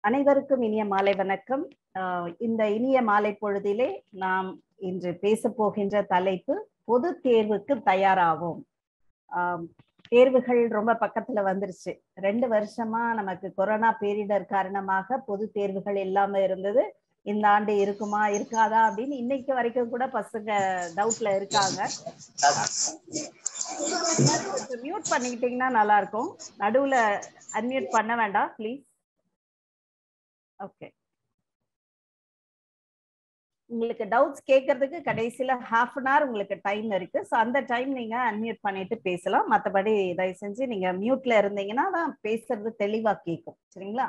அனைவருக்கும் இனிய மாலை வணக்கம். இந்த இனிய மாலை பொழுதிலே நாம் இன்று பேச போகின்ற தலைப்பு பொது தேர்வுக்கு தயாராவோம். தேர்வுகள் ரொம்ப பக்கத்துல வந்துருச்சு. 2 வருஷமா நமக்கு கொரோனா பேரிடர் காரணமாக பொது தேர்வுகள் இல்லாம இருந்தது. இந்த ஆண்டு இருக்குமா இருக்காதா அப்படின்னு இன்னைக்கு வரைக்கும் கூட பசங்க டவுட்ல இருக்காங்க. மியூட் பண்ணிக்கிட்டீங்கன்னா நல்லா இருக்கும். நடுவுல அன்மியூட் பண்ண வேண்டாம் ப்ளீஸ். ஓகே, உங்களுக்கு டவுட்ஸ் கேட்கறதுக்கு கடைசியில ½ அன் ஹவர் உங்களுக்கு டைம் இருக்கு. ஸோ அந்த டைம் நீங்க அன்மியூட் பண்ணிட்டு பேசலாம். மற்றபடி தயவு செஞ்சு நீங்க மியூட்ல இருந்தீங்கன்னா தான் பேசுறது தெளிவா கேட்கும். சரிங்களா?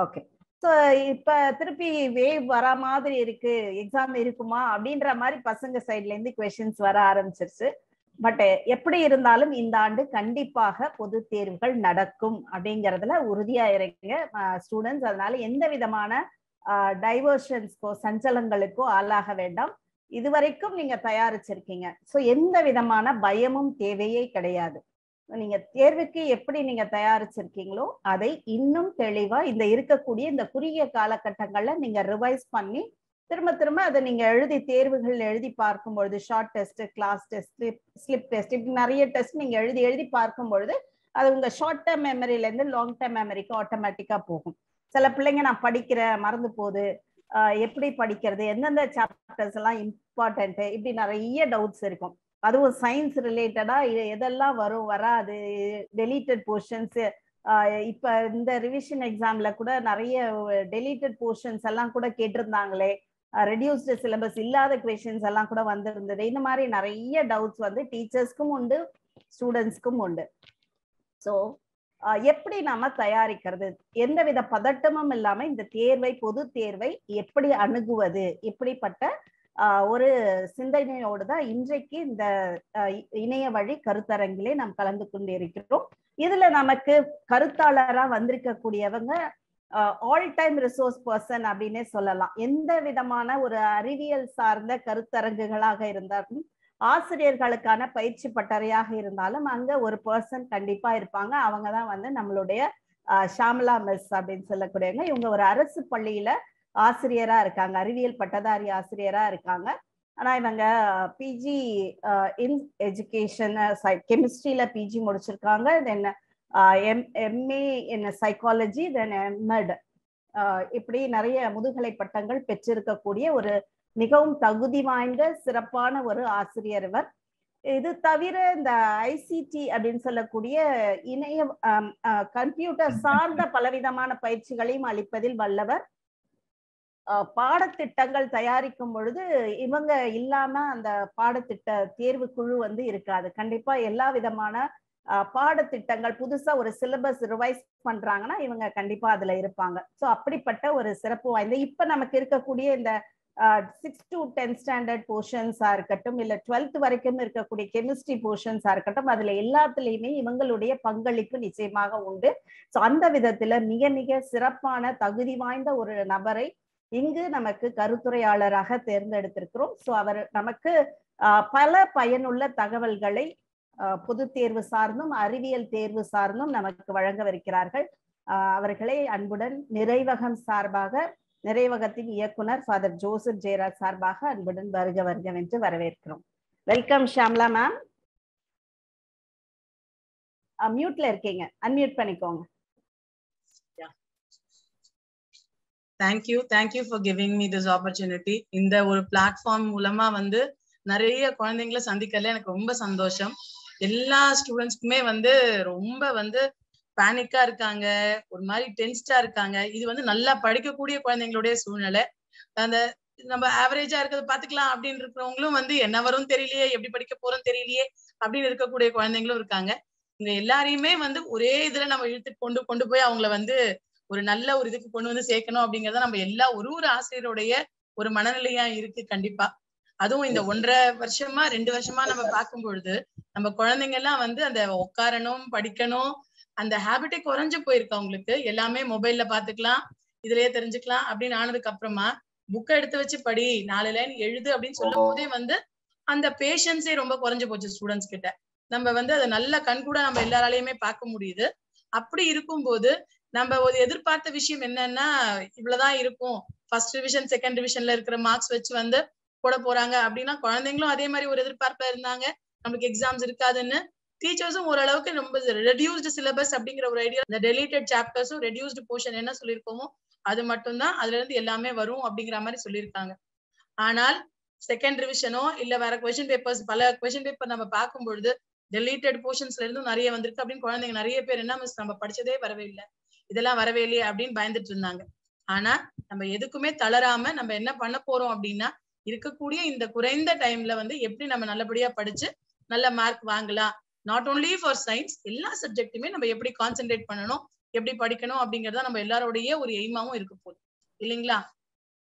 ஓகே. ஸோ இப்ப திருப்பி வேவ் வரா மாதிரி இருக்கு, எக்ஸாம் இருக்குமா அப்படின்ற மாதிரி பசங்க சைட்ல இருந்து குவெஷன்ஸ் வர ஆரம்பிச்சிருச்சு. பட் எப்படி இருந்தாலும் இந்த ஆண்டு கண்டிப்பாக பொது தேர்வுகள் நடக்கும் அப்படிங்கறதுல உறுதியா இருங்க ஸ்டூடெண்ட்ஸ். அதனால எந்த விதமான டைவர்ஷன்ஸ்க்கோ சஞ்சலங்களுக்கோ ஆளாக வேண்டாம். இதுவரைக்கும் நீங்க தயாரிச்சிருக்கீங்க. ஸோ எந்த விதமான பயமும் தேவையே கிடையாது. நீங்க தேர்வுக்கு எப்படி நீங்க தயாரிச்சிருக்கீங்களோ அதை இன்னும் தெளிவா இந்த இருக்கக்கூடிய இந்த குறுகிய காலகட்டங்கள்ல நீங்க ரிவைஸ் பண்ணி திரும்ப திரும்ப அதை நீங்க எழுதி தேர்வுகள் எழுதி பார்க்கும்பொழுது short test, class test, slip test, இப்படி நிறைய டெஸ்ட் நீங்க எழுதி பார்க்கும் பொழுது அது உங்க ஷார்ட் டேர்ம் மெமரியில இருந்து லாங் டேர்ம் மெமரிக்கு ஆட்டோமேட்டிக்கா போகும். சில பிள்ளைங்க நான் படிக்கிறேன் மறந்து போகுது, எப்படி படிக்கிறது, எந்தெந்த சாப்டர்ஸ் எல்லாம் இம்பார்ட்டன்ட், இப்படி நிறைய டவுட்ஸ் இருக்கும். அதுவும் சயின்ஸ் ரிலேட்டடா எதெல்லாம் வரும் வராது, டெலீட்டட் போர்ஷன்ஸ். இப்ப இந்த ரிவிஷன் எக்ஸாம்ல கூட நிறைய டெலீட்டட் போர்ஷன்ஸ் எல்லாம் கூட கேட்டிருந்தாங்களே, ரெடியூஸ்டு சிலபஸ் இல்லாத குவெஷன்ஸ் எல்லாம் கூட வந்திருந்தது. இந்த மாதிரி நிறைய டவுட்ஸ் வந்து டீச்சர்ஸ்க்கும் உண்டு, ஸ்டூடெண்ட்ஸ்க்கும் உண்டு. ஸோ எப்படி நாம தயாரிக்கிறது, எந்தவித பதட்டமும் இல்லாம இந்த தேர்வை, பொது தேர்வை எப்படி அணுகுவது, எப்படிப்பட்ட ஒரு சிந்தனையோடு தான் இன்றைக்கு இந்த இணைய வழி கருத்தரங்கிலே நாம் கலந்து கொண்டு இருக்கிறோம். இதுல நமக்கு கருத்தாளரா வந்திருக்கக்கூடியவங்க ஆல் டைம் ரிசோர்ஸ் பர்சன் அப்படின்னே சொல்லலாம். எந்த விதமான ஒரு அறிவியல் சார்ந்த கருத்தரங்குகளாக இருந்தாலும், ஆசிரியர்களுக்கான பயிற்சி பட்டறையாக இருந்தாலும் அங்க ஒரு பர்சன் கண்டிப்பா இருப்பாங்க. அவங்கதான் வந்து நம்மளுடைய ஷாமலா மிஸ் அப்படின்னு சொல்லக்கூடியவங்க. இவங்க ஒரு அரசு பள்ளியில ஆசிரியரா இருக்காங்க, அறிவியல் பட்டதாரி ஆசிரியரா இருக்காங்க. ஆனா இவங்க பிஜி இன் எஜுகேஷன் கெமிஸ்ட்ரியில பிஜி முடிச்சிருக்காங்க. தென் MA in psychology, then MEd, இப்படி நிறைய முதுகலை பட்டங்கள் பெற்றிருக்கக்கூடிய ஒரு மிகவும் தகுதி வாய்ந்த சிறப்பான ஒரு ஆசிரியர் இவர். இது தவிர இந்த ஐசிடி அப்படின்னு சொல்லக்கூடிய இணைய கம்ப்யூட்டர் சார்ந்த பலவிதமான பயிற்சிகளையும் அளிப்பதில் வல்லவர். பாடத்திட்டங்கள் தயாரிக்கும் பொழுது இவங்க இல்லாம அந்த பாடத்திட்ட தேர்வு குழு வந்து இருக்காது. கண்டிப்பா எல்லா விதமான பாடத்திட்டங்கள் புதுசா ஒரு சிலபஸ் ரிவைஸ் பண்றாங்கன்னா இவங்க கண்டிப்பா அதுல இருப்பாங்க. ஸோ அப்படிப்பட்ட ஒரு சிறப்பு வாய்ந்த இப்ப நமக்கு இருக்கக்கூடிய இந்த 6 to 10 ஸ்டாண்டர்ட் போர்ஷன்ஸா இருக்கட்டும், இல்ல 12th வரைக்கும் இருக்கக்கூடிய கெமிஸ்ட்ரி போர்ஷன்ஸா இருக்கட்டும், அதுல எல்லாத்துலயுமே இவங்களுடைய பங்களிப்பு நிச்சயமாக உண்டு. ஸோ அந்த விதத்துல மிக மிக சிறப்பான தகுதி வாய்ந்த ஒரு நபரை இங்கு நமக்கு கருத்துரையாளராக தேர்ந்தெடுத்திருக்கிறோம். ஸோ அவர் நமக்கு பல பயனுள்ள தகவல்களை பொது தேர்வு சார்ந்தும் அறிவியல் தேர்வு சார்ந்தும் நமக்கு வழங்கவிருக்கிறார்கள். அவர்களை அன்புடன் நிறைவகம் சார்பாக, நிறைவகத்தின் இயக்குனர் ஃபாதர் ஜோசப் ஜெயராஜ் சார்பாக அன்புடன் வருக வருக என்று வரவேற்கிறோம். Welcome Shamla ma'am. மியூட்ல இருக்கீங்க, அன்மியூட் பண்ணிக்கோங்க. Thank you for giving me this opportunity. இந்த ஒரு பிளாட்ஃபார்ம் மூலமா வந்து நிறைய குழந்தைங்களை சந்திக்கல எனக்கு ரொம்ப சந்தோஷம். எல்லா ஸ்டூடெண்ட்ஸ்க்குமே வந்து ரொம்ப வந்து பேனிக்கா இருக்காங்க, ஒரு மாதிரி டென்ஸ்டா இருக்காங்க. இது வந்து நல்லா படிக்கக்கூடிய குழந்தைங்களுடைய சூழ்நிலை. அந்த நம்ம ஆவரேஜா இருக்கிறத பாத்துக்கலாம் அப்படின்னு இருக்கிறவங்களும் வந்து என்ன வரும் தெரியலையே, எப்படி படிக்க போறோம் தெரியலையே அப்படின்னு இருக்கக்கூடிய குழந்தைங்களும் இருக்காங்க. இங்க எல்லாரையுமே வந்து ஒரே இதுல நம்ம இழுத்து கொண்டு போய் அவங்கள வந்து ஒரு நல்ல ஒரு இதுக்கு கொண்டு வந்து சேர்க்கணும் அப்படிங்கறத நம்ம எல்லா ஒரு ஆசிரியருடைய ஒரு மனநிலையா இருக்கு கண்டிப்பா. அதுவும் இந்த 1.5 வருஷமா 2 வருஷமா நம்ம பார்க்கும் பொழுது நம்ம குழந்தைங்க எல்லாம் வந்து அந்த உட்காரணும், படிக்கணும், அந்த ஹேபிட்டே குறைஞ்சு போயிருக்கு அவங்களுக்கு. எல்லாமே மொபைல்ல பாத்துக்கலாம், இதுலயே தெரிஞ்சுக்கலாம் அப்படின்னு ஆனதுக்கு அப்புறமா புக்கை எடுத்து வச்சு படி, 4 லைன் எழுது அப்படின்னு சொல்லும் போதே வந்து அந்த பேஷன்ஸே ரொம்ப குறைஞ்சு போச்சு ஸ்டூடெண்ட்ஸ் கிட்ட. நம்ம வந்து அதை நல்ல கண் கூட நம்ம எல்லாராலையுமே பார்க்க முடியுது. அப்படி இருக்கும்போது நம்ம ஒரு எதிர்பார்த்த விஷயம் என்னன்னா இவ்வளவுதான் இருக்கும், ஃபர்ஸ்ட் டிவிஷன் செகண்ட் டிவிஷன்ல இருக்கிற மார்க்ஸ் வச்சு வந்து போட போறாங்க அப்படின்னா குழந்தைங்களும் அதே மாதிரி ஒரு எதிர்பார்ப்புல இருந்தாங்க நம்மளுக்கு எக்ஸாம்ஸ் இருக்காதுன்னு. டீச்சர்ஸும் ஓரளவுக்கு ரொம்ப ரெடியூஸ்டு சிலபஸ் அப்படிங்கிற ஒரு ஐடியா, இந்த டெலிட்டட் சாப்டர்ஸும் ரெடியூஸ்டு போர்ஷன் என்ன சொல்லியிருக்கோமோ அது மட்டும்தான் அதுல இருந்து எல்லாமே வரும் அப்படிங்கிற மாதிரி சொல்லியிருக்காங்க. ஆனால் செகண்ட் ரிவிஷனோ இல்ல வேற கொஸ்டின் பேப்பர்ஸ், பல கொஸ்டின் பேப்பர் நம்ம பார்க்கும்பொழுது டெலிட்டட் போர்ஷன்ஸ்ல இருந்தும் நிறைய வந்திருக்கு அப்படின்னு குழந்தைங்க நிறைய பேர் என்ன மிஸ் நம்ம படிச்சதே வரவே இல்லை, இதெல்லாம் வரவே இல்லையே அப்படின்னு பயந்துட்டு இருந்தாங்க. ஆனா நம்ம எதுக்குமே தளராம நம்ம என்ன பண்ண போறோம் அப்படின்னா இருக்கக்கூடிய இந்த குறைந்த டைம்ல வந்து எப்படி நம்ம நல்லபடியா படிச்சு நல்ல மார்க் வாங்கலாம், நாட் ஓன்லி ஃபார் சயின்ஸ், எல்லா சப்ஜெக்ட்டுமே நம்ம எப்படி கான்சென்ட்ரேட் பண்ணணும், எப்படி படிக்கணும் அப்படிங்கறத நம்ம எல்லாரோடைய ஒரு எய்மாவும் இருக்க போகுது இல்லைங்களா?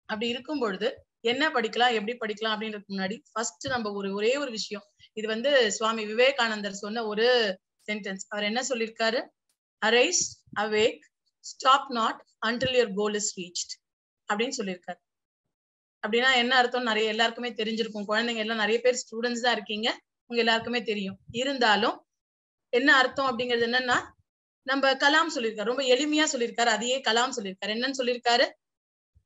அப்படி இருக்கும் பொழுது என்ன படிக்கலாம் எப்படி படிக்கலாம் அப்படின்றதுக்கு முன்னாடி ஃபர்ஸ்ட் நம்ம ஒரே ஒரு விஷயம், இது வந்து சுவாமி விவேகானந்தர் சொன்ன ஒரு சென்டென்ஸ். அவர் என்ன சொல்லியிருக்காரு? Arise awake stop not until your goal is reached அப்படின்னு சொல்லியிருக்காரு. அப்படின்னா என்ன அர்த்தம் நிறைய எல்லாருக்குமே தெரிஞ்சிருக்கும், குழந்தைங்க எல்லாம் நிறைய பேர் ஸ்டூடெண்ட்ஸ் தான் இருக்கீங்க, உங்க எல்லாருக்குமே தெரியும். இருந்தாலும் என்ன அர்த்தம் அப்படிங்கிறது என்னன்னா, நம்ம கலாம் சொல்லியிருக்காரு, ரொம்ப எளிமையா சொல்லியிருக்காரு, அதையே கலாம் சொல்லியிருக்காரு. என்னன்னு சொல்லியிருக்காரு?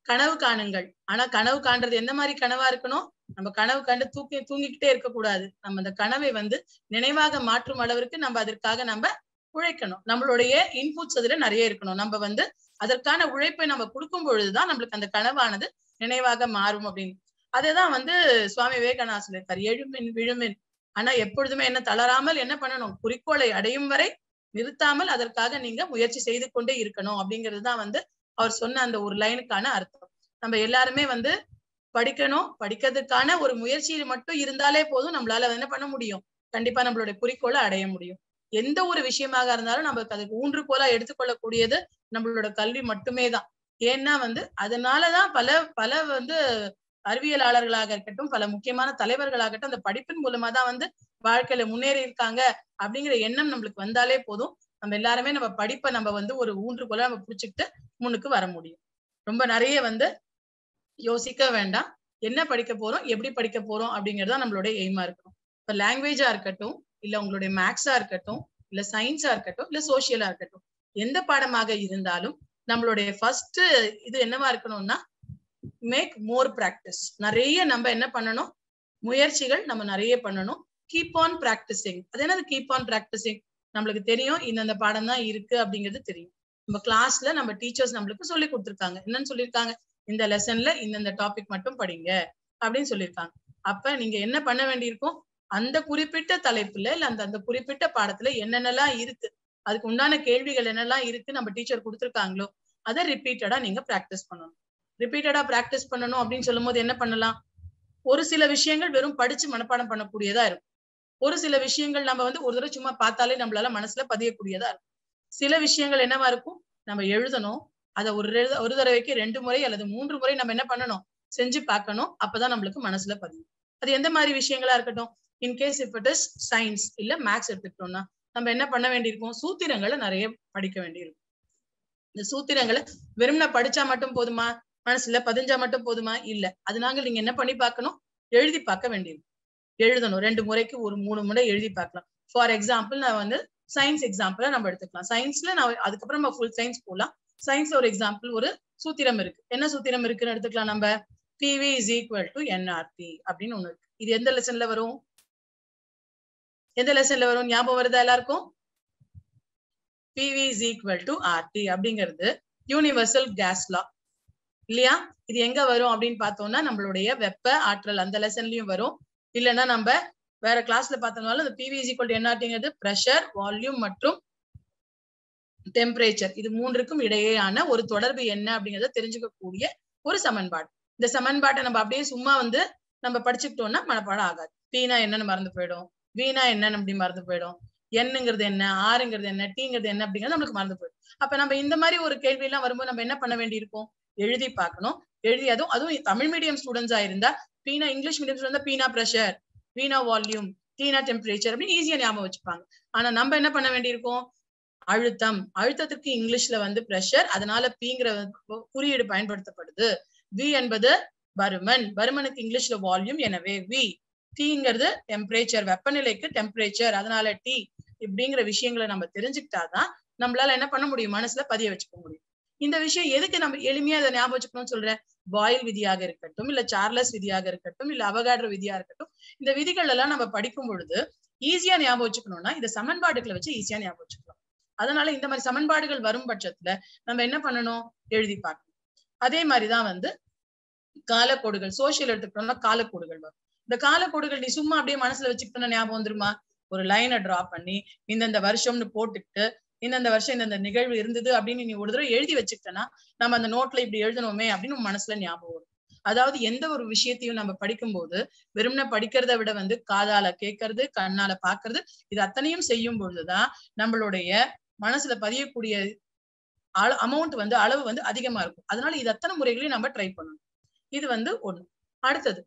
கனவு காணுங்கள். ஆனா கனவு காண்றது எந்த மாதிரி கனவா இருக்கணும்? நம்ம கனவு கண்டு தூங்கிக்கிட்டே இருக்கக்கூடாது. நம்ம அந்த கனவை வந்து நினைவாக மாற்றும் அளவிற்கு நம்ம அதற்காக நம்ம உழைக்கணும். நம்மளுடைய இன்புட்ஸ் அதுல நிறைய இருக்கணும். நம்ம வந்து அதற்கான உழைப்பை நம்ம கொடுக்கும் பொழுதுதான் நம்மளுக்கு அந்த கனவானது நினைவாக மாறும் அப்படின்னு. அதுதான் வந்து சுவாமி விவேகானந்தர் சொல்லியிருக்காரு, எழுமின் விழுமின். ஆனா எப்பொழுதுமே என்ன தளராமல் என்ன பண்ணணும்? குறிக்கோளை அடையும் வரை நிறுத்தாமல் அதற்காக நீங்க முயற்சி செய்து கொண்டே இருக்கணும் அப்படிங்கிறது தான் வந்து அவர் சொன்ன அந்த ஒரு லைனுக்கான அர்த்தம். நம்ம எல்லாருமே வந்து படிக்கணும், படிக்கிறதுக்கான ஒரு முயற்சியில் மட்டும் இருந்தாலே போதும், நம்மளால என்ன பண்ண முடியும்? கண்டிப்பா நம்மளுடைய குறிக்கோளை அடைய முடியும். எந்த ஒரு விஷயமாக இருந்தாலும் நமக்கு அதுக்கு ஊன்றுகோலா எடுத்துக்கொள்ளக்கூடியது நம்மளோட கல்வி மட்டுமே தான். ஏன்னா வந்து அதனாலதான் பல வந்து அறிவியலாளர்களாக இருக்கட்டும், பல முக்கியமான தலைவர்களாகட்டும், அந்த படிப்பின் மூலமா தான் வந்து வாழ்க்கையில முன்னேறி இருக்காங்க அப்படிங்கிற எண்ணம் நம்மளுக்கு வந்தாலே போதும், நம்ம எல்லாருமே நம்ம படிப்பை நம்ம வந்து ஒரு ஊன்றுகோலா நம்ம புடிச்சுக்கிட்டு முன்னுக்கு வர முடியும். ரொம்ப நிறைய வந்து யோசிக்க வேண்டாம், என்ன படிக்க போறோம் எப்படி படிக்க போறோம் அப்படிங்கறதுதான் நம்மளுடைய எய்மா இருக்கணும். இப்ப லாங்குவேஜா இருக்கட்டும், இல்ல உங்களுடைய மேக்ஸா இருக்கட்டும், இல்ல சயின்ஸா இருக்கட்டும், இல்ல சோசியலா இருக்கட்டும், எந்த பாடமாக இருந்தாலும் நம்மளுடைய ஃபர்ஸ்ட் இது என்னவா இருக்கணும்னா மேக் மோர் பிராக்டிஸ். நிறைய நம்ம என்ன பண்ணணும்? முயற்சிகள் நம்ம நிறைய பண்ணணும். Keep on practising. அது என்னது கீப் ஆன் பிராக்டிசிங்? நம்மளுக்கு தெரியும் இந்த பாடம் தான் இருக்கு அப்படிங்கிறது தெரியும். நம்ம கிளாஸ்ல நம்ம டீச்சர்ஸ் நம்மளுக்கு சொல்லி கொடுத்துருக்காங்க. என்னன்னு சொல்லியிருக்காங்க? இந்த லெசன்ல இந்த டாபிக் மட்டும் படிங்க அப்படின்னு சொல்லியிருக்காங்க. அப்ப நீங்க என்ன பண்ண வேண்டியிருக்கும்? அந்த குறிப்பிட்ட தலைப்புல இல்ல அந்த குறிப்பிட்ட பாடத்துல என்னென்னலாம் இருக்கு, அதுக்கு உண்டான கேள்விகள் என்னெல்லாம் இருக்கு நம்ம டீச்சர் கொடுத்துருக்காங்களோ அதை ரிப்பீட்டடா நீங்க பிராக்டிஸ் பண்ணணும். ரிப்பீட்டடா பிராக்டிஸ் பண்ணணும் அப்படின்னு சொல்லும் போது என்ன பண்ணலாம்? ஒரு சில விஷயங்கள் வெறும் படிச்சு மனப்பாடம் பண்ணக்கூடியதா இருக்கும். ஒரு சில விஷயங்கள் நம்ம வந்து ஒரு தடவை சும்மா பார்த்தாலே நம்மளால மனசுல பதியக்கூடியதா இருக்கும். சில விஷயங்கள் என்னவா இருக்கும்? நம்ம எழுதணும், அதை ஒரு தடவைக்கு 2 முறை அல்லது 3 முறை நம்ம என்ன பண்ணணும்? செஞ்சு பார்க்கணும். அப்பதான் நம்மளுக்கு மனசுல பதியும். அது எந்த மாதிரி விஷயங்களா இருக்கட்டும், இன்கேஸ் இப் இட் இஸ் சயின்ஸ் இல்ல மேக்ஸ் எடுத்துக்கிட்டோம்னா நம்ம என்ன பண்ண வேண்டியிருக்கும்? சூத்திரங்களை நிறைய படிக்க வேண்டியிருக்கும். இந்த சூத்திரங்களை வெறும்னா படிச்சா மட்டும் போதுமா? மனசுல பதிஞ்சா மட்டும் போதுமா? இல்ல. அதனால நீங்க என்ன பண்ணி பார்க்கணும்? எழுதி பார்க்க வேண்டியது. எழுதணும். 2 முறைக்கு ஒரு 3 முறை எழுதி பார்க்கலாம். ஃபார் எக்ஸாம்பிள் நான் வந்து சயின்ஸ் எக்ஸாம்பிள நம்ம எடுத்துக்கலாம். சயின்ஸ்ல நான் அதுக்கப்புறம் நம்ம ஃபுல் சயின்ஸ் போலாம். சயின்ஸ்ல ஒரு எக்ஸாம்பிள் ஒரு சூத்திரம் இருக்கு. என்ன சூத்திரம் இருக்குன்னு எடுத்துக்கலாம் நம்ம? PV is equal to NRT அப்படின்னு ஒண்ணு இருக்கு. இது எந்த லெசன்ல வரும்? எந்த லெசன்ல வரும்? ஞாபகம் வருதா எல்லாருக்கும்? PV is equal to RT அப்படிங்கிறது யூனிவர்சல் கேஸ் லா இல்லையா? இது எங்க வரும் அப்படின்னு பார்த்தோம்னா நம்மளுடைய வெப்ப ஆற்றல் அந்த லெசன்லயும் வரும். இல்லைன்னா நம்ம வேற கிளாஸ்ல பார்த்தோம்னாலும் இந்த PV is equal to NRTங்கிறது பிரஷர், வால்யூம் மற்றும் டெம்பரேச்சர், இது மூன்றுக்கும் இடையேயான ஒரு தொடர்பு என்ன அப்படிங்கறத தெரிஞ்சுக்கக்கூடிய ஒரு சமன்பாடு. இந்த சமன்பாட்டை நம்ம அப்படியே சும்மா வந்து நம்ம படிச்சுக்கிட்டோம்னா மனப்பாடம் ஆகாது. Pனா என்னன்னு மறந்து போயிடும், Vனா என்னன்னு அப்படி மறந்து போயிடும், Nங்கிறது என்ன, Rங்கிறது என்ன, Tங்கிறது என்ன அப்படிங்கிறது நம்மளுக்கு மறந்து போயிடும். அப்ப நம்ம இந்த மாதிரி ஒரு கேள்வி எல்லாம் வரும்போது நம்ம என்ன பண்ண வேண்டியிருக்கும்? எழுதி பார்க்கணும். எழுதி அதுவும் தமிழ் மீடியம் ஸ்டூடெண்ட்ஸா இருந்தா Pனா, இங்கிலீஷ் மீடியம் ஸ்டூடெண்ட் Pனா பிரஷர், Vனா வால்யூம், Tனா டெம்பரேச்சர் அப்படின்னு ஈஸியா ஞாபகம் வச்சுப்பாங்க. ஆனா நம்ம என்ன பண்ண வேண்டியிருக்கும்? அழுத்தம், அழுத்தத்துக்கு இங்கிலீஷ்ல வந்து பிரஷர், அதனால Pங்கிற குறியீடு பயன்படுத்தப்படுது. V என்பது பருமன், பருமனுக்கு இங்கிலீஷ்ல வால்யூம், எனவே V. Tங்கிறது டெம்பரேச்சர், வெப்பநிலைக்கு டெம்பரேச்சர், அதனால T. இப்படிங்கிற விஷயங்களை நம்ம தெரிஞ்சுக்கிட்டாதான் நம்மளால என்ன பண்ண முடியும், மனசுல பதிய வச்சுக்க முடியும். இந்த விஷயம் எதுக்கு நம்ம எளிமையா இதை ஞாபகம் வச்சுக்கணும்னு சொல்றேன். பாயில் விதியாக இருக்கட்டும், இல்ல சார்லஸ் விதியாக இருக்கட்டும், இல்ல அவகாட்ரோ விதியா இருக்கட்டும், இந்த விதிகள் எல்லாம் நம்ம படிக்கும் பொழுது ஈஸியா ஞாபகம் வச்சுக்கணும்னா இந்த சமன்பாடுகளை வச்சு ஈஸியா ஞாபகம் வச்சுக்கலாம். அதனால இந்த மாதிரி சமன்பாடுகள் வரும் பட்சத்துல நம்ம என்ன பண்ணணும், எழுதி பார்க்கணும். அதே மாதிரிதான் வந்து காலக்கோடுகள், சோசியல் எடுத்துக்கிட்டோம்னா காலக்கோடுகள் வரும். இந்த காலக்கோடுகள் நீ சும்மா அப்படியே மனசுல வச்சுக்கிட்டோம்னா ஞாபகம் வந்துருமா? ஒரு லைனை டிரா பண்ணி இந்தந்த வருஷம்னு போட்டுக்கிட்டு இந்தந்த வருஷம் இந்தந்த நிகழ்வு இருந்தது அப்படின்னு நீ ஒரு தடவை எழுதி வச்சுக்கிட்டனா நம்ம அந்த நோட்ல இப்படி எழுதணுமே அப்படின்னு உன் மனசுல ஞாபகம் வரும். அதாவது எந்த ஒரு விஷயத்தையும் நம்ம படிக்கும் போது வெறும்ன படிக்கிறத விட வந்து காதால கேட்கறது, கண்ணால பாக்குறது, இது அத்தனையும் செய்யும் பொழுதுதான் நம்மளுடைய மனசுல பதியக்கூடிய அமௌண்ட் வந்து அளவு வந்து அதிகமா இருக்கும். அதனால இது அத்தனை முறைகளையும் நம்ம ட்ரை பண்ணணும். இது வந்து ஒண்ணு. அடுத்தது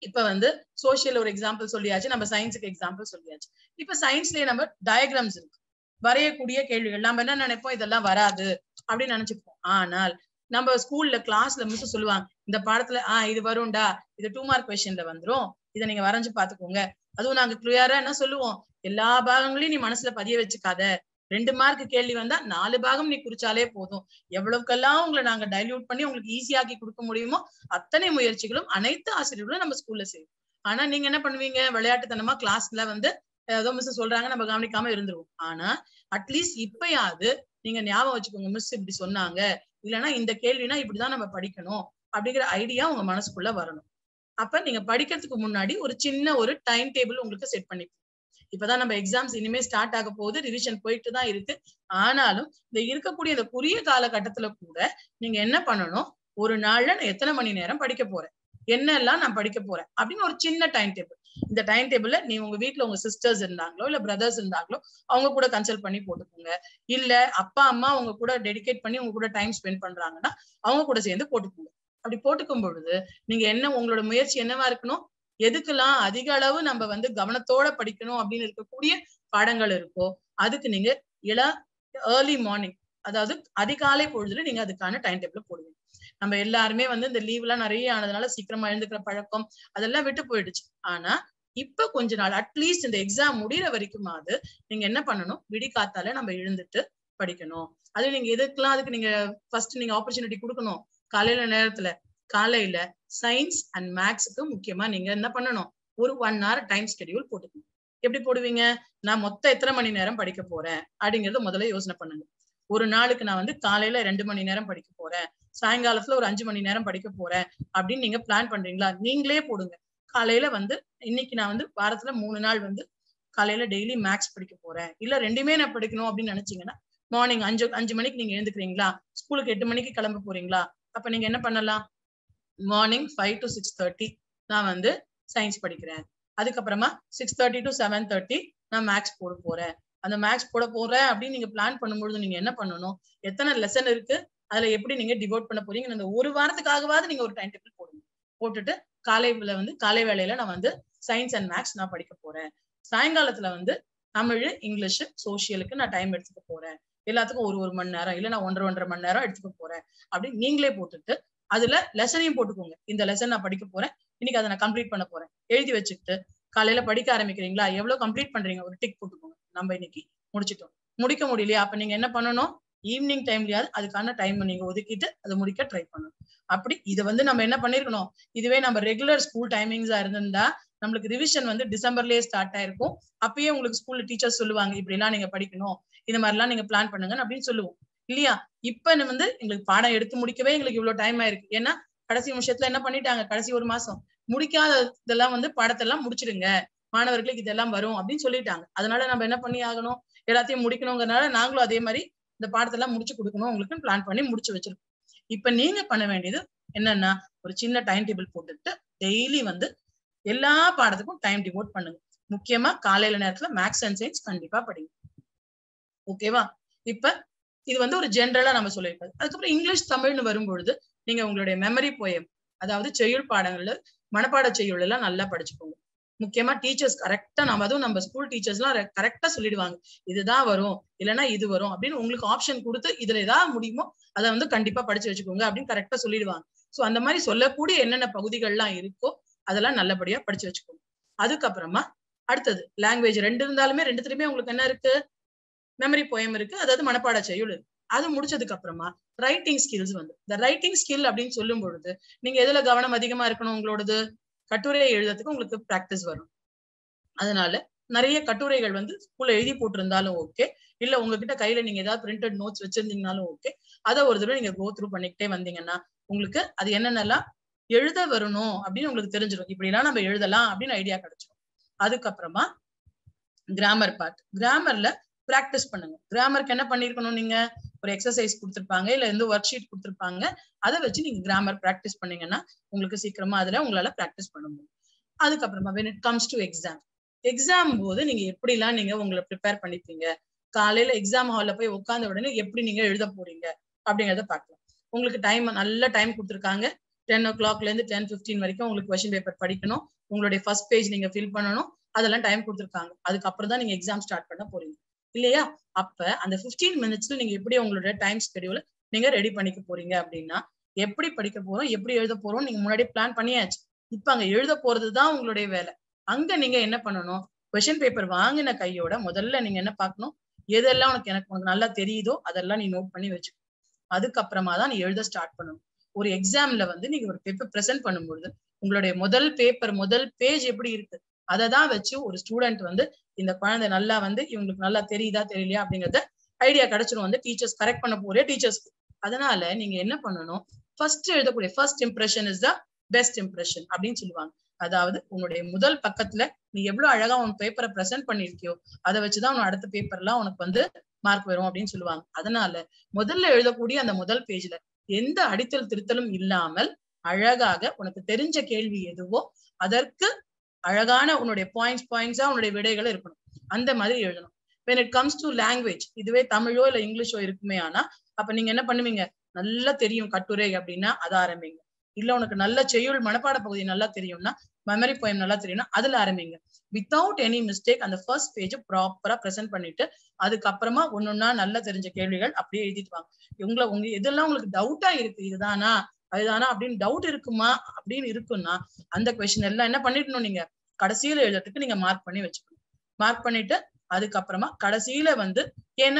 இப்ப வந்து சோசியல் ஒரு எக்ஸாம்பிள் சொல்லியாச்சு, நம்ம சயின்ஸுக்கு எக்ஸாம்பிள் சொல்லியாச்சு. இப்ப சயின்ஸ்லயே நம்ம டயக்ராம்ஸ் இருக்கு, வரையக்கூடிய கேள்விகள். நம்ம என்ன நினைப்போம், இதெல்லாம் வராது அப்படின்னு நினைச்சுப்போம். ஆனால் நம்ம ஸ்கூல்ல கிளாஸ்ல மிஸ் சொல்லுவாங்க, இந்த பாடத்துல இது வரும்டா, இது 2 மார்க் கொஸ்டின்ல வந்துரும், இதை நீங்க வரைஞ்சு பாத்துக்கோங்க. அதுவும் நாங்க கிளியரா என்ன சொல்லுவோம், எல்லா பாகங்களையும் நீ மனசுல பதிய வச்சுக்காத, 2 மார்க் கேள்வி வந்தா 4 பாகம் நீ குறிச்சாலே போதும். எவ்வளவுக்கெல்லாம் உங்களை நாங்க டைல்யூட் பண்ணி உங்களுக்கு ஈஸியாக்கி கொடுக்க முடியுமோ அத்தனை முயற்சிகளும் அனைத்து ஆசிரியர்களும் நம்ம ஸ்கூல்ல செய்யும். ஆனா நீங்க என்ன பண்ணுவீங்க, விளையாட்டுத்தனமா கிளாஸ்ல வந்து ஏதோ மிஸ் சொல்றாங்க நம்ம கவனிக்காம இருந்துருவோம். ஆனா அட்லீஸ்ட் இப்பயாவது நீங்க ஞாபகம் வச்சுக்கோங்க, மிஸ் இப்படி சொன்னாங்க, இல்லைன்னா இந்த கேள்வினா இப்படிதான் நம்ம படிக்கணும் அப்படிங்கிற ஐடியா உங்க மனசுக்குள்ள வரணும். அப்ப நீங்க படிக்கிறதுக்கு முன்னாடி ஒரு சின்ன ஒரு டைம் டேபிள் உங்களுக்கு செட் பண்ணி, இப்பதான் நம்ம எக்ஸாம்ஸ் இனிமே ஸ்டார்ட் ஆக போகுது, ரிவிஷன் போயிட்டு தான் இருக்கு. ஆனாலும் இந்த இருக்கக்கூடிய இந்த குறுகிய காலகட்டத்துல கூட நீங்க என்ன பண்ணணும், ஒரு நாள்ல நான் எத்தனை மணி நேரம் படிக்க போறேன், என்னெல்லாம் நான் படிக்க போறேன் அப்படின்னு ஒரு சின்ன டைம் டேபிள். இந்த டைம் டேபிள்ல நீ உங்க வீட்டுல உங்க சிஸ்டர்ஸ் இருந்தாங்களோ இல்ல பிரதர்ஸ் இருந்தாங்களோ அவங்க கூட கன்சல்ட் பண்ணி போட்டுக்கோங்க. இல்ல அப்பா அம்மா உங்க கூட டெடிகேட் பண்ணி உங்க கூட டைம் ஸ்பெண்ட் பண்றாங்கன்னா அவங்க கூட சேர்ந்து போட்டுக்கோங்க. அப்படி போட்டுக்கும் பொழுது நீங்க என்ன, உங்களோட முயற்சி என்னவா இருக்கணும், எதுக்கெல்லாம் அதிக அளவு நம்ம வந்து கவனத்தோட படிக்கணும் அப்படின்னு இருக்கக்கூடிய பாடங்கள் இருக்கோ அதுக்கு நீங்க ஏர்லி மார்னிங், அதாவது அதிகாலை பொழுதுல நீங்க அதுக்கான டைம் டேபிள் போடுவீங்க. நம்ம எல்லாருமே வந்து இந்த லீவ் எல்லாம் நிறைய ஆனதுனால சீக்கிரமா எழுந்துக்கிற பழக்கம் அதெல்லாம் விட்டு போயிடுச்சு. ஆனா இப்ப கொஞ்ச நாள் அட்லீஸ்ட் இந்த எக்ஸாம் முடிகிற வரைக்குமாவது நீங்க என்ன பண்ணணும், விடிகாத்தால நம்ம எழுந்துட்டு படிக்கணும். அது நீங்க எதுக்கெல்லாம் அதுக்கு நீங்க ஃபர்ஸ்ட் நீங்க ஆப்பர்ச்சுனிட்டி கொடுக்கணும், காலையில நேரத்துல காலையில சயின்ஸ் அண்ட் மேக்ஸுக்கு முக்கியமா நீங்க என்ன பண்ணணும், ஒரு 1 hour டைம் ஸ்கெடியூல் போட்டுக்கணும். எப்படி போடுவீங்க, நான் மொத்தம் எத்தனை மணி நேரம் படிக்க போறேன் அப்படிங்கறத முதல்ல யோசனை பண்ணுங்க. ஒரு நாளுக்கு நான் வந்து காலையில 2 மணி நேரம் படிக்க போறேன், சாயங்காலத்துல ஒரு 5 மணி நேரம் படிக்க போறேன் அப்படின்னு நீங்க பிளான் பண்றீங்களா? நீங்களே போடுங்க. காலையில வந்து இன்னைக்கு நான் வந்து வாரத்துல 3 நாள் வந்து காலையில டெய்லி மேக்ஸ் படிக்க போறேன், இல்ல 2மே நான் படிக்கணும் அப்படின்னு நினைச்சீங்கன்னா மார்னிங் 5 மணிக்கு நீங்க எழுந்துக்கிறீங்களா, ஸ்கூலுக்கு 8 மணிக்கு கிளம்ப போறீங்களா, அப்ப நீங்க என்ன பண்ணலாம், மார்னிங் 5 to 6:30 நான் வந்து சயின்ஸ் படிக்கிறேன், அதுக்கப்புறமா 6:30 to 7:30 நான் மேக்ஸ் போட போறேன். அந்த மேக்ஸ் போட போறேன் அப்படின்னு நீங்க பிளான் பண்ணும்பொழுது நீங்க என்ன பண்ணணும், எத்தனை லெசன் இருக்கு, அதுல எப்படி நீங்க டிவோட் பண்ண போறீங்க, அந்த ஒரு வாரத்துக்காகவாவது நீங்க ஒரு டைம் டேபிள் போடுங்க. போட்டுட்டு காலையில வந்து காலை வேளையில நான் வந்து சயின்ஸ் அண்ட் மேக்ஸ் நான் படிக்க போறேன், சாயங்காலத்துல வந்து தமிழ், இங்கிலீஷ், சோசியலுக்கு நான் டைம் எடுத்துக்க போறேன், எல்லாத்துக்கும் ஒரு மணி நேரம் இல்ல நான் 1.5 மணி நேரம் எடுத்துக்க போறேன் அப்படின்னு நீங்களே போட்டுட்டு அதுல லெசனையும் போட்டுக்கோங்க. இந்த லெசன் நான் படிக்க போறேன், இன்னைக்கு அதை நான் கம்ப்ளீட் பண்ண போறேன் எழுதி வச்சுக்கிட்டு காலையில படிக்க ஆரம்பிக்கிறீங்களா, எவ்வளவு கம்ப்ளீட் பண்றீங்க ஒரு டிக் போட்டுக்கோங்க. நம்ம இன்னைக்கு முடிச்சிட்டோம். முடிக்க முடியலையா, அப்ப நீங்க என்ன பண்ணணும், ஈவினிங் டைம்லயாவது அதுக்கான டைம் நீங்க ஒதுக்கிட்டு அதை முடிக்க ட்ரை பண்ணணும். அப்படி இதை வந்து நம்ம என்ன பண்ணிருக்கணும், இதுவே நம்ம ரெகுலர் ஸ்கூல் டைமிங்ஸா இருந்திருந்தா நம்மளுக்கு ரிவிஷன் வந்து டிசம்பர்லயே ஸ்டார்ட் ஆயிருக்கும். அப்பயே உங்களுக்கு ஸ்கூல்ல டீச்சர்ஸ் சொல்லுவாங்க இப்படி எல்லாம் நீங்க படிக்கணும், இந்த மாதிரி எல்லாம் நீங்க பிளான் பண்ணுங்க அப்படின்னு சொல்லுவோம் இல்லையா. இப்ப வந்து எங்களுக்கு பாடம் எடுத்து முடிக்கவே எங்களுக்கு இவ்வளவு டைம் ஆயிருக்கு. ஏன்னா கடைசி நிமிஷத்துல என்ன பண்ணிட்டாங்க, கடைசி ஒரு மாசம் முடிக்காத இதெல்லாம் வந்து பாடத்தெல்லாம் முடிச்சிடுங்க, மாணவர்களுக்கு இதெல்லாம் வரும் அப்படின்னு சொல்லிட்டாங்க. அதனால நம்ம என்ன பண்ணி ஆகணும், எல்லாத்தையும் முடிக்கணுங்கிறதுனால நாங்களும் அதே மாதிரி இந்த பாடத்தெல்லாம் முடிச்சு கொடுக்கணும் உங்களுக்கு பிளான் பண்ணி முடிச்சு வச்சிருக்கோம். இப்ப நீங்க பண்ண வேண்டியது என்னன்னா, ஒரு சின்ன டைம் டேபிள் போட்டுட்டு டெய்லி வந்து எல்லா பாடத்துக்கும் டைம் டிவோட் பண்ணுங்க. முக்கியமா காலையில நேரத்துல மேக்ஸ் அண்ட் சயின்ஸ் கண்டிப்பா படிங்க. ஓகேவா? இப்ப இது வந்து ஒரு ஜென்ரலா நம்ம சொல்லியிருக்கோம். அதுக்கப்புறம் இங்கிலீஷ் தமிழ்னு வரும்பொழுது நீங்க உங்களுடைய மெமரி போயம், அதாவது செய்யுள் பாடங்கள்ல மனப்பாட செய்யுள் எல்லாம் நல்லா படிச்சுக்கோங்க. முக்கியமா டீச்சர்ஸ் கரெக்டா நம்ம ஸ்கூல் டீச்சர்ஸ் எல்லாம் கரெக்டா சொல்லிடுவாங்க, இதுதான் வரும் இல்லைன்னா இது வரும் அப்படின்னு உங்களுக்கு ஆப்ஷன் கொடுத்து இதுல ஏதாவது முடியுமோ அதை வந்து கண்டிப்பா படிச்சு வச்சுக்கோங்க அப்படின்னு கரெக்டா சொல்லிடுவாங்க. சோ அந்த மாதிரி சொல்லக்கூடிய என்னென்ன பகுதிகள்லாம் இருக்கோ அதெல்லாம் நல்லபடியா படிச்சு வச்சுக்கோங்க. அதுக்கப்புறமா அடுத்தது லாங்குவேஜ் 2 இருந்தாலுமே 2த்துலயுமே உங்களுக்கு என்ன இருக்கு, மெமரி போயம் இருக்கு, அதாவது மனப்பாட செய்யுள் இருக்கு. அது முடிச்சதுக்கு அப்புறமா ரைட்டிங் ஸ்கில்ஸ் வந்து இந்த ரைட்டிங் ஸ்கில் அப்படின்னு சொல்லும் பொழுது நீங்க எதுல கவனம் அதிகமா இருக்கணும், உங்களோடது கட்டுரையை எழுதுறதுக்கு உங்களுக்கு பிராக்டிஸ் வரும். அதனால நிறைய கட்டுரைகள் வந்து ஸ்கூல்ல எழுதி போட்டிருந்தாலும் ஓகே, இல்ல உங்ககிட்ட கையில நீங்க ஏதாவது பிரிண்டட் நோட்ஸ் வச்சிருந்தீங்கனாலும் ஓகே, அதை ஒரு தடவை நீங்க கோ த்ரூ பண்ணிக்கிட்டே வந்தீங்கன்னா உங்களுக்கு அது என்னென்னலாம் எழுத வரணும் அப்படின்னு உங்களுக்கு தெரிஞ்சிடும். இப்படி எல்லாம் நம்ம எழுதலாம் அப்படின்னு ஐடியா கிடைச்சிடும். அதுக்கப்புறமா கிராமர் பார்ட், கிராமர்ல பிராக்டிஸ் பண்ணுங்க. கிராமருக்கு என்ன பண்ணிருக்கணும், நீங்க ஒரு எக்ஸசைஸ் கொடுத்துருப்பாங்க, இல்ல எந்த ஒர்க் ஷீட் கொடுத்துருப்பாங்க, அதை வச்சு நீங்க கிராமர் பிராக்டிஸ் பண்ணீங்கன்னா உங்களுக்கு சீக்கிரமா அதுல உங்களால பிராக்டிஸ் பண்ண முடியும். அதுக்கப்புறமா when it comes to exam, exam போது நீங்க எப்படிலாம் நீங்க உங்களை ப்ரிப்பேர் பண்ணிப்பீங்க, காலையில எக்ஸாம் ஹால்ல போய் உட்கார்ந்த உடனே எப்படி நீங்க எழுத போறீங்க அப்படிங்கறத பார்க்கலாம். உங்களுக்கு டைம், நல்ல டைம் கொடுத்துருக்காங்க. 10 o'clock இருந்து 10:15 வரைக்கும் உங்களுக்கு கொஸ்டின் பேப்பர் படிக்கணும், உங்களுடைய ஃபர்ஸ்ட் பேஜ் நீங்க ஃபில் பண்ணணும், அதெல்லாம் டைம் கொடுத்துருக்காங்க. அதுக்கப்புறம் தான் நீங்க எக்ஸாம் ஸ்டார்ட் பண்ண போறீங்க இல்லையா? அப்ப அந்த 15 minutesல நீங்க எப்படி உங்களுடைய டைம் ஸ்கெடியூல நீங்க ரெடி பண்ணிக்க போறீங்க அப்படின்னா, எப்படி படிக்க போறோம், எப்படி எழுத போறோம் நீங்க முன்னாடி பிளான் பண்ணியாச்சு. இப்ப அங்க எழுத போறதுதான் உங்களுடைய வேலை. அங்க நீங்க என்ன பண்ணணும், கொஸ்டின் பேப்பர் வாங்கின கையோட முதல்ல நீங்க என்ன பார்க்கணும், எதெல்லாம் உனக்கு நல்லா தெரியுதோ அதெல்லாம் நீ நோட் பண்ணி வச்சுக்கணும். அதுக்கப்புறமா தான் நீ எழுத ஸ்டார்ட் பண்ணணும். ஒரு எக்ஸாம்ல வந்து நீங்க ஒரு பேப்பர் பிரசென்ட் பண்ணும்பொழுது உங்களுடைய முதல் பேப்பர், முதல் பேஜ் எப்படி இருக்கு அதை தான் வச்சு ஒரு ஸ்டூடெண்ட் வந்து இந்த குழந்தை நல்லா வந்து இவங்களுக்கு நல்லா தெரியுதா தெரியலையா அப்படிங்கறத ஐடியா கிடைச்சிடும் வந்து டீச்சர்ஸ் கரெக்ட் பண்ண போறே டீச்சர்ஸ்க்கு. அதனால நீங்க என்ன பண்ணணும், ஃபர்ஸ்ட் எழுதக்கூடிய first impression is the best impression அப்படின்னு சொல்லுவாங்க. அதாவது உன்னுடைய முதல் பக்கத்துல நீ எவ்வளவு அழகா உன் பேப்பரை பிரசென்ட் பண்ணிருக்கியோ அதை வச்சுதான் உன் அடுத்த பேப்பர்லாம் உனக்கு வந்து மார்க் வரும் அப்படின்னு சொல்லுவாங்க. அதனால முதல்ல எழுதக்கூடிய அந்த முதல் பேஜ்ல எந்த அடித்தல் திருத்தலும் இல்லாமல் அழகாக உனக்கு தெரிஞ்ச கேள்வி எதுவோ அதற்கு அழகான உன்னுடைய பாயிண்ட்ஸா உன்னுடைய விடைகள் இருக்கணும். அந்த மாதிரி எழுதணும். when it comes to language, இதுவே தமிழோ இல்ல இங்கிலீஷோ இருக்குமே, ஆனா அப்ப நீங்க என்ன பண்ணுவீங்க, நல்லா தெரியும் கட்டுரை அப்படின்னா அதை ஆரம்பிங்க. இல்ல உனக்கு நல்ல செய்யுள் மனப்பாட பகுதி நல்லா தெரியும்னா, மெமரி போயம் நல்லா தெரியும்னா அதுல ஆரம்பிங்க. வித்தவுட் எனி மிஸ்டேக் அந்த ஃபர்ஸ்ட் பேஜ் ப்ராப்பரா பிரசென்ட் பண்ணிட்டு அதுக்கப்புறமா ஒன்னொன்னா நல்லா தெரிஞ்ச கேள்விகள் அப்படியே எழுதிட்டு வாங்க. உங்க எதெல்லாம் உங்களுக்கு டவுட்டா இருக்கு, இதுதானா அதுதானா அப்படின்னு டவுட் இருக்குமா அப்படின்னு இருக்குன்னா அந்த கொஸ்டின் எல்லாம் என்ன பண்ணிடணும், நீங்க கடைசியில எழுதுறதுக்கு நீங்க மார்க் பண்ணி வச்சுக்கணும். மார்க் பண்ணிட்டு அதுக்கப்புறமா கடைசியில வந்து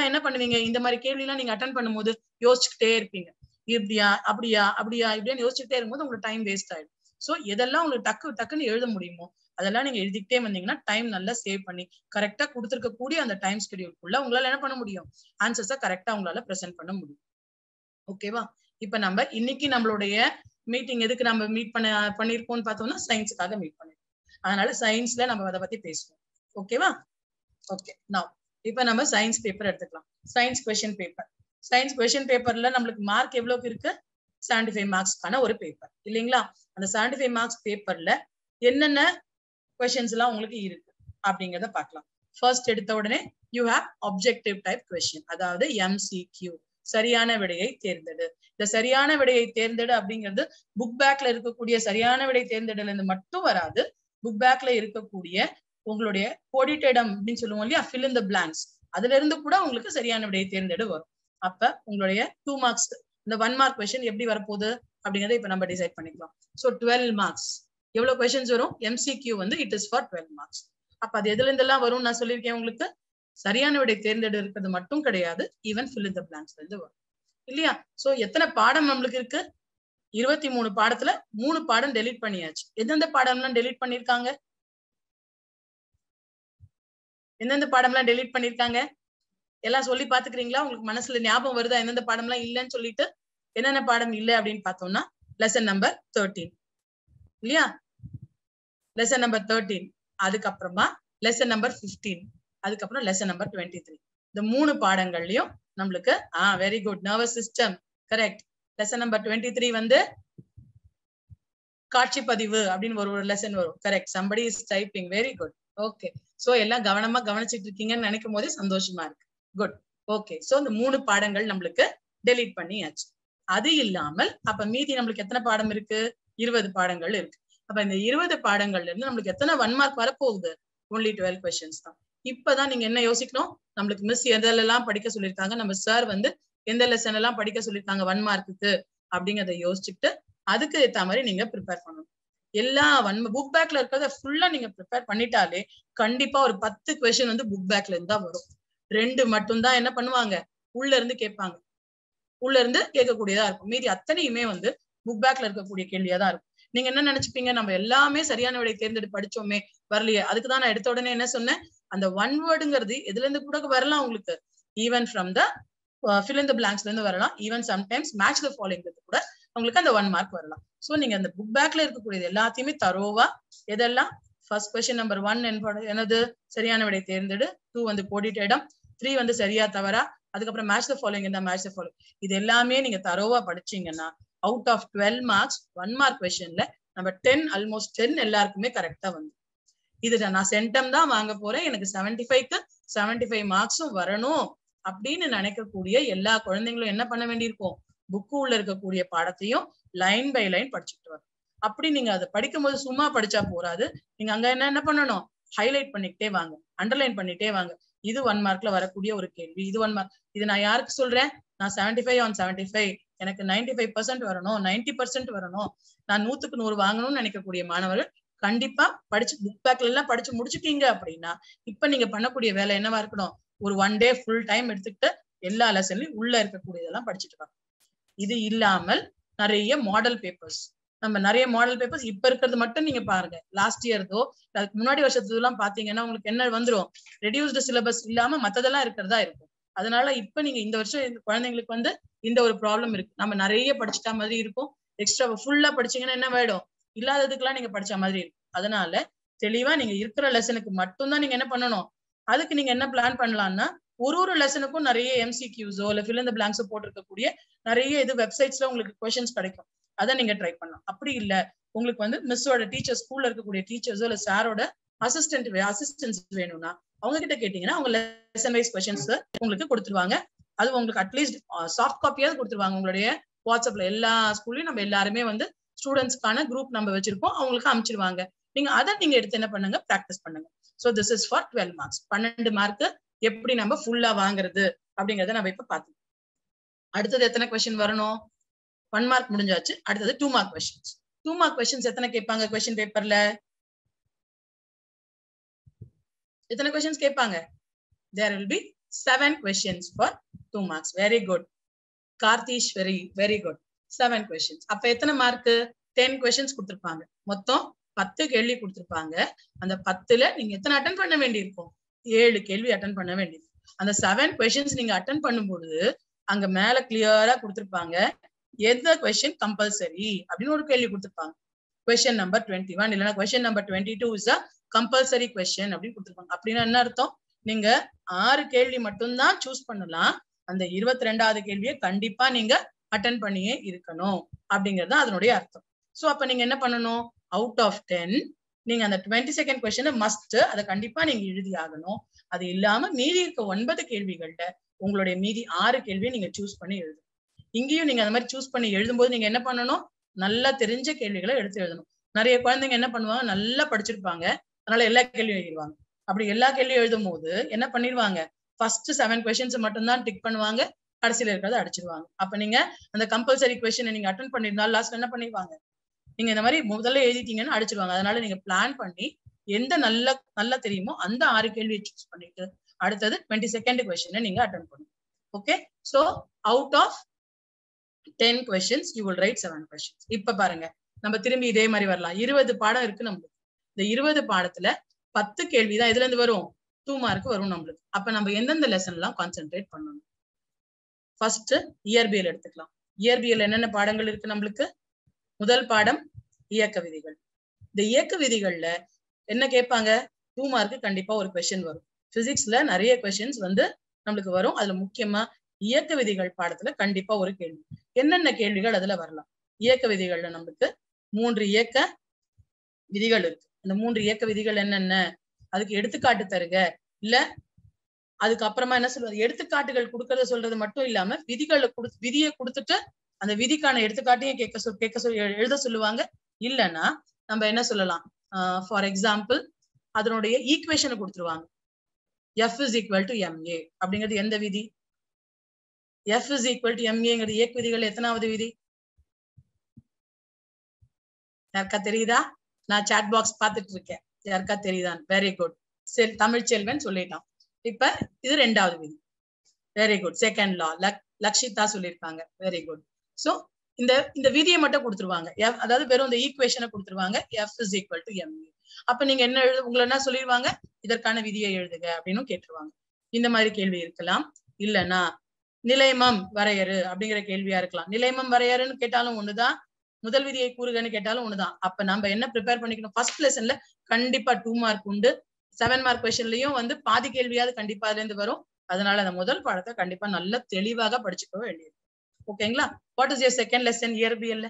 என்ன பண்ணுவீங்க, இந்த மாதிரி கேள்வி எல்லாம் நீங்க அட்டன் பண்ணும்போது யோசிச்சுக்கிட்டே இருப்பீங்க. இப்படியா அப்படியா அப்படியா இப்படின்னு யோசிச்சுட்டே இருக்கும்போது உங்களுக்கு டைம் வேஸ்ட் ஆயிடும். சோ எதெல்லாம் உங்களுக்கு டக்குன்னு எழுத முடியுமோ அதெல்லாம் நீங்க எழுதிக்கிட்டே வந்தீங்கன்னா டைம் நல்லா சேவ் பண்ணி கரெக்டா கொடுத்துருக்க கூடிய அந்த டைம் ஸ்கெடியூல்குள்ள உங்களால என்ன பண்ண முடியும், ஆன்சர்ஸை கரெக்டா உங்களால பிரசென்ட் பண்ண முடியும். ஓகேவா? இப்ப நம்ம இன்னைக்கு நம்மளுடைய மீட்டிங் எதுக்கு நம்ம மீட் பண்ணிருக்கோம்னு பார்த்தோம்னா சயின்ஸுக்காக மீட் பண்ணிருக்கோம். அதனால சயின்ஸ்ல நம்ம அதை பத்தி பேசுவோம். ஓகேவா? ஓகே, நவ் இப்ப நம்ம சயின்ஸ் பேப்பர் எடுத்துக்கலாம். Science question paper. Science question பேப்பர்ல நம்மளுக்கு மார்க் எவ்வளவுக்கு இருக்கு, 75 மார்க்ஸ்க்கான ஒரு பேப்பர் இல்லைங்களா? அந்த 75 மார்க்ஸ் பேப்பர்ல என்னென்ன கொஸ்டின்ஸ் எல்லாம் உங்களுக்கு இருக்கு அப்படிங்கறத பார்க்கலாம். ஃபர்ஸ்ட் எடுத்த உடனே you have objective type question, அதாவது MCQ, சரியான விடையை தேர்ந்தெடு. இந்த சரியான விடையை தேர்ந்தெடு அப்படிங்கிறது புக் பேக்ல இருக்கக்கூடிய சரியான விடை தேர்ந்தெடுல இருந்து மட்டும் வராது. புக் பேக்ல இருக்கக்கூடிய உங்களுடைய கோடிட்டேடம் அப்படின்னு சொல்லுவோம் இல்லையா, fill in the blanks, அதுல இருந்து கூட உங்களுக்கு சரியான விடையை தேர்ந்தெடு வரும். அப்ப உங்களுடைய 2 மார்க்ஸ் இந்த 1 மார்க் கொஸ்டின் எப்படி வரப்போகுது அப்படிங்கறத இப்ப நம்ம டிசைட் பண்ணிக்கலாம். ஸோ 12 மார்க்ஸ் எவ்வளவு கொஸ்டின்ஸ் வரும், MCQ வந்து இட் இஸ் ஃபார் 12 மார்க்ஸ். அப்ப அது எதுல இருந்தெல்லாம் வரும் நான் சொல்லியிருக்கேன் உங்களுக்கு, சரியான விடை தேர்ந்தெடு இருக்கிறது மட்டும் கிடையாது, even fill in the blanks இருந்து வரும் இல்லையா? சோ எத்தனை பாடம் நம்மளுக்கு இருக்கு, 23 பாடத்துல 3 பாடம் டெலீட் பண்ணியாச்சு. எந்தெந்த பாடம்லாம் டெலீட் பண்ணிருக்காங்க, எந்தெந்த பாடம்லாம் டெலீட் பண்ணிருக்காங்க எல்லாம் சொல்லி பாத்துக்கிறீங்களா? உங்களுக்கு மனசுல ஞாபகம் வருதா எந்தெந்த பாடம்லாம் இல்லைன்னு சொல்லிட்டு? என்னென்ன பாடம் இல்லை அப்படின்னு பார்த்தோம்னா லெசன் நம்பர் 13 இல்லையா, லெசன் நம்பர் 13, அதுக்கப்புறமா லெசன் நம்பர் 15, அதுக்கப்புறம் லெசன் நம்பர் 23. இந்த 3 பாடங்கள்லயும் நம்மளுக்கு very good, nervous system correct. Lesson number 23 வந்து காட்சி பதிவு அப்படின்னு ஒரு லெசன் வரும். Correct, somebody is typing, very good. Okay, so எல்லாம் கவனமா கவனிச்சிட்டு இருக்கீங்கன்னு நினைக்கும் போதே சந்தோஷமா இருக்கு. Good, okay. சோ இந்த 3 பாடங்கள் நம்மளுக்கு டெலீட் பண்ணியாச்சு. அது இல்லாமல் அப்ப மீதி நம்மளுக்கு எத்தனை பாடம் இருக்கு, 20 பாடங்கள் இருக்கு. அப்ப இந்த 20 பாடங்கள்ல இருந்து நம்மளுக்கு எத்தனை 1 மார்க் வரப்போகுது, only 12 questions தான். இப்பதான் நீங்க என்ன யோசிக்கணும், நம்மளுக்கு மிஸ் எதெல்லாம் படிக்க சொல்லியிருக்காங்க, நம்ம சார் வந்து எந்த லெசன் எல்லாம் படிக்க சொல்லியிருக்காங்க 1 மார்க்குக்கு அப்படிங்கறத யோசிச்சுட்டு அதுக்கு ஏத்த மாதிரி நீங்க ப்ரிப்பேர் பண்ணணும். எல்லா புக் பேக்ல இருக்கிறத ஃபுல்லா நீங்க ப்ரிப்பேர் பண்ணிட்டாலே கண்டிப்பா ஒரு 10 கொஸ்டின் வந்து புக் பேக்ல இருந்தா வரும். 2 மட்டும்தான் என்ன பண்ணுவாங்க, உள்ள இருந்து கேட்பாங்க, உள்ள இருந்து கேட்கக்கூடியதா இருக்கும். மீதி அத்தனையுமே வந்து புக் பேக்ல இருக்கக்கூடிய கேள்வியா தான் இருக்கும். நீங்க என்ன நினைச்சுப்பீங்க, நம்ம எல்லாமே சரியான விடை தேர்ந்தெடுத்து படிச்சோமே வரலையே. அதுக்குதான் நான் எடுத்த உடனே என்ன சொன்னேன், அந்த ஒன் வேர்டுங்கிறது எதுல இருந்து கூட வரலாம் உங்களுக்கு, even from the fill in the blanksல இருந்து வரலாம், even sometimes match the following கூட உங்களுக்கு அந்த 1 மார்க் வரலாம். சோ நீங்க அந்த புக் பேக்ல இருக்கக்கூடியது எல்லாத்தையுமே தரோவா எதெல்லாம், ஃபர்ஸ்ட் கொஸ்டின் நம்பர் 1 என்னது, சரியான விடை தேர்ந்தெடு, 2 வந்து கோடிட்ட இடம், 3 வந்து சரியா தவறா, அதுக்கப்புறம் மேட்ச் த ஃபாலோயிங் என்ன மேட்ச் த ஃபாலோயிங், இது எல்லாமே நீங்க தரோவா படிச்சீங்கன்னா அவுட் ஆஃப் 12 மார்க்ஸ் 1 மார்க் கொஸ்டின்ல நம்ம 10 ஆல்மோஸ்ட் 10 எல்லாருக்குமே கரெக்டா வந்து, இதுல நான் சென்டம் தான் வாங்க போறேன், எனக்கு 75க்கு 75 மார்க்ஸும் வரணும் அப்படின்னு நினைக்கக்கூடிய எல்லா குழந்தைங்களும் என்ன பண்ண வேண்டியிருக்கும், புக்கு உள்ள இருக்கக்கூடிய பாடத்தையும் லைன் பை லைன் படிச்சுட்டு வரும். அப்படி நீங்க அதை படிக்கும் போது சும்மா படிச்சா போறாது, நீங்க அங்க என்ன பண்ணணும், ஹைலைட் பண்ணிக்கிட்டே வாங்க, அண்டர்லைன் பண்ணிட்டே வாங்க. இது 1 மார்க்ல வரக்கூடிய ஒரு கேள்வி, இது 1 மார்க். இது நான் யாருக்கு சொல்றேன், நான் 75 on 75 எனக்கு 95% வரணும், 90% வரணும், நான் 100க்கு 100 வாங்கணும்னு நினைக்கக்கூடிய மாணவர்கள் கண்டிப்பா படிச்சு புக் பேக்ல எல்லாம் படிச்சு முடிச்சுட்டீங்க அப்படின்னா இப்ப நீங்க பண்ணக்கூடிய வேலை என்னவா இருக்கணும், ஒரு 1 டே ஃபுல் டைம் எடுத்துக்கிட்டு எல்லா லெசன்லயும் உள்ள இருக்கக்கூடியதெல்லாம் படிச்சுட்டு வாங்க. இது இல்லாமல் நிறைய மாடல் பேப்பர்ஸ், நம்ம நிறைய மாடல் பேப்பர்ஸ் இப்ப இருக்கிறது மட்டும் நீங்க பாருங்க, லாஸ்ட் இயர்தோ அதுக்கு முன்னாடி வருஷத்துல எல்லாம் பாத்தீங்கன்னா உங்களுக்கு என்ன வந்துரும், ரெடியூஸ்டு சிலபஸ் இல்லாம மத்ததெல்லாம் இருக்கிறதா இருக்கும். அதனால இப்ப நீங்க இந்த வருஷம் குழந்தைங்களுக்கு வந்து இந்த ஒரு ப்ராப்ளம் இருக்கு, நம்ம நிறைய படிச்சுட்டா மாதிரி இருக்கும், எக்ஸ்ட்ரா ஃபுல்லா படிச்சீங்கன்னா என்ன ஆயிடும், இல்லாததுக்கெல்லாம் நீங்க படிச்ச மாதிரி இருக்கும். அதனால தெளிவா நீங்க இருக்கிற லெசனுக்கு மட்டும்தான் நீங்க என்ன பண்ணணும். அதுக்கு நீங்க என்ன பிளான் பண்ணலாம்னா, ஒரு லெசனுக்கும் நிறைய எம்சிக்யூஸோ இல்ல fill in the blanks போட்டிருக்கக்கூடிய நிறைய இது வெப்சைட்ஸ்ல உங்களுக்கு கொஸ்டின்ஸ் கிடைக்கும், அதை நீங்க ட்ரை பண்ணலாம். அப்படி இல்ல உங்களுக்கு வந்து மிஸ்ஸோட டீச்சர், ஸ்கூல்ல இருக்கக்கூடிய டீச்சர்ஸோ இல்ல சாரோட அசிஸ்டன்ஸ் வேணும்னா அவங்க கிட்ட கேட்டீங்கன்னா அவங்க லெசன் வைஸ் கொஸ்டின்ஸ் உங்களுக்கு கொடுத்துருவாங்க. அது உங்களுக்கு அட்லீஸ்ட் சாஃப்ட் காப்பியாவது கொடுத்துருவாங்க. உங்களுடைய வாட்ஸ்அப்ல எல்லா ஸ்கூல்லயும் நம்ம எல்லாருமே வந்து ஸ்டூடெண்ட்ஸ்க்கான குரூப் நம்ம வச்சிருக்கோம், அவங்களுக்கு அனுப்பிச்சிருவாங்க. நீங்க அதை நீங்க எடுத்து என்ன பண்ணுங்க, பிராக்டிஸ் பண்ணுங்க. So this is for 12 marks. 12 mark எப்படி நம்ம ஃபுல்லா வாங்குறது அப்படிங்கறத நம்ம இப்ப பார்த்தோம். அடுத்தது எத்தனை கொஸ்டின் வரணும், 1 மார்க் முடிஞ்சாச்சு. அடுத்தது 2 மார்க் கொஸ்டின்ஸ். 2 மார்க் கொஸ்டின்ஸ் எத்தனை கேட்பாங்க கொஸ்டின் பேப்பர்ல, எத்தனை கொஸ்டின்ஸ் கேட்பாங்க, there will be 7 questions for 2 marks. Very good Karthish, very good. 7 questions. அப்ப எத்தனை மார்க், 10 questions கொடுத்திருப்பாங்க, மொத்தம் 10 கேள்வி கொடுத்திருப்பாங்க. அந்த 10ல நீங்க எத்தனை அட்டென்ட் பண்ண வேண்டியிருக்கும், 7 கேள்வி அட்டென்ட் பண்ண வேண்டியது. அந்த 7 questions நீங்க அட்டென்ட் பண்ணும்போது அங்க மேல கிளியரா கொடுத்திருப்பாங்க எந்த கொஸ்டின் கம்பல்சரி அப்படின்னு ஒரு கேள்வி கொடுத்திருப்பாங்க. கொஸ்டின் நம்பர் 21 இல்லைன்னா question number 22 is a compulsory question அப்படின்னு கொடுத்திருப்பாங்க. அப்படின்னா என்ன அர்த்தம், நீங்க 6 கேள்வி மட்டும்தான் சூஸ் பண்ணலாம், அந்த 22வது கேள்வியை கண்டிப்பா நீங்க அட்டென்ட் பண்ணியே இருக்கணும் அப்படிங்கிறது அதனுடைய அர்த்தம். சோ அப்ப நீங்க என்ன பண்ணணும், அவுட் ஆஃப் 10 நீங்க அந்த 22nd கொஸ்டின் மஸ்ட், அதை கண்டிப்பா நீங்க எழுதி ஆகணும். அது இல்லாம மீதி இருக்க 9 கேள்விகள்ல உங்களுடைய மீதி 6 கேள்வியை நீங்க சூஸ் பண்ணி எழுதணும். இங்கேயும் நீங்க அந்த மாதிரி சூஸ் பண்ணி எழுதும்போது நீங்க என்ன பண்ணணும், நல்லா தெரிஞ்ச கேள்விகளை எடுத்து எழுதணும். நிறைய குழந்தைங்க என்ன பண்ணுவாங்க, நல்லா படிச்சிருப்பாங்க, அதனால எல்லா கேள்வியும் எழுதிடுவாங்க. அப்படி எல்லா கேள்வியும் எழுதும் போது என்ன பண்ணிடுவாங்க, ஃபர்ஸ்ட் 7 கொஸ்டின்ஸ் மட்டும் தான் டிக் பண்ணுவாங்க, கடைசியில இருக்கிறத அடிச்சிருவாங்க. அப்ப நீங்க அந்த கம்பல்சரி கொஸ்டினை நீங்க அட்டென்ட் பண்ணிருந்தாலும் லாஸ்ட்ல என்ன பண்ணிடுவாங்க, நீங்க இந்த மாதிரி முதல்ல எழுதிட்டீங்கன்னு அடிச்சிருவாங்க. அதனால நீங்க பிளான் பண்ணி எந்த நல்லா தெரியுமோ அந்த 6 கேள்வியை சூஸ் பண்ணிட்டு அடுத்தது 22nd கொஸ்டினை நீங்க அட்டென்ட் பண்ணுங்க. Okay, so out of 10 questions you will write 7 questions. இப்ப பாருங்க, நம்ம திரும்பி இதே மாதிரி வரலாம். 20 பாடம் இருக்கு நம்மளுக்கு. இந்த 20 பாடத்துல 10 கேள்விதான் இதுல இருந்து வரும், 2 மார்க் வரும் நம்மளுக்கு. அப்ப நம்ம எந்தெந்த லெசன் எல்லாம் கான்சென்ட்ரேட் பண்ணணும். ஃபர்ஸ்ட் இயற்பியல் எடுத்துக்கலாம். இயற்பியல் என்னென்ன பாடங்கள் இருக்கு நம்மளுக்கு, முதல் பாடம் இயக்க விதிகள். இந்த இயக்க விதிகள்ல என்ன கேட்பாங்க, 2 மார்க் கண்டிப்பா ஒரு கொஸ்டின் வரும். பிசிக்ஸ்ல நிறைய கொஸ்டின்ஸ் வந்து நம்மளுக்கு வரும். அதுல முக்கியமா இயக்க விதிகள் பாடத்துல கண்டிப்பா ஒரு கேள்வி. என்னென்ன கேள்விகள் அதுல வரலாம், இயக்க விதிகள்ல நம்மளுக்கு 3 இயக்க விதிகள் இருக்கு. அந்த 3 இயக்க விதிகள் என்னென்ன, அதுக்கு எடுத்துக்காட்டு தருக, இல்ல அதுக்கப்புறமா என்ன சொல்றது, எடுத்துக்காட்டுகள் கொடுக்கறத சொல்றது மட்டும் இல்லாம விதியை கொடுத்துட்டு அந்த விதிக்கான எடுத்துக்காட்டையும் எழுத சொல்லுவாங்க. இல்லைன்னா நம்ம என்ன சொல்லலாம், ஃபார் எக்ஸாம்பிள் அதனுடைய ஈக்குவேஷனை கொடுத்துருவாங்க. F is equal to ma அப்படிங்கிறது எந்த விதி, F is equal to maங்கிறது இயக்க விதிகள் எத்தனாவது விதி, யாருக்கா தெரியுதா? நான் சாட் பாக்ஸ் பார்த்துட்டு இருக்கேன், யாருக்கா தெரியுதான்? வெரி குட், தமிழ் செல்வன் சொல்லிட்டான். இப்ப இது ரெண்டாவது விதி. Very good. Second law Lakshitha சொல்லியிருக்காங்க. Very good. சோ இந்த விதியை மட்டும் கொடுத்துருவாங்க. அதாவது வெறும் இந்த ஈக்குவேஷனை கொடுத்துருவாங்க. F is equal to ma. அப்ப நீங்க என்ன உங்களை என்ன சொல்லிடுவாங்க, இதற்கான விதியை எழுதுக அப்படின்னு கேட்டுருவாங்க. இந்த மாதிரி கேள்வி இருக்கலாம். இல்லைன்னா நிலைமம் வரையறு அப்படிங்கிற கேள்வியா இருக்கலாம். நிலைமம் வரையறுன்னு கேட்டாலும் ஒண்ணுதான், முதல் விதியை கூறுகன்னு கேட்டாலும் ஒண்ணுதான். அப்ப நம்ம என்ன ப்ரிப்பேர் பண்ணிக்கணும், ஃபர்ஸ்ட் லெசன்ல கண்டிப்பா 2 மார்க் உண்டு. 7 மார்க் கொஸ்டின்லயும் வந்து பாதி கேள்வியாவது கண்டிப்பா அதுல இருந்து வரும். அதனால அந்த முதல் பாடத்தை கண்டிப்பா நல்ல தெளிவாக படிச்சுக்க வேண்டியது. ஓகேங்களா? What is your second lesson இயற்பியல்ல?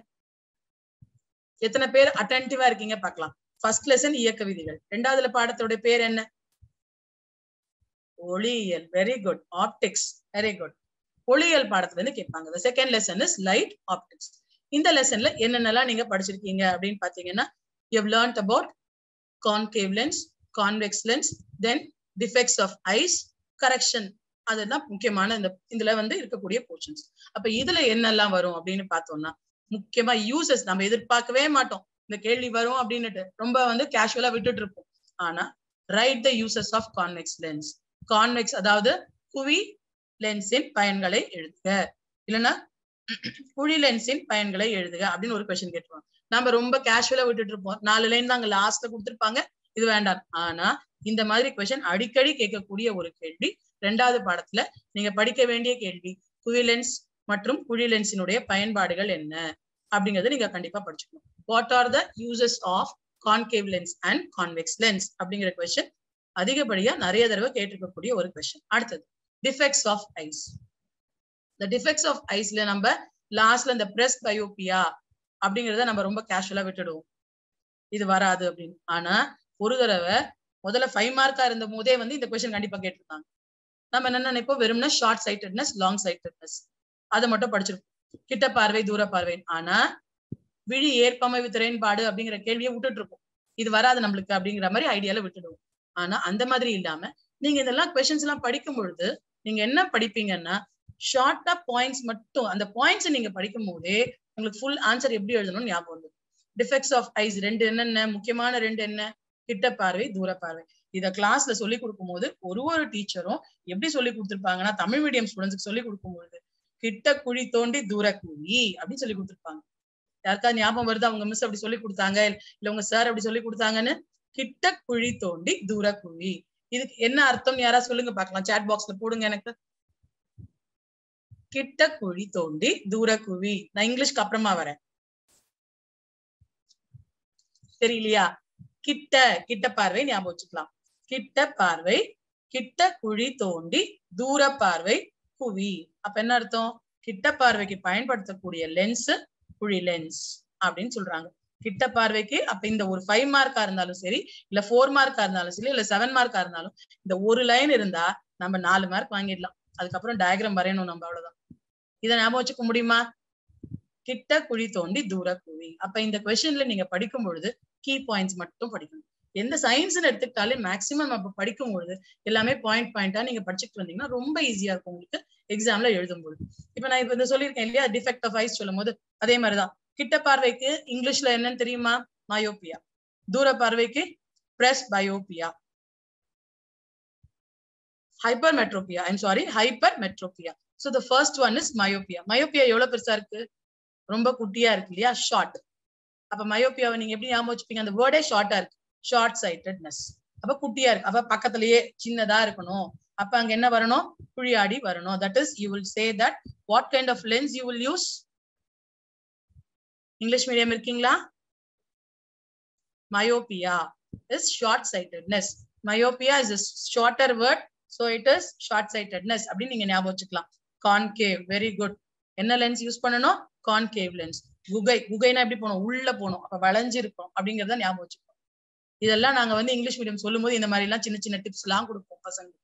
எத்தனை பேர் அட்டென்டிவா இருக்கீங்க பார்க்கலாம். ஃபர்ஸ்ட் லெசன் இயக்க விதிகள். ரெண்டாவது பாடத்தோட பேர் என்ன? ஒளியியல். Very good. Optics. Very good. ஒளியியல் பாடத்துல இருந்து கேட்பாங்க. The second lesson is light optics. இந்த லெசன்ல என்னென்னலாம் நீங்க படிச்சிருக்கீங்க அப்படின்னு பாத்தீங்கன்னா, you have learned about concave lens, convex lens, then defects of eyes, correction. அதுதான் முக்கியமான இதுல வந்து இருக்கக்கூடிய போர்ஷன்ஸ். அப்ப இதுல என்னெல்லாம் வரும் அப்படின்னு பார்த்தோம்னா, முக்கியமா யூசஸ் நம்ம எதிர்பார்க்கவே மாட்டோம் இந்த கேள்வி வரும் அப்படின்னுட்டு, ரொம்ப வந்து கேஷுவலா விட்டுட்டு இருப்போம். ஆனா write the uses of convex lens. Convex அதாவது குவி லென்ஸின் பயன்களை எழுதுக, இல்லைன்னா குழி லென்ஸின் பயன்களை எழுதுக அப்படின்னு ஒரு கொஸ்டின் கேட்டுருவாங்க. நம்ம ரொம்ப கேஷுவலா விட்டுட்டு இருப்போம். 4 லைன் தான் அங்க லாஸ்ட்ல கொடுத்துருப்பாங்க, இது வேண்டாம். ஆனா இந்த மாதிரி கொஸ்டின் அடிக்கடி கேட்கக்கூடிய ஒரு கேள்வி. ரெண்டாவது பாடத்துல நீங்க படிக்க வேண்டிய கேள்வி, குவி லென்ஸ் மற்றும் குழி லென்ஸினுடைய பயன்பாடுகள் என்ன அப்படிங்கறத நீங்க கண்டிப்பா படிச்சுக்கணும். What are the uses of concave lens and convex lens அப்படிங்கிற கொஸ்டின் அதிகப்படியா நிறைய தடவை கேட்டிருக்கக்கூடிய ஒரு கொஸ்டின். அடுத்தது டிஃபெக்ட்ஸ் ஆஃப் ஐஸ். இந்த டிஃபெக்ட்ஸ் ஆஃப் ஐஸ்ல நம்ம லாஸ்ட்ல இந்த பிரஸ் பயோபியா அப்படிங்கறத நம்ம ரொம்ப கேஷுவலா விட்டுடுவோம், இது வராது அப்படின்னு. ஆனா ஒரு தடவை முதல்ல 5 மார்க்கா இருந்த போதே வந்து இந்த கொஸ்டின் கண்டிப்பா கேட்டிருந்தாங்க. நம்ம என்ன நினைப்போம், வெறும்னா ஷார்ட் சைட்டட்னஸ், லாங் சைட்டட்னஸ் அதை மட்டும் படிச்சிருப்போம், கிட்ட பார்வை தூர பார்வை. ஆனா விழி ஏற்பமைவு திறன்பாடு அப்படிங்கிற கேள்வியை விட்டுட்டு இருப்போம், இது வராது நம்மளுக்கு அப்படிங்கிற மாதிரி ஐடியால விட்டுடுவோம். ஆனா அந்த மாதிரி இல்லாம நீங்க இதெல்லாம் கொஸ்டின்ஸ் எல்லாம் படிக்கும் பொழுது நீங்க என்ன படிப்பீங்கன்னா, ஷார்ட்டா பாயிண்ட்ஸ் மட்டும், அந்த பாயிண்ட்ஸ் நீங்க படிக்கும் போதே உங்களுக்கு ஃபுல் ஆன்சர் எப்படி எழுதணும்னு ஞாபகம் வந்து. டிஃபெக்ட்ஸ் ஆஃப் ஐஸ் ரெண்டு என்னென்ன, முக்கியமான ரெண்டு என்ன, கிட்ட பார்வை தூர பார்வை. இத கிளாஸ்ல சொல்லி கொடுக்கும் போது ஒரு டீச்சரும் எப்படி சொல்லி கொடுத்துருப்பாங்கன்னா, தமிழ் மீடியம் ஸ்டூடெண்ட்ஸ்க்கு சொல்லி கொடுக்கும்போது கிட்ட குழி தோண்டி தூர குழி அப்படின்னு சொல்லி கொடுத்துருப்பாங்க. யாருக்காவது ஞாபகம் வருது அவங்க மிஸ் அப்படி சொல்லி கொடுத்தாங்க, இல்ல உங்க சார் அப்படி சொல்லி கொடுத்தாங்கன்னு? கிட்ட குழி தோண்டி தூர குழி, இதுக்கு என்ன அர்த்தம் யாராவது சொல்லுங்க பாக்கலாம், சாட் பாக்ஸ்ல போடுங்க எனக்கு. கிட்ட குழி தோண்டி தூர குழி. நான் இங்கிலீஷ்க்கு அப்புறமா வரேன், தெரியலையா? கிட்ட கிட்ட பார்வை ஞாபகம் வச்சுக்கலாம். கிட்ட பார்வை, கிட்ட குழி தோண்டி தூர பார்வை குவி. அப்ப என்ன அர்த்தம், கிட்ட பார்வைக்கு பயன்படுத்தக்கூடிய லென்ஸ் குழி லென்ஸ் அப்படின்னு சொல்றாங்க. கிட்ட பார்வைக்கு அப்ப இந்த ஒரு 5 மார்க்கா இருந்தாலும் சரி, இல்ல 4 மார்க்கா இருந்தாலும் சரி, இல்ல 7 மார்க்கா இருந்தாலும் இந்த ஒரு லைன் இருந்தா நம்ம 4 மார்க் வாங்கிடலாம். அதுக்கப்புறம் டயக்ராம் வரையணும் நம்ம, அவ்வளவுதான். இதை ஞாபகம் வச்சுக்க முடியுமா? கிட்ட குழி தோண்டி தூர குழி. அப்ப இந்த கொஸ்டின்ல நீங்க படிக்கும் பொழுது கீ பாயிண்ட்ஸ் மட்டும் படிக்கணும். எந்த சயின்ஸ்ன்னு எடுத்துக்கிட்டாலே மேக்சிமம் அப்ப படிக்கும் பொழுது எல்லாமே பாயிண்டா நீங்க படிச்சுட்டு வந்தீங்கன்னா ரொம்ப ஈஸியா இருக்கும் உங்களுக்கு எக்ஸாம்ல எழுதும் பொழுது. இப்ப நான் இப்ப இந்த சொல்லியிருக்கேன் இல்லையா, டிஃபெக்ட் ஆஃப் ஐஸ் சொல்லும் போது அதே மாதிரிதான். கிட்ட பார்வைக்கு இங்கிலீஷ்ல என்னன்னு தெரியுமா? மயோபியா. தூர பார்வைக்கு presbyopia, hypermetropia. I'm sorry, hypermetropia. So the first one is myopia. myopia எவ்வளவு பெருசா இருக்கு, ரொம்ப குட்டியா இருக்கு இல்லையா, ஷார்ட். அப்ப மயோபியாவை நீங்க எப்படி ஞாபகம் வச்சுப்பீங்க, அந்த வேர்டே ஷார்ட்டா இருக்கு, ஷார்ட் சைட்டட்னஸ். அப்ப குட்டியா இருக்கு, அப்ப பக்கத்திலேயே சின்னதா இருக்கணும். அப்ப அங்க என்ன வரணும், குழியாடி வரணும். That is, you will say that what kind of lens you will use. English medium இருக்கீங்களா? myopia is short sightedness. myopia is a shorter word, so it is short sightedness அப்படின்னு நீங்க ஞாபகம் வச்சுக்கலாம். Concave, very good. என்ன lens use பண்ணணும், concave lens. குகைனா எப்படி போனோம், உள்ள போனோம், அப்ப வளைஞ்சிருக்கும் அப்படிங்கறத ஞாபகம் வச்சுக்கோம். இதெல்லாம் நாங்க வந்து இங்கிலீஷ் மீடியம் சொல்லும் போது இந்த மாதிரி எல்லாம் சின்ன சின்ன டிப்ஸ் எல்லாம் கொடுப்போம் பசங்களுக்கு.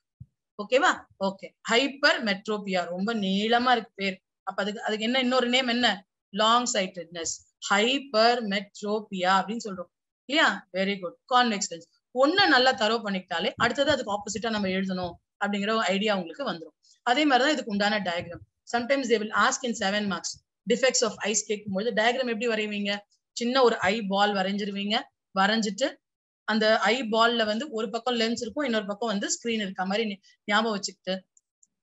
ஓகேவா? ஓகே. ஹைப்பர் மெட்ரோபியா, ரொம்ப நீளமா இருக்கு பேர். அப்ப அதுக்கு என்ன இன்னொரு நேம் என்ன, லாங் சைட்டட்னஸ், ஹைப்பர் மெட்ரோபியா அப்படின்னு சொல்றோம் இல்லையா? Very good. Convex lens. ஒண்ணு நல்லா தரவு பண்ணிக்கிட்டாலே அடுத்தது அதுக்கு ஆப்போசிட்டா நம்ம எழுதணும் அப்படிங்கிற ஐடியா உங்களுக்கு வந்துடும். அதே மாதிரிதான் இதுக்கு உண்டான diagram. Sometimes they will ask in 7 marks defects of eyes கேட்கும்போது டயக்ராம் எப்படி வரைவீங்க, சின்ன ஒரு ஐ பால் வரைஞ்சிருவீங்க. வரைஞ்சிட்டு அந்த ஐ பால்ல வந்து ஒரு பக்கம் லென்ஸ் இருக்கும், இன்னொரு பக்கம் வந்து ஸ்கிரீன் இருக்க மாதிரி ஞாபகம் வச்சுக்கிட்டு,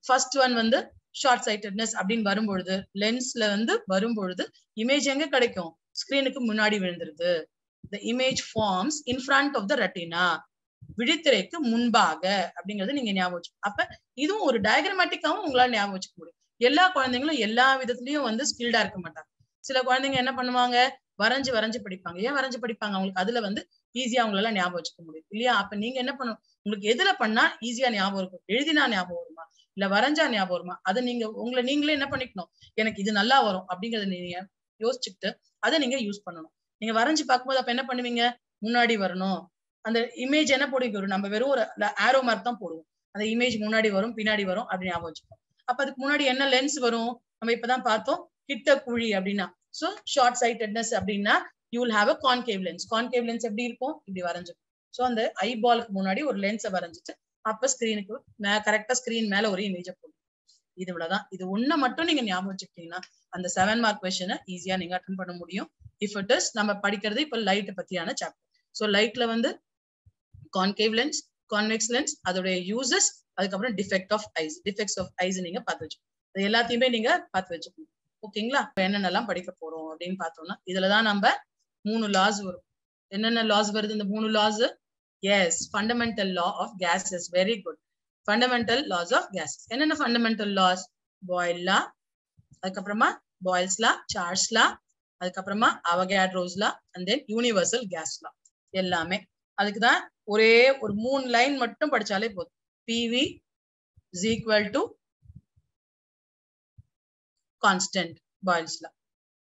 ஃபர்ஸ்ட் ஒன் வந்து ஷார்ட் சைட்டட்னஸ் அப்படின்னு வரும்பொழுது லென்ஸ்ல வந்து வரும்பொழுது இமேஜ் எங்க கிடைக்கும், ஸ்கிரீனுக்கு முன்னாடி விழுந்துருது. the image forms in front of the retina, விழித்திரைக்கு முன்பாக அப்படிங்கறது நீங்க ஞாபகம் வச்சுக்கணும். அப்ப இதுவும் ஒரு டயக்ராமேட்டிக்காவும் உங்களால ஞாபகம் வச்சுக்க முடியும். எல்லா குழந்தைங்களும் எல்லா விதத்துலயும் வந்து ஸ்கில்டா இருக்க மாட்டாங்க. சில குழந்தைங்க என்ன பண்ணுவாங்க, வரைஞ்சு வரைஞ்சு படிப்பாங்க. ஏன் வரைஞ்சு படிப்பாங்க, அவங்களுக்கு அதுல வந்து ஈஸியா அவங்களால ஞாபகம் வச்சுக்க முடியும் இல்லையா? அப்ப நீங்க என்ன பண்ணணும், உங்களுக்கு எதுல பண்ணா ஈஸியா ஞாபகம் இருக்கும், எழுதினா ஞாபகம் வருமா இல்ல வரைஞ்சா ஞாபகம் வருமா, அதை நீங்க உங்களை நீங்களே என்ன பண்ணிக்கணும், எனக்கு இது நல்லா வரும் அப்படிங்கறத நீங்க யோசிச்சுக்கிட்டு அதை நீங்க யூஸ் பண்ணணும். நீங்க வரைஞ்சு பார்க்கும்போது அப்ப என்ன பண்ணுவீங்க, முன்னாடி வரணும், அந்த இமேஜ் என்ன போடுவீங்க, நம்ம வெறும் ஒரு ஆரோ மார்க் தான் போடுவோம், அந்த இமேஜ் முன்னாடி வரும் பின்னாடி வரும் அப்படின்னு ஞாபகம் வச்சுக்கோம். அப்ப அதுக்கு முன்னாடி என்ன லென்ஸ் வரும், நம்ம இப்பதான் பார்த்தோம் கிட்ட குழி அப்படின்னா. சோ ஷார்ட் சைட்டட்னஸ் அப்படின்னா you will have a concave lens. Concave lens எப்படி இருக்கும், இப்படி வரைஞ்சிருக்கும். சோ அந்த ஐ பாலுக்கு முன்னாடி ஒரு லென்ஸை வரைஞ்சிட்டு அப்ப ஸ்கிரீனுக்கு கரெக்டா ஸ்கிரீன் மேல ஒரு இமேஜை போடும். இது இவ்வளவுதான். இது ஒண்ணு மட்டும் நீங்க ஞாபகம் வச்சுக்கிட்டீங்கன்னா அந்த 7 மார்க் கொஸ்டினை ஈஸியா நீங்க அட்டன் பண்ண முடியும். இஃப் இட் இஸ் நம்ம படிக்கிறது இப்ப லைட் பத்தியான சாப்டர். சோ லைட்ல வந்து கான்கேவ் லென்ஸ், கான்வெக்ஸ் லென்ஸ், அதோடைய யூசஸ், அதுக்கப்புறம் defect of eyes, defects of eyes நீங்க பார்த்து வச்சுக்கணும். இது எல்லாத்தையுமே நீங்க பார்த்து வச்சுக்கணும். ஓகேங்களா? என்னென்னலாம் படிக்க போறோம் அப்படின்னு பார்த்தோம்னா இதுலதான் நம்ம 3 லாஸ் வரும். என்னென்ன லாஸ் வருது இந்த 3 laws? Yes, fundamental law of gases. Very good. Fundamental laws of gases. என்னென்ன ஃபண்டமெண்டல் லாஸ்? பாயில் லா, அதுக்கப்புறமா பாயில்ஸ் லா, சார்ல்ஸ் லா, அதுக்கப்புறமா Avogadro's law, and then universal gas law. எல்லாமே அதுக்குதான் ஒரே ஒரு 3 லைன் மட்டும் படிச்சாலே போதும். PV is equal to constant, boils law.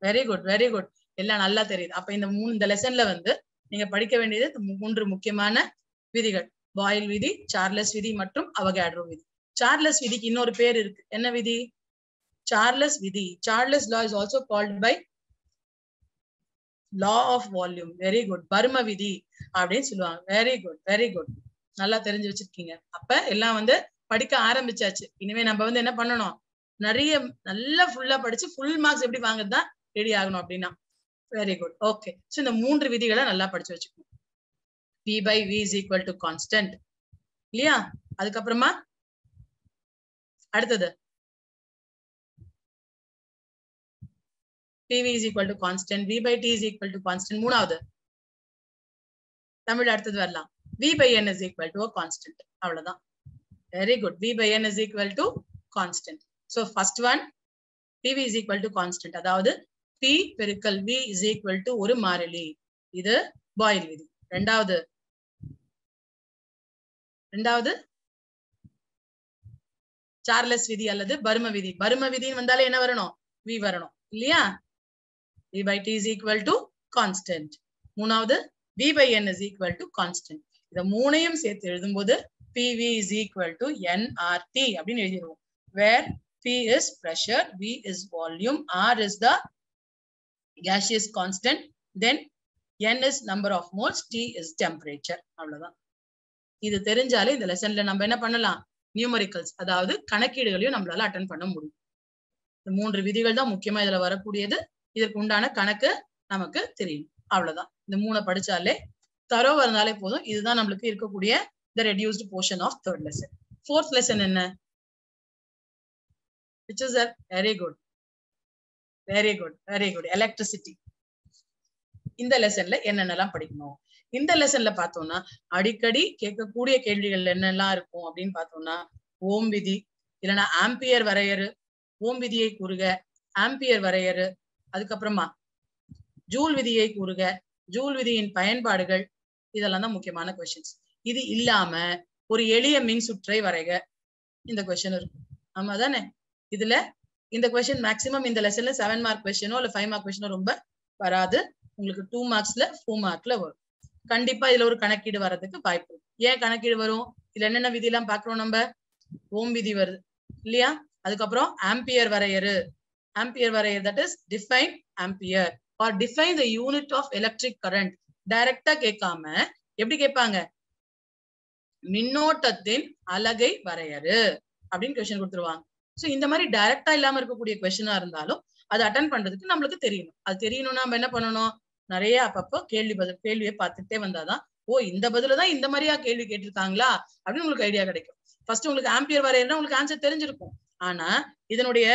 Very good, very good. எல்லாம் நல்லா தெரியுது. அப்ப இந்த லெசன்ல வந்து நீங்க படிக்க வேண்டியது 3 முக்கியமான விதிகள்: பாயில் விதி, சார்லஸ் விதி மற்றும் அவகாட்ரோ விதி. சார்லஸ் விதிக்கு இன்னொரு பேர் இருக்கு. என்ன விதி? சார்லஸ் விதி. Charles law is also called by law of volume. Very good. பர்ம விதி அப்படின்னு சொல்லுவாங்க. Very good, very good. நல்லா தெரிஞ்சு வச்சிருக்கீங்க. அப்ப எல்லாம் வந்து படிக்க ஆரம்பிச்சாச்சு. இனிமே நம்ம வந்து என்ன பண்ணணும், நிறைய நல்லா ஃபுல்லா படிச்சு ஃபுல் மார்க்ஸ் எப்படி வாங்குறதுதான் ரெடி ஆகணும் அப்படின்னா. Very good. ஓகே. சோ இந்த 3 விதிகளை நல்லா படிச்சு வச்சுக்கணும். P by V is equal to constant இல்லையா? அதுக்கப்புறமா அடுத்தது PV is equal to constant, V by T is equal to constant. மூணாவது தமிழ் அடுத்தது வரலாம். V by N is equal to a constant. அவ்வளவுதான். Very good. V by N is equal to constant. So first one PV is equal to constant. அதாவது P பெருக்கல் V is equal to ஒரு மாறிலி. இது boil விதி. ரெண்டாவது Charles விதி அல்லது பர்ம விதி. பர்ம விதின்னு வந்தாலே என்ன வரணும், V வரணும் இல்லையா? V by T is equal to constant. மூணாவது V by N is equal to constant. இத மூணையும் சேர்த்து எழுதும்போது PV is equal to nRT அப்படின்னு எழுதிடுவோம். Where P is pressure, V is volume, R is the gaseous constant, then N is number of moles, T is temperature. அவ்வளவுதான். இது தெரிஞ்சாலே இந்த லெசன்ல நம்ம என்ன பண்ணலாம், நியூமரிக்கல்ஸ் அதாவது கணக்கீடுகளையும் நம்மளால அட்டன் பண்ண முடியும். இந்த 3 விதிகள் தான் முக்கியமா இதுல வரக்கூடியது. இதற்கு உண்டான கணக்கு நமக்கு தெரியும். அவ்வளவுதான். இந்த 3 படிச்சாலே தரோவா இருந்தாலே போதும். இதுதான் நம்மளுக்கு இருக்கக்கூடிய the reduced portion of third lesson. Fourth lesson என்ன? Which is that? Very good. Very good. Very good. Electricity. இந்த லெசன்ல என்னென்னலாம் படிக்கணும்? இந்த லெசன்ல பார்த்தோம்னா அடிக்கடி கேட்கக்கூடிய கேள்விகள் என்னெல்லாம் இருக்கும் அப்படின்னு பார்த்தோம்னா, ஓம் விதி இல்லைன்னா ஆம்பியர் வரையறு, ஓம் விதியை கூறுக, ஆம்பியர் வரையறு, அதுக்கப்புறமா ஜூல் விதியை கூறுக, ஜூல் விதியின் பயன்பாடுகள், இதெல்லாம் தான் முக்கியமான கொஸ்டின்ஸ். இது இல்லாம ஒரு எளிய மின் சுற்றை வரைக, இந்த கொஸ்டின் இருக்கும். ஆமா தானே? இதுல இந்த கொஸ்டின் மேக்சிமம் இந்த லெசன்ல 7 மார்க் கொஸ்டினோ இல்ல 5 மார்க் கொஸ்டினோ ரொம்ப வராது. உங்களுக்கு 2 மார்க்ஸ்ல 4 மார்க்ல வரும். கண்டிப்பா இதுல ஒரு கணக்கீடு வர்றதுக்கு வாய்ப்பு இருக்கு. ஏன் கணக்கீடு வரும்? இதுல என்னென்ன விதி எல்லாம் பாக்குறோம் நம்ம? ஓம் விதி வருது இல்லையா? அதுக்கப்புறம் ஆம்பியர் வரையறு. ஆம்பியர் வரையறு, that is define ampere or define the unit of electric current. டைரக்டா கேட்காம எப்படி கேட்பாங்க, மின்னோட்டத்தின் அலகை வரையறு அப்படின்னு கொஸ்டின் கொடுத்துருவாங்க. சோ இந்த மாதிரி டைரக்டா இல்லாம இருக்கக்கூடிய கொஸ்டினா இருந்தாலும் அதை அட்டன் பண்றதுக்கு நம்மளுக்கு தெரியணும். அது தெரியணும்னா நம்ம என்ன பண்ணணும், நிறைய அப்பப்போ கேள்வியை பார்த்துட்டே வந்தாதான் ஓ இந்த பதில தான் இந்த மாதிரியா கேள்வி கேட்டிருக்காங்களா அப்படின்னு உங்களுக்கு ஐடியா கிடைக்கும். ஃபர்ஸ்ட் உங்களுக்கு ஆம்பியர் வரையறைனா உங்களுக்கு ஆன்சர் தெரிஞ்சிருக்கும். ஆனா இதனுடைய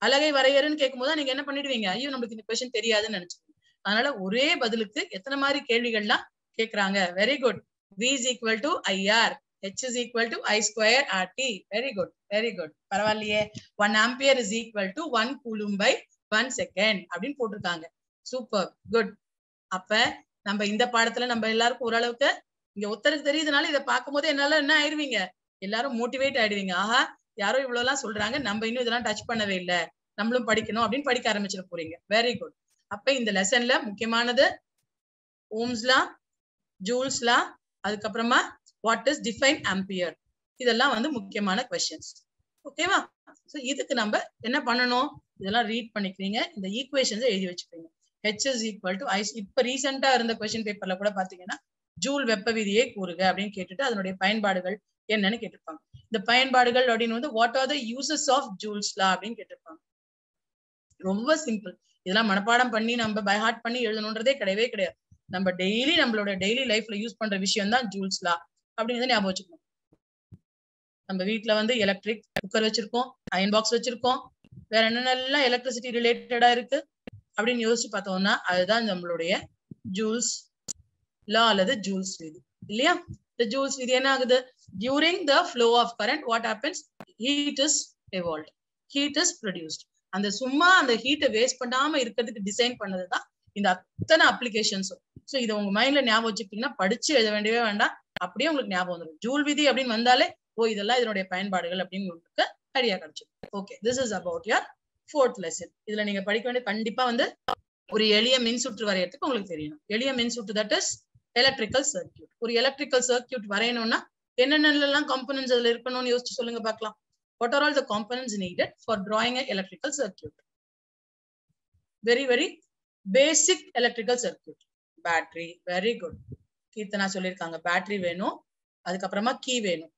அலகை வரையறைன்னு கேட்கும்போது நீங்க என்ன பண்ணிடுவீங்க, ஐயோ நம்மளுக்கு இந்த கொஸ்டின் தெரியாதுன்னு நினைச்சுக்கோங்க. அதனால ஒரே பதிலுக்கு எத்தனை மாதிரி கேள்விகள்லாம் கேட்கறாங்க. Very good. V is equal to IR, H is equal to I square RT. Very good, very good. பரவாயில்லையே. 1 ampere is equal to 1 coulomb by 1 second அப்படின்னு போட்டிருக்காங்க. Super, good. அப்ப நம்ம இந்த பாடத்துல நம்ம எல்லாருக்கும் ஓரளவுக்கு இங்க ஒருத்தருக்கு தெரியுதுனால இதை பார்க்கும் போது என்னால என்ன ஆயிடுவீங்க, எல்லாரும் மோட்டிவேட் ஆயிடுவீங்க. ஆஹா, யாரோ இவ்வளவு எல்லாம் சொல்றாங்க, நம்ம இன்னும் இதெல்லாம் டச் பண்ணவே இல்லை, நம்மளும் படிக்கணும் அப்படின்னு படிக்க ஆரம்பிச்சிட போறீங்க. Very good. அப்ப இந்த லெசன்ல முக்கியமானது ஓம்ஸ் லா, ஜூல்ஸ் லா, அதுக்கப்புறமா வாட் இஸ் டிஃபைன் ஆம்பியர், இதெல்லாம் வந்து முக்கியமான கொஸ்டின்ஸ். ஓகேவா? சோ இதுக்கு நம்ம என்ன பண்ணணும், இதெல்லாம் ரீட் பண்ணிக்கிறீங்க, இந்த ஈக்குவேஷன்ஸ் எழுதி வச்சுக்கிறீங்க. H is equal to I. இப்ப ரீசெண்டா இருந்த கொஸ்டின் பேப்பர்ல கூட பாத்தீங்கன்னா ஜூல் வெப்ப விதியை கூறுக அப்படின்னு கேட்டுட்டு அதனுடைய பயன்பாடுகள் என்னன்னு கேட்டிருப்பாங்க. இந்த பயன்பாடுகள் அப்படின்னு வந்து what are the uses of Joule's law அப்படின்னு கேட்டிருப்பாங்க. ரொம்ப சிம்பிள். இதெல்லாம் மனப்பாடம் பண்ணி நம்ம பை ஹார்ட் பண்ணி எழுதணுன்றதே கிடையவே கிடையாது. நம்ம டெய்லி நம்மளோட டெய்லி லைஃப்ல யூஸ் பண்ற விஷயம் தான் ஜூல்ஸ் லா அப்படிங்கிறத ஞாபகம் வச்சுக்கணும். நம்ம வீட்டுல வந்து எலக்ட்ரிக் குக்கர் வச்சிருக்கோம், அயன் பாக்ஸ் வச்சிருக்கோம், வேற என்னென்னலாம் எலக்ட்ரிசிட்டி ரிலேட்டடா இருக்கு அப்படின்னு யோசிச்சு பார்த்தோம்னா அதுதான் நம்மளுடைய ஜூல்ஸ் லா அல்லது ஜூல்ஸ் விதி இல்லையா? இந்த ஜூல்ஸ் விதி என்ன ஆகுது, during the flow of current what happens, heat is evolved, heat is produced. அந்த சும்மா அந்த ஹீட்டை வேஸ்ட் பண்ணாம இருக்கிறதுக்கு டிசைன் பண்ணதுதான் இந்த அத்தனை அப்ளிகேஷன்ஸும். ஸோ இதை உங்க மைண்ட்ல ஞாபகம் வச்சுக்கிட்டீங்கன்னா படிச்சு எழுத வேண்டியவே வேண்டாம், அப்படியே உங்களுக்கு ஞாபகம் வந்துடும். ஜூல் விதி அப்படின்னு வந்தாலே ஓ இதெல்லாம் இதனுடைய பயன்பாடுகள் அப்படின்னு உங்களுக்கு ஐடியா கிடைச்சிடும். Okay, this is about your 4th lesson. இதுல நீங்க படிக்க வேண்டிய கண்டிப்பா வந்து ஒரு எளிய மின்சுற்று வரையறதுக்கு உங்களுக்கு தெரியணும். எளிய மின்சுற்று தட் இஸ் எலக்ட்ரிக்கல் சர்க்கியூட். ஒரு எலக்ட்ரிக்கல் சர்க்கியூட் வரையணும்னா என்னென்னலாம் காம்பனன்ட்ஸ் அதுல இருக்கணும்னு யோசிச்சு சொல்லுங்க பார்க்கலாம். What are all the components needed for drawing an electrical circuit? Very, very basic electrical circuit. Battery, very good. Keerthana சொல்லியிருக்காங்க பேட்டரி வேணும், அதுக்கப்புறமா கீ வேணும்,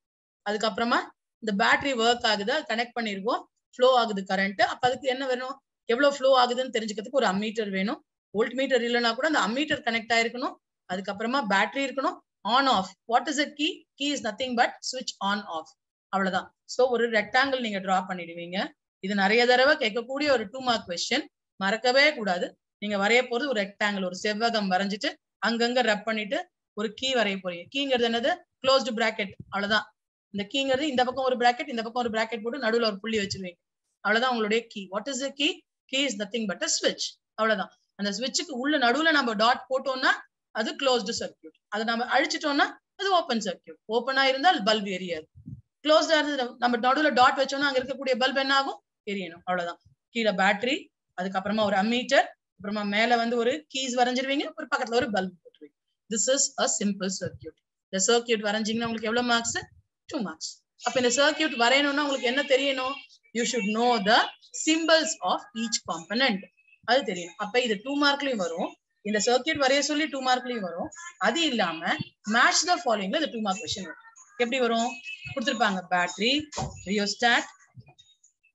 அதுக்கப்புறமா இந்த பேட்டரி ஒர்க் ஆகுது, கனெக்ட் பண்ணிருக்கோம், ஃப்ளோ ஆகுது கரண்ட். அப்ப அதுக்கு என்ன வேணும், எவ்வளவு ஃப்ளோ ஆகுதுன்னு தெரிஞ்சுக்கிறதுக்கு ஒரு அம்மீட்டர் வேணும். வோல்ட் மீட்டர் இல்லைன்னா கூட அந்த அம்மீட்டர் கனெக்ட் ஆயிருக்கணும். அதுக்கப்புறமா பேட்டரி இருக்கணும். On off, what is a key? Key is nothing but ஸ்விட்ச் ஆன் ஆஃப், அவ்வளவுதான். சோ ஒரு ரெக்டாங்கிள் நீங்க டிரா பண்ணிடுவீங்க. இது நிறைய தடவை கேட்கக்கூடிய ஒரு 2 மார்க் கொஸ்டின், மறக்கவே கூடாது. நீங்க வரைய போறது ஒரு ரெக்டாங்கிள், ஒரு செவ்வகம் வரைஞ்சிட்டு அங்கங்க ரப் பண்ணிட்டு ஒரு கீ வரைய போறீங்க. கீங்கிறது என்னது, க்ளோஸ்டு பிராக்கெட், அவ்வளவுதான். இந்த கீங்கிறது இந்த பக்கம் ஒரு பிராக்கெட், இந்த பக்கம் ஒரு பிராக்கெட் போட்டு நடுவுல ஒரு புள்ளி வச்சிருவீங்க, அவ்வளவுதான் உங்களுடைய key. What is the key? Key is nothing but a ஸ்விட்ச், அவ்வளவுதான். அந்த ஸ்விட்சுக்கு உள்ள நடுவுல நம்ம டாட் போட்டோம்னா அது க்ளோஸ்டு சர்க்கியூட், அதை நம்ம அழிச்சிட்டோம்னா அது ஓப்பன் சர்க்கியூட். ஓப்பனா இருந்தால் பல்ப் எரியாது, க்ளோஸ்டா இருந்து நம்ம நடுவுல டாட் வச்சோம்னா அங்க இருக்கக்கூடிய பல்ப் என்ன ஆகும், எரியணும், அவ்வளவுதான். கீழே பேட்டரி, அதுக்கப்புறமா ஒரு அம்மீட்டர், அப்புறமா மேல வந்து ஒரு கீஸ் வரைஞ்சிருவீங்க, ஒரு பக்கத்துல ஒரு பல்ப் போட்டுருவீங்க. This is a simple circuit. இந்த சர்க்கியூட் வரைஞ்சிங்கன்னா உங்களுக்கு எவ்வளவு மார்க்ஸ்? 2 மார்க்ஸ். அப்ப இந்த சர்க்கியூட் வரையணும்னா உங்களுக்கு என்ன தெரியணும்? You should know the symbols of each component, அது தெரியும். அப்ப இது 2 மார்க்லயும் வரும். இந்த சர்க்கியூட் வரைய சொல்லி 2 மார்க்லயும் வரும். அது இல்லாம மேட்ச் த ஃபாலோயிங்ல இந்த 2 மார்க் கொஸ்டின் வரும். எப்படி வரும்? கொடுத்திருப்பாங்க பேட்டரி, ரியோஸ்டாட்,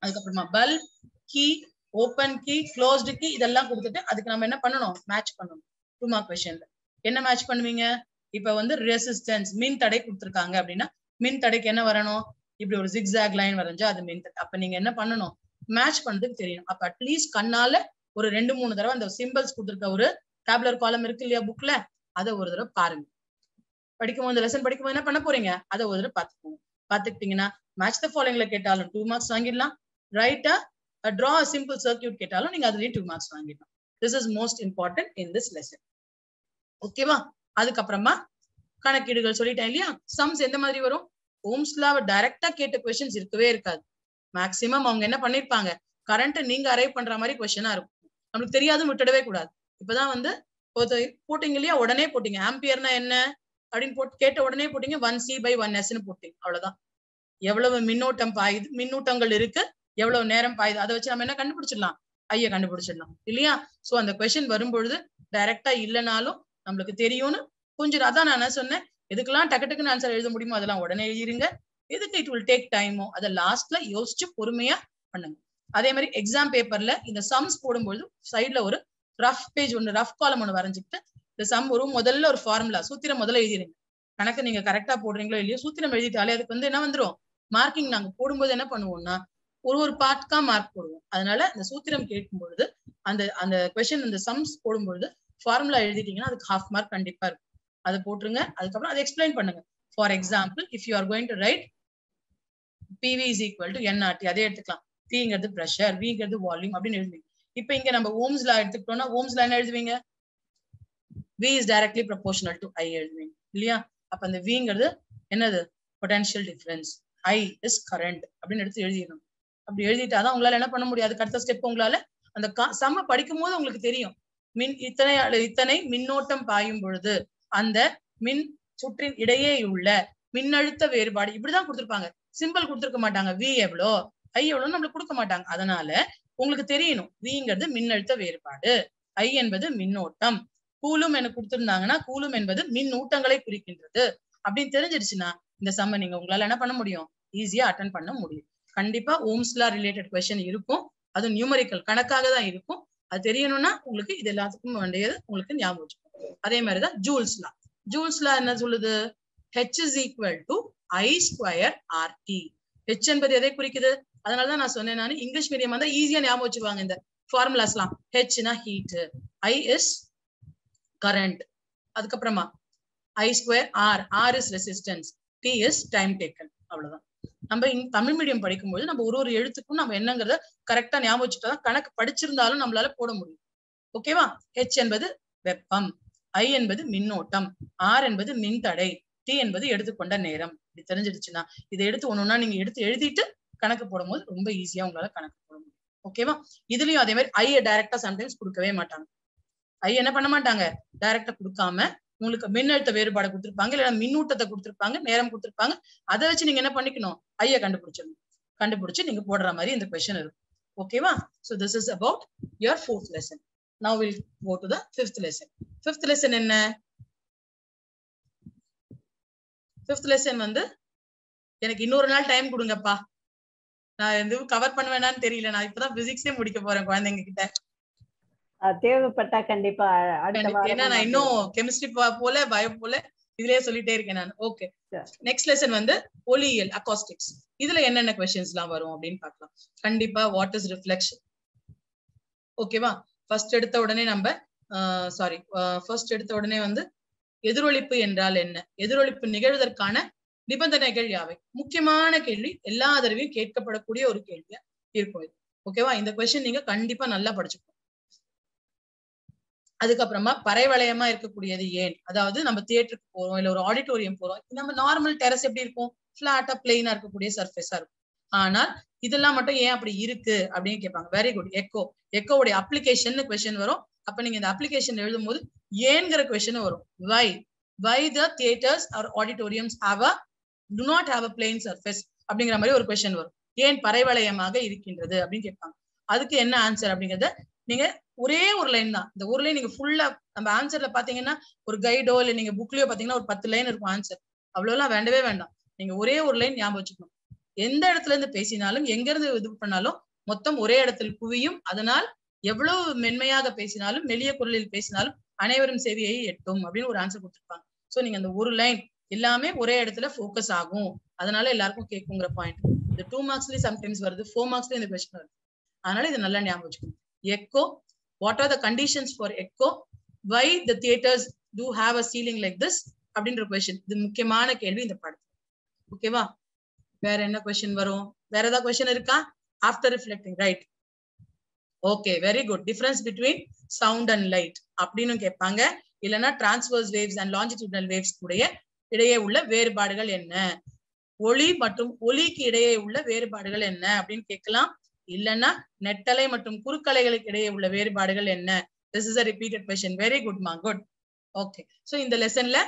அதுக்கப்புறமா bulb, key, open key, closed key, இதெல்லாம் கொடுத்துட்டு அதுக்கு நம்ம என்ன பண்ணணும், மேட்ச் பண்ணணும். 2 மார்க் கொஸ்டின்ல என்ன மேட்ச் பண்ணுவீங்க? இப்ப வந்து ரெசிஸ்டன்ஸ், மின் தடை கொடுத்திருக்காங்க அப்படின்னா மின் தடைக்கு என்ன வரணும், இப்படி ஒரு ஜிக்ஸாக் லைன் வரைஞ்சா அது மின் தடை. அப்ப நீங்க என்ன பண்ணணும், மேட்ச் பண்றதுக்கு தெரியணும். அப்ப அட்லீஸ்ட் கண்ணால ஒரு 2-3 தடவை அந்த சிம்பிள்ஸ் கொடுத்திருக்க ஒரு டேபுலர் காலம் இருக்கு இல்லையா புக்ல, அதை ஒரு தடவை பாருங்க. படிக்கும்போது லெசன் படிக்கும்போது என்ன பண்ண போறீங்க, அதை ஒரு தடவை பார்த்துக்கோங்க. பார்த்துக்கிட்டீங்கன்னா மேட்ச் த ஃபாலோயிங்ல கேட்டாலும் 2 மார்க்ஸ் வாங்கிடலாம். ரைட்டா draw a simple circuit கேட்டாலும் நீங்க அதுலயும் 2 மார்க்ஸ் வாங்கிடலாம். This is most important in this lesson. ஓகேவா? அதுக்கப்புறமா கணக்கீடுகள் சொல்லிட்டேன் இல்லையா? சம்ஸ் எந்த மாதிரி வரும்? ஓம்ஸ் லாவை டைரக்டா கேட்ட கொஸ்டின்ஸ் இருக்கவே இருக்காது. மேக்சிமம் அவங்க என்ன பண்ணிருப்பாங்க, கரண்ட் நீங்க அரைவ் பண்ற மாதிரி கொஸ்டினா இருக்கும். நம்மளுக்கு தெரியாதுன்னு விட்டுடவே கூடாது. இப்பதான் வந்து போட்டீங்க இல்லையா, உடனே போட்டீங்க ஆம்பியர்னா என்ன அப்படின்னு போட்டு கேட்ட உடனே போட்டீங்க 1C/1S போட்டீங்க, அவ்வளவுதான். எவ்வளவு மின்னோட்டம் பாயுது, மின்னூட்டங்கள் இருக்கு, எவ்வளவு நேரம் பாயுது, அதை வச்சு நம்ம என்ன கண்டுபிடிச்சிடலாம், ஐய கண்டுபிடிச்சிடலாம் இல்லையா? சோ அந்த கொஸ்டின் வரும்பொழுது டைரக்டா இல்லைனாலும் நம்மளுக்கு தெரியும்னு கொஞ்சம், அதான் நான் என்ன சொன்னேன், எதுக்கெல்லாம் டக்கு டக்குன்னு ஆன்சர் எழுத முடியுமோ அதெல்லாம் உடனே எழுதிருங்க. எதுக்கு இட் வில் டேக் டைமோ அதை லாஸ்ட்ல யோசிச்சு பொறுமையா பண்ணுங்க. அதே மாதிரி எக்ஸாம் பேப்பர்ல இந்த சம்ஸ் போடும்போது சைட்ல ஒரு ரஃப் பேஜ் ஒன்று, ரஃப் காலம் ஒன்று வரைஞ்சிட்டு இந்த சம் வரும். முதல்ல ஒரு ஃபார்முலா சூத்திரம் முதல்ல எழுதிடுங்க. கணக்கு நீங்க கரெக்டா போடுறீங்களோ இல்லையோ சூத்திரம் எழுதிட்டாலே அதுக்கு வந்து என்ன வந்துடும், மார்க்கிங் நாங்க போடும்போது என்ன பண்ணுவோம்னா ஒரு பார்ட்கா மார்க் போடுவோம். அதனால இந்த சூத்திரம் கேட்கும் பொழுது அந்த அந்த கொஸ்டின் இந்த சம்ஸ் போடும்பொழுது ஃபார்முலா எழுதிட்டீங்கன்னா அதுக்கு ஹாஃப் மார்க் கண்டிப்பா இருக்கும். அதை போட்டுருங்க. அதுக்கப்புறம் அதை எக்ஸ்பிளைன் பண்ணுங்க. For example, if you are going to right PV is equal to nRT, அதே எடுத்துக்கலாம். Pங்கிறது பிரஷர், Vங்கிறது வால்யூம் அப்படின்னு எழுதுவீங்க. இப்ப இங்க நம்ம ஓம்ஸ் லா எடுத்துக்கிட்டோம்னா ஓம்ஸ் லா என்ன எழுதுவீங்க, V is directly proportional to I எழுதுவீங்க இல்லையா? அப்ப அந்த Vங்கிறது என்னது, potential difference, I is current அப்படின்னு எடுத்து எழுதிடணும். அப்படி எழுதிட்டாதான் உங்களால என்ன பண்ண முடியாது, அடுத்த ஸ்டெப் உங்களால அந்த சம்ம படிக்கும் போது உங்களுக்கு தெரியும். இத்தனை மின்னோட்டம் பாயும் பொழுது அந்த மின் சுற்றின் இடையே உள்ள மின்னழுத்த வேறுபாடு இப்படிதான் கொடுத்திருப்பாங்க. சிம்பிள் கொடுத்திருக்க மாட்டாங்க. V எவ்வளோ I எவ்வளோன்னு நம்மளுக்கு கொடுக்க மாட்டாங்க. அதனால உங்களுக்கு தெரியணும் Vங்கிறது மின்னழுத்த வேறுபாடு, I என்பது மின்னோட்டம், கூலும் எனக்கு கொடுத்திருந்தாங்கன்னா கூலும் என்பது மின்னூட்டங்களை குறிக்கின்றது அப்படின்னு தெரிஞ்சிருச்சுன்னா இந்த சம்ம நீங்க உங்களால என்ன பண்ண முடியும், ஈஸியா அட்டன் பண்ண முடியும். கண்டிப்பா ஓம்ஸ்லா ரிலேட்டட் கொஸ்டின் இருக்கும். அது நியூமரிக்கல் கணக்காக தான் இருக்கும். அது தெரியணும்னா உங்களுக்கு இது எல்லாத்துக்கும் வேண்டியது உங்களுக்கு ஞாபகம் வச்சுக்கணும். அதே மாதிரிதான் ஜூல்ஸ்லா. ஜூல்ஸ்லா என்ன சொல்லுது, H is equal to I square RT. H என்பது எதை குறிக்குது, அதனாலதான் நான் சொன்னேன், நான் இங்கிலீஷ் மீடியம் வந்தா ஈஸியா ஞாபகம் வச்சுக்குவாங்க இந்த ஃபார்முலாஸ்லாம். Hனா ஹீட், I is current, அதுக்கப்புறமா I square R is resistance, T is time taken. அவ்வளவுதான். நம்ம தமிழ் மீடியம் படிக்கும்போது நம்ம ஒரு எழுத்துக்கும் நம்ம என்னங்கிறத கரெக்டா ஞாபகம் வச்சுட்டாதான் கணக்கு படிச்சிருந்தாலும் நம்மளால போட முடியும். ஓகேவா? H என்பது வெப்பம், I என்பது மின்னோட்டம், R என்பது மின்தடை, T என்பது எடுத்துக்கொண்ட நேரம். இப்படி தெரிஞ்சிடுச்சுன்னா இதை எடுத்து ஒண்ணுன்னா நீங்க எடுத்து எழுதிட்டு கணக்கு போடும் போது ரொம்ப ஈஸியா உங்களால கணக்கு போட முடியும். ஓகேவா? இதுலயும் அதே மாதிரி ஐ டைரக்டா சம்டைம்ஸ் கொடுக்கவே மாட்டாங்க. ஐ என்ன பண்ண மாட்டாங்க, டைரக்டா கொடுக்காம உங்களுக்கு மின்னழுத்த வேறுபாடு கொடுத்திருப்பாங்க, இல்லைன்னா மின்னூட்டத்தை கொடுத்திருப்பாங்க, நேரம் கொடுத்திருப்பாங்க. அதை வச்சு நீங்க என்ன பண்ணிக்கணும், ஐய கண்டுபிடிச்சிடணும். கண்டுபிடிச்சு நீங்க போடுற மாதிரி இந்த கொஸ்டின் இருக்கும். ஓகேவா? So this is about your 4th lesson. Now we'll go to the 5th lesson. 5th lesson என்ன? 5th lesson வந்து எனக்கு இன்னொரு நாள் டைம் கொடுங்கப்பா, நான் எதுவும் கவர் பண்ண வேணாம்னு தெரியல. நான் இப்பதான் பிசிக்ஸே முடிக்க போறேன் குழந்தைங்க கிட்ட. தேவைப்பட்டா கண்டிப்பா ஏன்னா நான் இன்னும் கெமிஸ்ட்ரி போல பயோ போல இதுலயே சொல்லிட்டே இருக்கேன் நான். ஓகே, நெக்ஸ்ட் லெசன் வந்து ஒளியியல், அகாஸ்டிக்ஸ். இதுல என்னென்ன கொஸ்டின்ஸ் எல்லாம் வரும் அப்படின்னு பார்க்கலாம். கண்டிப்பா வாட் இஸ் ரிஃப்ளெக்ஷன். ஓகேவா? ஃபர்ஸ்ட் எடுத்த உடனே வந்து எதிரொலிப்பு என்றால் என்ன, எதிரொலிப்பு நிகழ்வதற்கான நிபந்தனைகள் யாவை, முக்கியமான கேள்வி, எல்லா தடவையும் கேட்கப்படக்கூடிய ஒரு கேள்வியா இருக்கும். ஓகேவா? இந்த கொஸ்டின் நீங்க கண்டிப்பா நல்லா படிச்சுக்கணும். அதுக்கப்புறமா பறைவளையமா இருக்கக்கூடியது ஏன், அதாவது நம்ம தியேட்டருக்கு போறோம் இல்ல ஒரு ஆடிட்டோரியம் போறோம், நம்ம நார்மல் டெரஸ் எப்படி இருக்கும், பிளாட்டா பிளெயினா இருக்கக்கூடிய சர்ஃபேஸா இருக்கும். ஆனால் இதெல்லாம் மட்டும் ஏன் அப்படி இருக்கு அப்படின்னு கேட்பாங்க. Very good. எக்கோவுடைய அப்ளிகேஷன் கொஸ்டின் வரும். அப்ப நீங்க இந்த அப்ளிகேஷன் எழுதும் போது ஏன்ங்கிற கொஸ்டின் வரும். Why the theatres or auditoriums do not have a plain surface அப்படிங்கிற மாதிரி ஒரு கொஸ்டின் வரும். ஏன் பறைவளையமாக இருக்கின்றது அப்படின்னு கேட்பாங்க. அதுக்கு என்ன ஆன்சர் அப்படிங்கறத நீங்க ஒரே ஒரு லைன் தான், இந்த ஒரு லைன் நீங்க ஃபுல்லா நம்ம ஆன்சர்ல பாத்தீங்கன்னா ஒரு கைடோ இல்ல நீங்க புக்லயோ பாத்தீங்கன்னா ஒரு 10 லைன் இருக்கும் ஆன்சர். அவ்வளவுலாம் வேண்டவே வேண்டாம். நீங்க ஒரே ஒரு லைன் ஞாபகம் வச்சுக்கணும். எந்த இடத்துல இருந்து பேசினாலும் எங்க இருந்து இது பண்ணாலும் மொத்தம் ஒரே இடத்தில் குவியும், அதனால் எவ்வளவு மென்மையாக பேசினாலும் மெல்லிய குரலில் பேசினாலும் அனைவரும் செவியை எட்டும் அப்படின்னு ஒரு ஆன்சர் கொடுத்திருப்பாங்க. சோ நீங்க அந்த ஒரு லைன் எல்லாமே ஒரே இடத்துல ஃபோக்கஸ் ஆகும், அதனால எல்லாருக்கும் கேட்குங்கிற பாயிண்ட். இந்த 2 மார்க்ஸ்லயும் சம்டைம்ஸ் வருது, 4 மார்க்ஸ்லயும் இந்த கொஸ்டின் வருது. அதனால இதை நல்லா ஞாபகம் வச்சுக்கணும். Echo, what are the conditions for echo, why the theaters do have a ceiling like this அப்படின்ற கொஸ்டின். இது முக்கியமான கேள்வி இந்த பாடத்துல. ஓகேவா? வேற என்ன கொஸ்டின் வரும், வேற ஏதாவது கொஸ்டின் இருக்கா? After reflecting, right. Okay, very good. Difference between sound and light அப்படின்னு கேட்பாங்க. இல்லைன்னா டிரான்ஸ்வர்ஸ் வேவ்ஸ் அண்ட் லாஞ்சிடியூடனல் வேவ்ஸ் இடையே உள்ள வேறுபாடுகள் என்ன, ஒளி மற்றும் ஒலிக்கு இடையே உள்ள வேறுபாடுகள் என்ன அப்படின்னு கேட்கலாம். இல்லைன்னா நெட்டலை மற்றும் குறுக்கலைகளுக்கு இடையே உள்ள வேறுபாடுகள் என்ன. This is a repeated question. Very good மா, குட். ஓகே, சோ இந்த லெசன்ல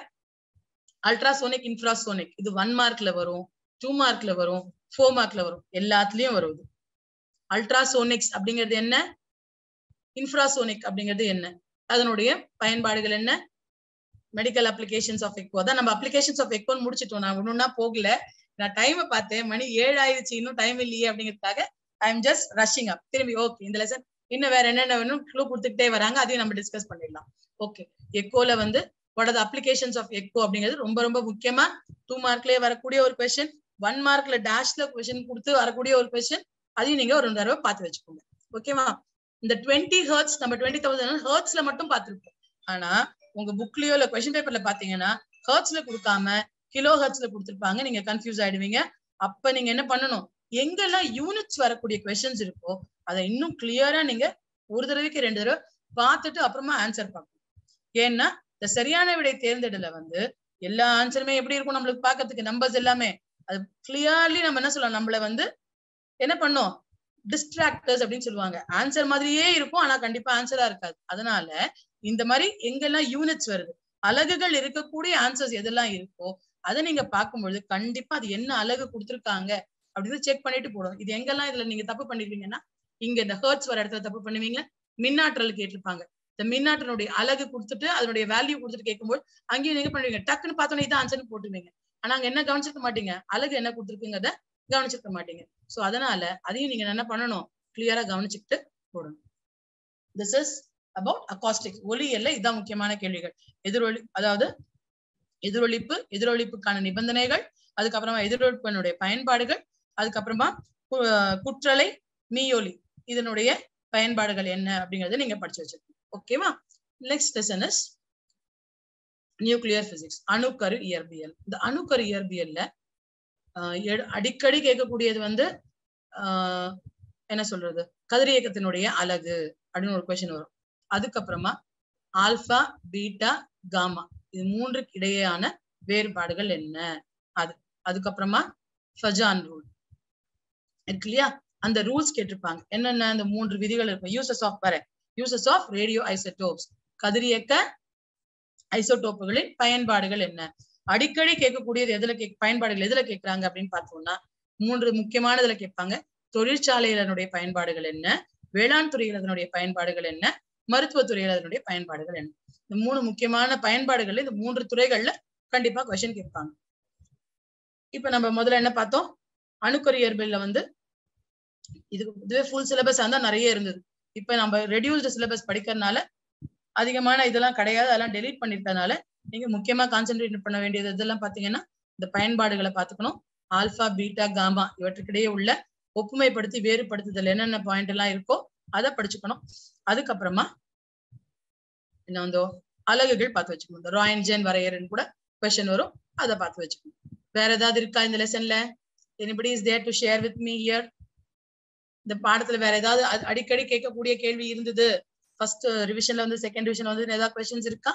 அல்ட்ராசோனிக், இன்ஃப்ராசோனிக் இது 1 மார்க்ல வரும், 2 மார்க்ல வரும், 4 மார்க்ல வரும், எல்லாத்துலயும் வருது. அல்ட்ராசோனிக்ஸ் அப்படிங்கிறது என்ன, இன்ஃப்ராசோனிக் அப்படிங்கிறது என்ன, அதனுடைய பயன்பாடுகள் என்ன, மெடிக்கல் அப்ளிகேஷன்ஸ் ஆஃப் எக்கோ. அதான் நம்ம அப்ளிகேஷன்ஸ் ஆஃப் எக்கோன்னு முடிச்சிட்டோம். நான் ஒண்ணுன்னா போகல, நான் டைமை பார்த்தேன், மணி 7 ஆயிடுச்சு, இன்னும் டைம் இல்லையே அப்படிங்கிறதுக்காக ஐ எம் ஜஸ்ட் ரஷிங் அப். திரும்பி ஓகே, இந்த லெசன் இன்னும் வேற என்னென்ன வேணும் க்ளூ கொடுத்துக்கிட்டே வராங்க, அதையும் நம்ம டிஸ்கஸ் பண்ணிடலாம். ஓகே, எக்கோல வந்து what are the applications of echo அப்படிங்கிறது ரொம்ப ரொம்ப முக்கியமா 2 மார்க்லயே வரக்கூடிய ஒரு கொஸ்டின், 1 மார்க்ல டேஷ்ல கொஸ்டின் கொடுத்து வரக்கூடிய ஒரு கொஸ்டின். அதையும் நீங்க ஒரு தடவை பார்த்து வச்சுக்கோங்க. ஓகேவா? இந்த 20 ஹெர்ட்ஸ் நம்ம 20,000 ஹெர்ட்ஸ்ல மட்டும் பார்த்துருப்போம். ஆனா உங்க புக்லயோ இல்ல கொஸ்டின் பேப்பர்ல பாத்தீங்கன்னா ஹெர்ட்ஸ்ல கொடுக்காம கிலோ ஹெர்ட்ஸ்ல கொடுத்துருப்பாங்க. நீங்க கன்ஃபியூஸ் ஆயிடுவீங்க. அப்ப நீங்க என்ன பண்ணணும், எங்கெல்லாம் யூனிட்ஸ் வரக்கூடிய கொஸ்டின்ஸ் இருக்கோ அதை இன்னும் கிளியரா நீங்க ஒரு தடவைக்கு 2 தடவை பார்த்துட்டு அப்புறமா ஆன்சர் பார்க்கணும். ஏன்னா இந்த சரியான விடை தேர்ந்தெடுல வந்து எல்லா ஆன்சருமே எப்படி இருக்கும் நம்மளுக்கு பாக்கிறதுக்கு நம்பர்ஸ் எல்லாமே அது கிளியர்லி நம்ம என்ன சொல்லலாம், நம்மள வந்து என்ன பண்ணோம், டிஸ்ட்ராக்டர்ஸ் அப்படின்னு சொல்லுவாங்க. ஆன்சர் மாதிரியே இருக்கும் ஆனா கண்டிப்பா ஆன்சரா இருக்காது. அதனால இந்த மாதிரி எங்கெல்லாம் யூனிட்ஸ் வருது, அலகுகள் இருக்கக்கூடிய ஆன்சர்ஸ் எதெல்லாம் இருக்கோ அதை நீங்க பார்க்கும்பொழுது கண்டிப்பா அது என்ன அலகு கொடுத்துருக்காங்க அப்படின்னு செக் பண்ணிட்டு போடணும். இது எங்கெல்லாம் இதுல நீங்க தப்பு பண்ணிருக்கீங்கன்னா, இங்க இந்த ஹெர்ட்ஸ் வர இடத்துல தப்பு பண்ணுவீங்க. மின்னாற்றல் கேட்டிருப்பாங்க, இந்த மின்னாற்றலுடைய அலகு கொடுத்துட்டு அதனுடைய வேல்யூ கொடுத்துட்டு கேட்கும்போது அங்கேயும் நீங்க பண்ணுவீங்க, டக்குன்னு பார்த்தோன்னே இதான் ஆன்சர்னு போட்டுவீங்க. ஆனா அங்க என்ன கவனிச்சிருக்க மாட்டீங்க, அலகு என்ன கொடுத்துருக்குங்கிறத கவனிச்சிருக்க மாட்டீங்க. சோ அதனால அதையும் நீங்க என்ன பண்ணணும், கிளியரா கவனிச்சுக்கிட்டு போடணும். This is about acoustics. ஒலியல்ல இதான் முக்கியமான கேள்விகள். எதிரொலி, அதாவது எதிரொலிப்பு, எதிரொலிப்புக்கான நிபந்தனைகள், அதுக்கப்புறமா எதிரொலிப்பினுடைய பயன்பாடுகள், அதுக்கப்புறமா குற்றலை, மீயொலி இதனுடைய பயன்பாடுகள் என்ன அப்படிங்கறத நீங்க படிச்சு வச்சிருக்கீங்க. ஓகேவா? Next lesson is nuclear physics, அணுக்கரு இயற்பியல். இந்த அணுக்கரு இயற்பியல்ல அடிக்கடி கேட்கக்கூடியது வந்து என்ன சொல்றது, கதிரியக்கத்தினுடைய அலகு அப்படின்னு ஒரு கொஸ்டின் வரும். அதுக்கப்புறமா ஆல்பா, பீட்டா, காமா இது 3க்கு இடையேயான வேறுபாடுகள் என்ன, அதுக்கப்புறமா ஃபஜான் ரூல் இருக்கு இல்லையா, அந்த ரூல்ஸ் கேட்டிருப்பாங்க. என்னென்ன அந்த 3 விதிகள் இருக்கும். யூசஸ் ஆஃப் ரேடியோ ஐசோடோப்ஸ், கதிரியக்க ஐசோடோப்புகளின் பயன்பாடுகள் என்ன. அடிக்கடி கேட்கக்கூடியது எதுல பயன்பாடுகள் எதுல கேட்கறாங்க அப்படின்னு பார்த்தோம்னா 3 முக்கியமானதுல கேட்பாங்க. தொழிற்சாலையில் அதனுடைய பயன்பாடுகள் என்ன, வேளாண் துறையில் அதனுடைய பயன்பாடுகள் என்ன, மருத்துவத்துறையில் அதனுடைய பயன்பாடுகள் என்ன. இந்த 3 முக்கியமான பயன்பாடுகள்ல இந்த 3 துறைகள்ல கண்டிப்பா கொஸ்டின் கேட்பாங்க. இப்ப நம்ம முதல்ல என்ன பார்த்தோம், அணுக்கரு இயற்பியல்ல வந்து இதுவே ஃபுல் சிலபஸ் இருந்தா நிறைய இருந்தது. இப்ப நம்ம ரெடியூஸ்டு சிலபஸ் படிக்கிறதுனால அதிகமான இதெல்லாம் கிடையாது, அதெல்லாம் டெலீட் பண்ணிட்டதுனால நீங்க முக்கியமா கான்சென்ட்ரேட் பண்ண வேண்டியது இதெல்லாம் பாத்தீங்கன்னா இந்த பயன்பாடுகளை பாத்துக்கணும். ஆல்பா, பீட்டா, காமா இவற்றுக்கிடையே உள்ள ஒப்புமைப்படுத்தி வேறுபடுத்துதல் என்னென்ன பாயிண்ட் எல்லாம் இருக்கோ அதை படிச்சுக்கணும். அதுக்கப்புறமா என்ன வந்து அலகுகள் பார்த்து வச்சுக்கணும். இந்த ராயன்ஜன் வரையறன்னு கூட கொஸ்டின் வரும், அதை பார்த்து வச்சுக்கணும். வேற ஏதாவது இருக்கா இந்த லெசன்ல? anybody is there to share with me here? இந்த பாடத்துல வேற ஏதாவது அடிக்கடி கேட்கக்கூடிய கேள்வி இருந்தது, ஃபர்ஸ்ட் ரிவிஷன்ல வந்து செகண்ட் ரிவிஷன்ல வந்து ஏதாவது கொஸ்டின்ஸ் இருக்கா?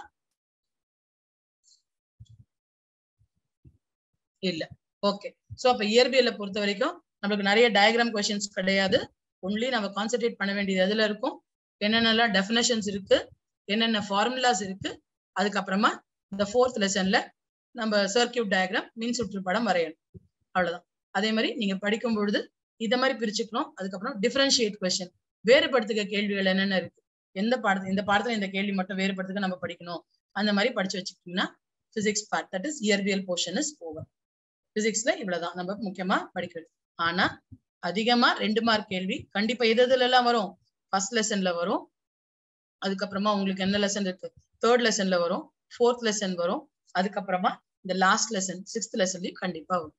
இல்ல. ஓகே. சோ அப்ப இயற்பியலை பொறுத்த வரைக்கும் நம்மளுக்கு நிறைய டயக்ராம் கொஸ்டின்ஸ் கிடையாது. ஒன்லி நம்ம கான்சென்ட்ரேட் பண்ண வேண்டியது எதுல இருக்கும், என்னென்னலாம் டெஃபினேஷன்ஸ் இருக்கு, என்னென்ன ஃபார்முலாஸ் இருக்கு, அதுக்கப்புறமா இந்த 4th லெசன்ல நம்ம சர்க்கியூட் டயக்ராம், மின் சுற்றுப்படம் வரையணும். அவ்வளவுதான். அதே மாதிரி நீங்க படிக்கும் பொழுது இத மாதிரி பிரிச்சுக்கணும். அதுக்கப்புறம் டிஃபரன்ஷியேட் கொஸ்டின், வேறுபடுத்துக கேள்விகள் என்னென்ன இருக்கு, இந்த பாடத்துல இந்த கேள்வி மட்டும் வேறுபடுத்துக்க நம்ம படிக்கணும், அந்த மாதிரி படிச்சு வச்சுக்கிட்டீங்கன்னா பிசிக்ஸ் பார்ட், தட் இஸ் இயற்பியல் போர்ஷன் இஸ் ஓவர். பிசிக்ஸ்ல இவ்வளவுதான் நம்ம முக்கியமா படிக்கிறது. ஆனா அதிகமா 2 மார்க் கேள்வி கண்டிப்பா எதுல எல்லாம் வரும், ஃபர்ஸ்ட் லெசன்ல வரும், அதுக்கப்புறமா உங்களுக்கு என்ன லெசன் இருக்கு, 3rd லெசன்ல வரும், 4th லெசன் வரும், அதுக்கப்புறமா இந்த லாஸ்ட் லெசன் 6th லெசன்லயும் கண்டிப்பா வரும்.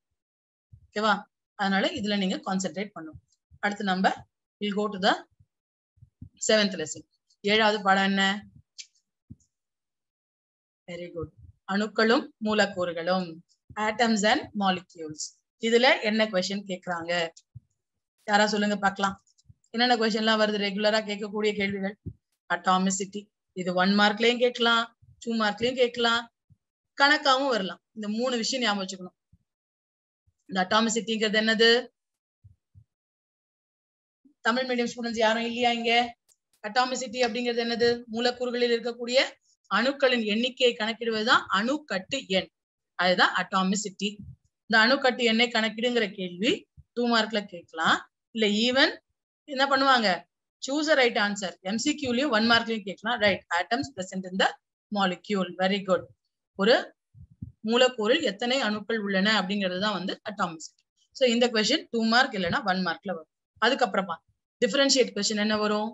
ஓகேவா? அதனால இதுல நீங்க கான்சென்ட்ரேட் பண்ணும். அடுத்து நம்ம will go to the 7th lesson. 7வது பாடம் என்ன? வெரி குட், அணுக்களும் மூலக்கூறுகளும், ஆட்டம்ஸ் அண்ட் மாலிக்யூல்ஸ். இதுல என்ன கொஸ்டின் கேக்குறாங்க யாரா சொல்லுங்க பார்க்கலாம். என்னென்ன கொஸ்டின் எல்லாம் வருது ரெகுலரா கேட்கக்கூடிய கேள்விகள்? அட்டாமிசிட்டி, இது 1 மார்க்லயும் கேட்கலாம், 2 மார்க்லயும் கேட்கலாம், கணக்காவும் வரலாம். இந்த 3 விஷயம் ஞாபகம் வச்சுக்கணும். இந்த அட்டாமிசிட்டிங்கிறது என்னது? தமிழ் மீடியம் ஸ்டூடெண்ட்ஸ் யாரும் இல்லையா இங்க? அட்டாமிசிட்டி அப்படிங்கிறது என்னது? மூலக்கூறுகளில் இருக்கக்கூடிய அணுக்களின் எண்ணிக்கையை கணக்கிடுவதுதான் அணுக்கட்டு எண், அதுதான் அட்டாமிசிட்டி. இந்த அணுக்கட்டு எண்ணை கணக்கிடுங்கிற கேள்வி 2 மார்க்ல கேட்கலாம். இல்ல ஈவன் என்ன பண்ணுவாங்க, சூஸ் அ ரைட் ஆன்சர், MCQலயும் 1 மார்க்லயும் கேட்கலாம். Right, atoms present in the molecule. Very good. ஒரு மூலக்கூறில் எத்தனை அணுக்கள் உள்ளன அப்படிங்கிறது தான் வந்து அட்டாமிசிட்டி. சோ இந்த கொஸ்டின் 2 மார்க் இல்லைன்னா 1 மார்க்ல வரும். அதுக்கப்புறமா டிஃபரன்ஷியேட் கொஸ்டின் என்ன வரும்,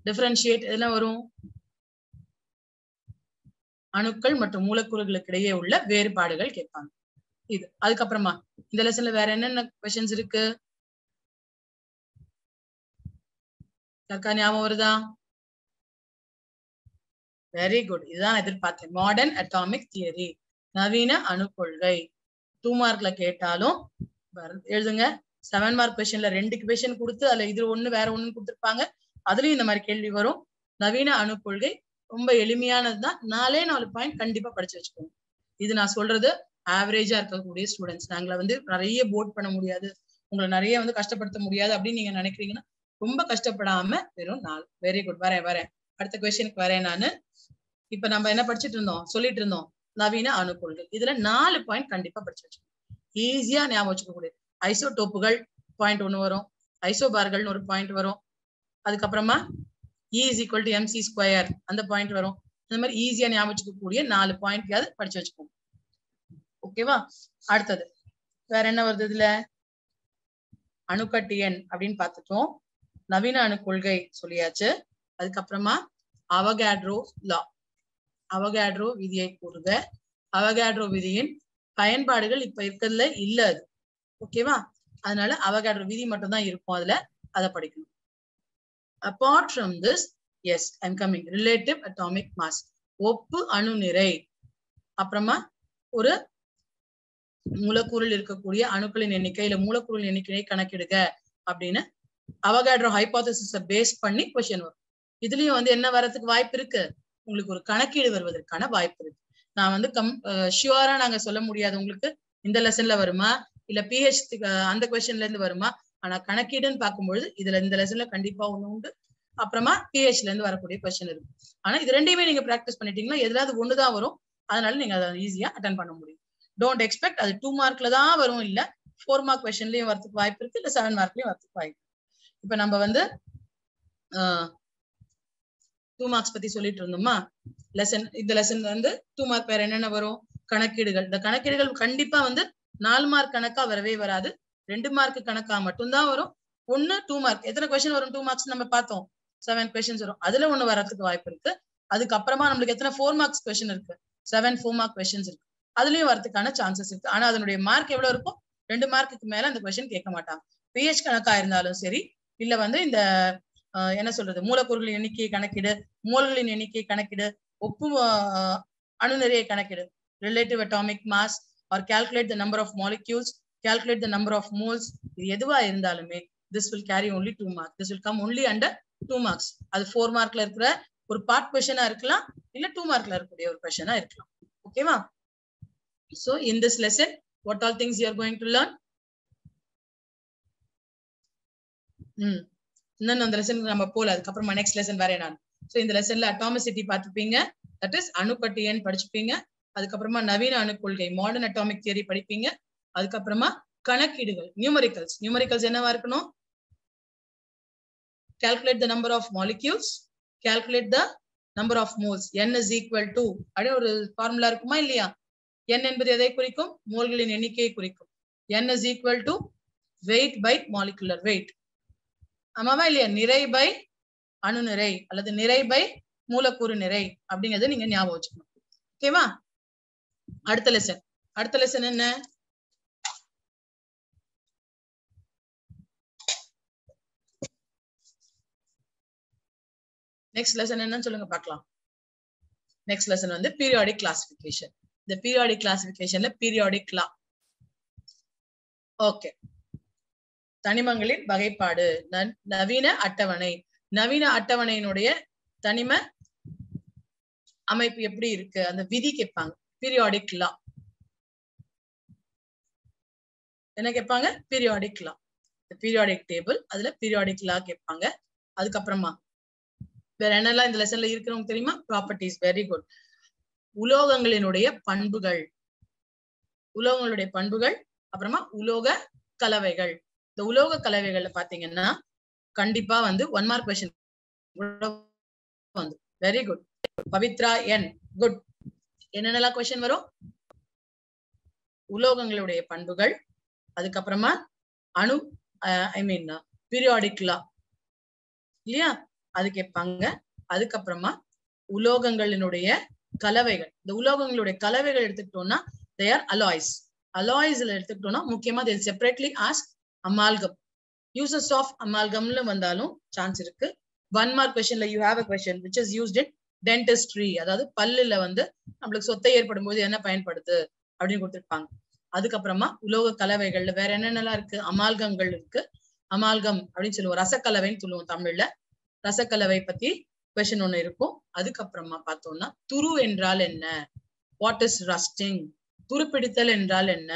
டிஃபரன்ஷியேட் இதெல்லாம் வரும். அணுக்கள் மற்றும் மூலக்கூறுகளுக்கு இடையே உள்ள வேறுபாடுகள் கேட்பாங்க. இது அதுக்கப்புறமா இந்த லெசன்ல வேற என்னென்ன क्वेश्चंस இருக்கு? யாருக்கா ஞாபகம் வருதா? Very good. இதுதான் எதிர்பார்த்தேன். மாடர்ன் அட்டாமிக் தியரி, நவீன அணு கொள்கை. 2 மார்க்ல கேட்டாலும் எழுதுங்க. 7 மார்க் क्वेश्चनல 2 क्वेश्चन கொடுத்து அதுல இது ஒண்ணு வேற ஒண்ணு கொடுத்திருப்பாங்க. அதுலயும் இந்த மாதிரி கேள்வி வரும். நவீன அணு கொள்கை ரொம்ப எளிமையானதுதான். 4 பாயிண்ட் கண்டிப்பா படிச்சு வச்சுக்கோங்க. இது நான் சொல்றது ஆவரேஜா இருக்கக்கூடிய ஸ்டூடெண்ட்ஸ். நாங்கள வந்து நிறைய போட் பண்ண முடியாது, உங்களை நிறைய வந்து கஷ்டப்படுத்த முடியாது அப்படின்னு நீங்க நினைக்கிறீங்கன்னா ரொம்ப கஷ்டப்படாம வெறும் 4. Very good. வரேன் அடுத்த क्वेश्चனுக்கு வரேன் நானு. இப்ப நம்ம என்ன படிச்சுட்டு இருந்தோம், சொல்லிட்டு இருந்தோம் நவீன அணு கொள்கை. இதுல 4 பாயிண்ட் கண்டிப்பா படிச்சு வச்சுக்கோங்க. ஈஸியா ஞாபகம் வச்சுக்கக்கூடிய ஐசோடோப்புகள் பாயிண்ட் 1 வரும், ஐசோபார்கள்னு ஒரு பாயிண்ட் வரும், அதுக்கப்புறமா E is equal to mc square அந்த பாயிண்ட் வரும். இந்த மாதிரி ஈஸியா ஞாபகம் வச்சுக்கக்கூடிய 4 பாயிண்ட் படிச்சு வச்சுக்கோங்க. ஓகேவா? அடுத்தது வேற என்ன வருது இதுல? அணுக்கட்டு எண் அப்படின்னு பார்த்துட்டோம். நவீன அணு கொள்கை சொல்லியாச்சு. அதுக்கப்புறமா அவகாட்ரோ லா, அவகாட்ரோ விதியை கூறுக. அவகாட்ரோ விதியின் பயன்பாடுகள் இப்ப இருக்கிறதுல இல்ல அது. ஓகேவா? அதனால அவகாட்ரோ விதி மட்டும் தான் இருக்கும் அதுல, அதை படிக்கணும். Apart from this, yes, I'm coming. Relative atomic mass, ஒப்பு அணு நிறை. அப்புறமா ஒரு மூலக்கூறில் இருக்கக்கூடிய அணுக்களின் எண்ணிக்கை இல்ல மூலக்கூறின் எண்ணிக்கையை கணக்கிடுக அப்படின்னு அவகாட்ரோ ஹைபோதசிஸை பேஸ் பண்ணி क्वेश्चन வரும். இதுலயும் வந்து என்ன வரதுக்கு வாய்ப்பு இருக்கு? உங்களுக்கு ஒரு கணக்கீடு வருவதற்கான வாய்ப்பு இருக்கு. நான் வந்து ஷியூரா நாங்க சொல்ல முடியாது உங்களுக்கு இந்த லெசன்ல வருமா இல்ல பிஹெச் அந்த क्वेश्चनல இருந்து வருமா. ஆனா கணக்கீடுன்னு பார்க்கும்பொழுது இதுல இந்த லெசன்ல கண்டிப்பா ஒண்ணு உண்டு. அப்புறமா பிஹெச்ல இருந்து வரக்கூடிய क्वेश्चन இருக்கு. ஆனா இது ரெண்டையுமே நீங்க பிராக்டிஸ் பண்ணிட்டீங்கன்னா எதாவது ஒண்ணுதான் வரும். அதனால நீங்க அதை ஈஸியா அட்டன் பண்ண முடியும். டோன்ட் எக்ஸ்பெக்ட் அது 2 மார்க்ல தான் வரும், இல்ல 4 மார்க் क्वेश्चनலயும் வரதுக்கு வாய்ப்பு இருக்கு, இல்ல 7 மார்க்லயும் வரதுக்கு வாய்ப்பு. இப்ப நம்ம வந்து 2 மார்க்ஸ் பத்தி சொல்லிட்டு இருந்தோமா லெசன். இந்த லெசன்ல வந்து 2 மார்க் வேற என்னென்ன வரும்? கணக்கீடுகள். இந்த கணக்கீடுகள் கண்டிப்பா வந்து 4 மார்க் கணக்கா வரவே வராது, 2 மார்க் கணக்கா மட்டும்தான் வரும். 1 2 மார்க். எத்தனை क्वेश्चन வரும் 2 மார்க்ஸ் நம்ம பார்த்தோம்? 7 questions வரும். அதுல ஒண்ணு வரதுக்கு வாய்ப்பு இருக்கு. அதுக்கப்புறமா நம்மளுக்கு எத்தனை 4 மார்க்ஸ் क्वेश्चन இருக்கு? 7 4 மார்க் questions இருக்கு. அதுலயும் வரதுக்கான சான்சஸ் இருக்கு. ஆனா அதனுடைய மார்க் எவ்வளவு இருக்கும்? 2 மார்க்குக்கு மேல அந்த क्वेश्चन கேட்க மாட்டாங்க. பிஹெச் கணக்கா இருந்தாலும் சரி, இல்ல வந்து இந்த என்ன சொல்றது மூலக்கூறுகளின் எண்ணிக்கையை கணக்கிடு, மோல்களின் எண்ணிக்கையை கணக்கிடு, ஒப்பு அணு நிறையை கணக்கிடு, relative atomic mass or calculate the number of molecules, calculate the number of moles, இது எதுவா இருந்தாலுமே this will carry only 2 marks. This will come only under 2 marks. அது 4 மார்க்ல இருக்கிற ஒரு பார்ட் क्वेश्चन இருக்கலாம், இல்ல 2 மார்க்ல இருக்கக்கூடிய ஒரு क्वेश्चन இருக்கலாம். ஓகேவா? So in this lesson what all things you are going to learn? இன்னும் அந்த லெசனுக்கு நம்ம போல, அதுக்கப்புறமா நெக்ஸ்ட் லெசன் வரேன் நான். ஸோ இந்த லெசன்ல அட்டாமிசிட்டி பார்த்துப்பீங்க, தட் இஸ் அணுக்கட்டு எண் படிச்சுப்பீங்க. அதுக்கப்புறமா நவீன அணு கொள்கை மாடர்ன் அட்டாமிக் தியரி படிப்பீங்க. அதுக்கப்புறமா கணக்கீடுகள் நியூமரிக்கல்ஸ். நியூமரிக்கல்ஸ் என்னவா இருக்கணும்? calculate the number of molecules, calculate the number of moles, n is equal to அப்படி ஒரு ஃபார்முலா இருக்குமா இல்லையா? n என்பது எதை குறிக்கும்? மோல்களின் எண்ணிக்கையை குறிக்கும். n is equal to weight by molecular weight. ஆமாவா இல்லையா? நிறை பை அணு நிறை அல்லது நிறை பை மூலக்கூறு நிறை அப்படிங்கறத நீங்க ஞாபகம் வச்சுக்கணும். ஓகேவா? அடுத்த லெசன் என்ன? நெக்ஸ்ட் லெசன் என்னன்னு சொல்லுங்க பார்க்கலாம். நெக்ஸ்ட் லெசன் வந்து பீரியாடிக் கிளாசிபிகேஷன். இந்த பீரியாடிக் கிளாசிபிகேஷன்ல பீரியாடிக் லா. ஓகே, தனிமங்களின் வகைப்பாடு, நவீன அட்டவணை. நவீன அட்டவணையினுடைய தனிம அமைப்பு எப்படி இருக்கு, அந்த விதி கேட்பாங்க. பீரியாடிக் லா என்ன கேட்பாங்க? பீரியாடிக் லா. பீரியாடிக் டேபிள், அதுல பீரியாடிக் லா கேட்பாங்க. அதுக்கப்புறமா வேற என்னெல்லாம் இந்த லெசன்ல இருக்கிறவங்க தெரியுமா? ப்ராப்பர்ட்டிஸ். Very good. உலோகங்களினுடைய பண்புகள், உலோகங்களுடைய பண்புகள். அப்புறமா உலோக கலவைகள். இந்த உலோக கலவைகள்ல பாத்தீங்கன்னா கண்டிப்பா வந்து 1 மார்க் क्वेश्चन வந்து. Very good. பவித்ரா என் குட். என்னென்னலாம் क्वेश्चन வரும்? உலோகங்களுடைய பண்புகள், அதுக்கப்புறமா அணு பீரியாடிக் லா இல்லையா, அது கேட்பாங்க. அதுக்கப்புறமா உலோகங்களினுடைய கலவைகள். இந்த உலோகங்களுடைய கலவைகள் எடுத்துக்கிட்டோம்னா they are alloys. alloysல எடுத்துக்கிட்டோம்னா முக்கியமா they separately ask amalgam. uses of amalgamல வந்தாலும் சான்ஸ் இருக்கு. 1 mark questionல you have a question which is used in dentistry. அதாவது பல்லுல வந்து நம்மளுக்கு சொத்தை ஏற்படும் போது என்ன பயன்படுது அப்படின்னு கொடுத்திருப்பாங்க. அதுக்கப்புறமா உலோக கலவைகள்ல வேற என்னென்னலாம் இருக்கு? அமால்கங்கள் இருக்கு. அமால்கம் அப்படின்னு சொல்லுவோம், ரசக்கலவைன்னு சொல்லுவோம் தமிழ்ல. ரசக்கலவை பத்தி கொஸ்டின் ஒண்ணு இருக்கும். அதுக்கப்புறமா பார்த்தோம்னா துரு என்றால் என்ன? What is rusting? துருப்பிடித்தல் என்றால் என்ன?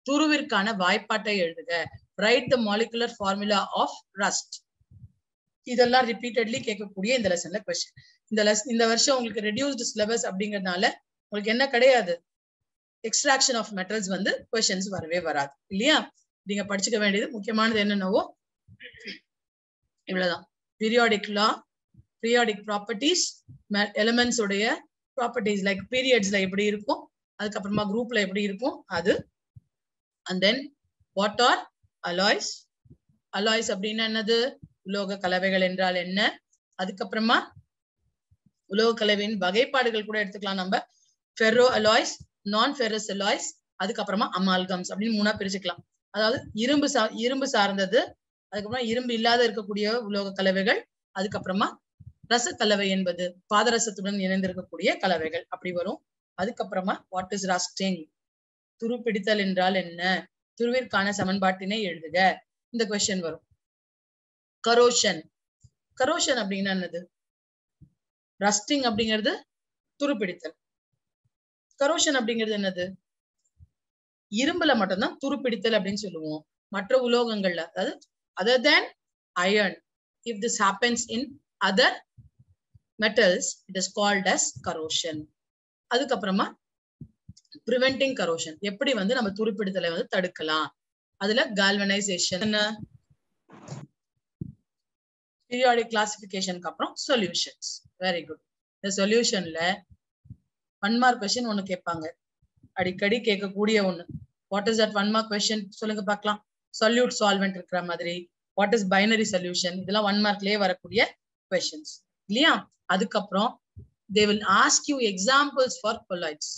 துருவிற்கான வாய்ப்பாட்டை எழுதுக. Write the molecular formula of rust. இதெல்லாம் ரிப்பீட்டட்லி கேட்கக்கூடிய இந்த லெசன்ல கொஸ்டின். இந்த வருஷம் உங்களுக்கு ரெடியூஸ்டு சிலபஸ் அப்படிங்கறதுனால உங்களுக்கு என்ன கிடையாது, எக்ஸ்ட்ராக்ஷன் ஆஃப் மெட்டல்ஸ் வந்து கொஸ்டின்ஸ் வரவே வராது இல்லையா? நீங்க படிச்சுக்க வேண்டியது முக்கியமானது என்னென்னவோ இவ்வளவுதான். பீரியாடிக் லா, பீரியாடிக் ப்ராப்பர்ட்டிஸ், எலிமெண்ட்ஸ் உடைய ப்ராப்பர்ட்டிஸ் லைக் பீரியட்ஸ்ல எப்படி இருக்கும், அதுக்கப்புறமா குரூப்ல எப்படி இருக்கும் அது. And then what are alloys? Alloys அப்படின்னா என்னது? உலோக கலவைகள் என்றால் என்ன? அதுக்கப்புறமா உலோக கலவையின் வகைப்பாடுகள் கூட எடுத்துக்கலாம் நம்ம. ஃபெர்ரோ அலாய்ஸ், நான் ஃபெரஸ் அலாய்ஸ், அதுக்கப்புறமா அமால்கம்ஸ் அப்படின்னு 3ஆ பிரிச்சுக்கலாம். அதாவது இரும்பு சார்ந்தது, அதுக்கப்புறம் இரும்பு இல்லாத இருக்கக்கூடிய உலோக கலவைகள், அதுக்கப்புறமா ரசக்கலவை என்பது பாதரசத்துடன் இணைந்திருக்கக்கூடிய கலவைகள் அப்படி வரும். அதுக்கப்புறமா வாட் இஸ் ரஸ்டிங்? துருப்பிடித்தல் என்றால் என்ன? துருவிற்கான சமன்பாட்டினை எழுதுக. இந்த கொஸ்டின் வரும். கரோஷன், கரோஷன் அப்படின்னா என்னது? ரஸ்டிங் அப்படிங்கிறது துருப்பிடித்தல். கரோஷன் அப்படிங்கிறது என்னது? இரும்புல மட்டும்தான் துருப்பிடித்தல் அப்படின்னு சொல்லுவோம். மற்ற உலோகங்கள்ல, அதாவது other than iron, if this happens in other metals, it is called as corrosion. அதுக்கப்புறமா preventing corrosion, எப்படி வந்து நம்ம துருப்பிடித்தலை வந்து தடுக்கலாம். அதுல galvanization, periodic classificationக்கு அப்புறம் solutions. Very good. இந்த சொல்யூஷன்ல 1 mark question ஒண்ணு கேட்பாங்க, அடிக்கடி கேட்கக்கூடிய ஒண்ணு. What is that 1 mark question சொல்லுங்க பார்க்கலாம். solute solvent இருக்கிற மாதிரி, வாட் இஸ் பைனரி சொல்யூஷன், இதெல்லாம் 1 markலயே வரக்கூடிய questions இல்லையா? அதுக்கப்புறம் they will ask you examples for colloids.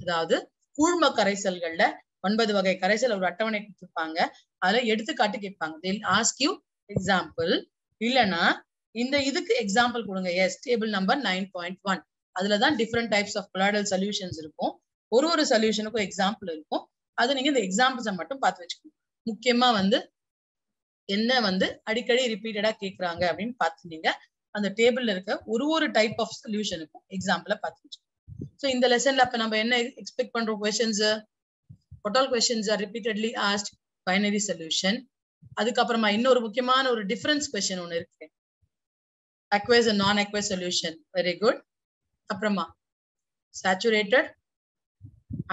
அதாவது கூழ்ம கரைசல்கள்ல 9 வகை கரைசல் ஒரு அட்டவணை கொடுத்திருப்பாங்க, அதுல எடுத்துக்காட்டு கேட்பாங்க. they will ask you example. இல்லனா இந்த இதுக்கு எக்ஸாம்பிள் கொடுங்க. எஸ், டேபிள் நம்பர் 9.1 அதுலதான் different types of colloidal solutions இருக்கும். ஒரு சொல்யூஷனுக்கும் எக்ஸாம்பிள் இருக்கும். அது நீங்க இந்த எக்ஸாம்பிள்ஸை மட்டும் பார்த்து வச்சுக்கணும். முக்கியமா வந்து என்ன வந்து அடிக்கடி ரிப்பீட்டடா கேட்கறாங்க அப்படின்னு பார்த்துட்டீங்க. அந்த டேபிள்ல இருக்க ஒரு டைப் ஆஃப் சொல்யூஷனுக்கும் எக்ஸாம்பிளை பார்த்து வச்சுக்கணும். ஸோ இந்த லெசன்ல அப்ப நம்ம என்ன எக்ஸ்பெக்ட் பண்றோம்? Questions, what all questions are repeatedly asked? Binary solution. அதுக்கப்புறமா இன்னொரு முக்கியமான ஒரு டிஃபரன்ஸ் கொஸ்டின் ஒண்ணு இருக்கு, aqueous and non aqueous solution. Very good. அப்புறமா saturated,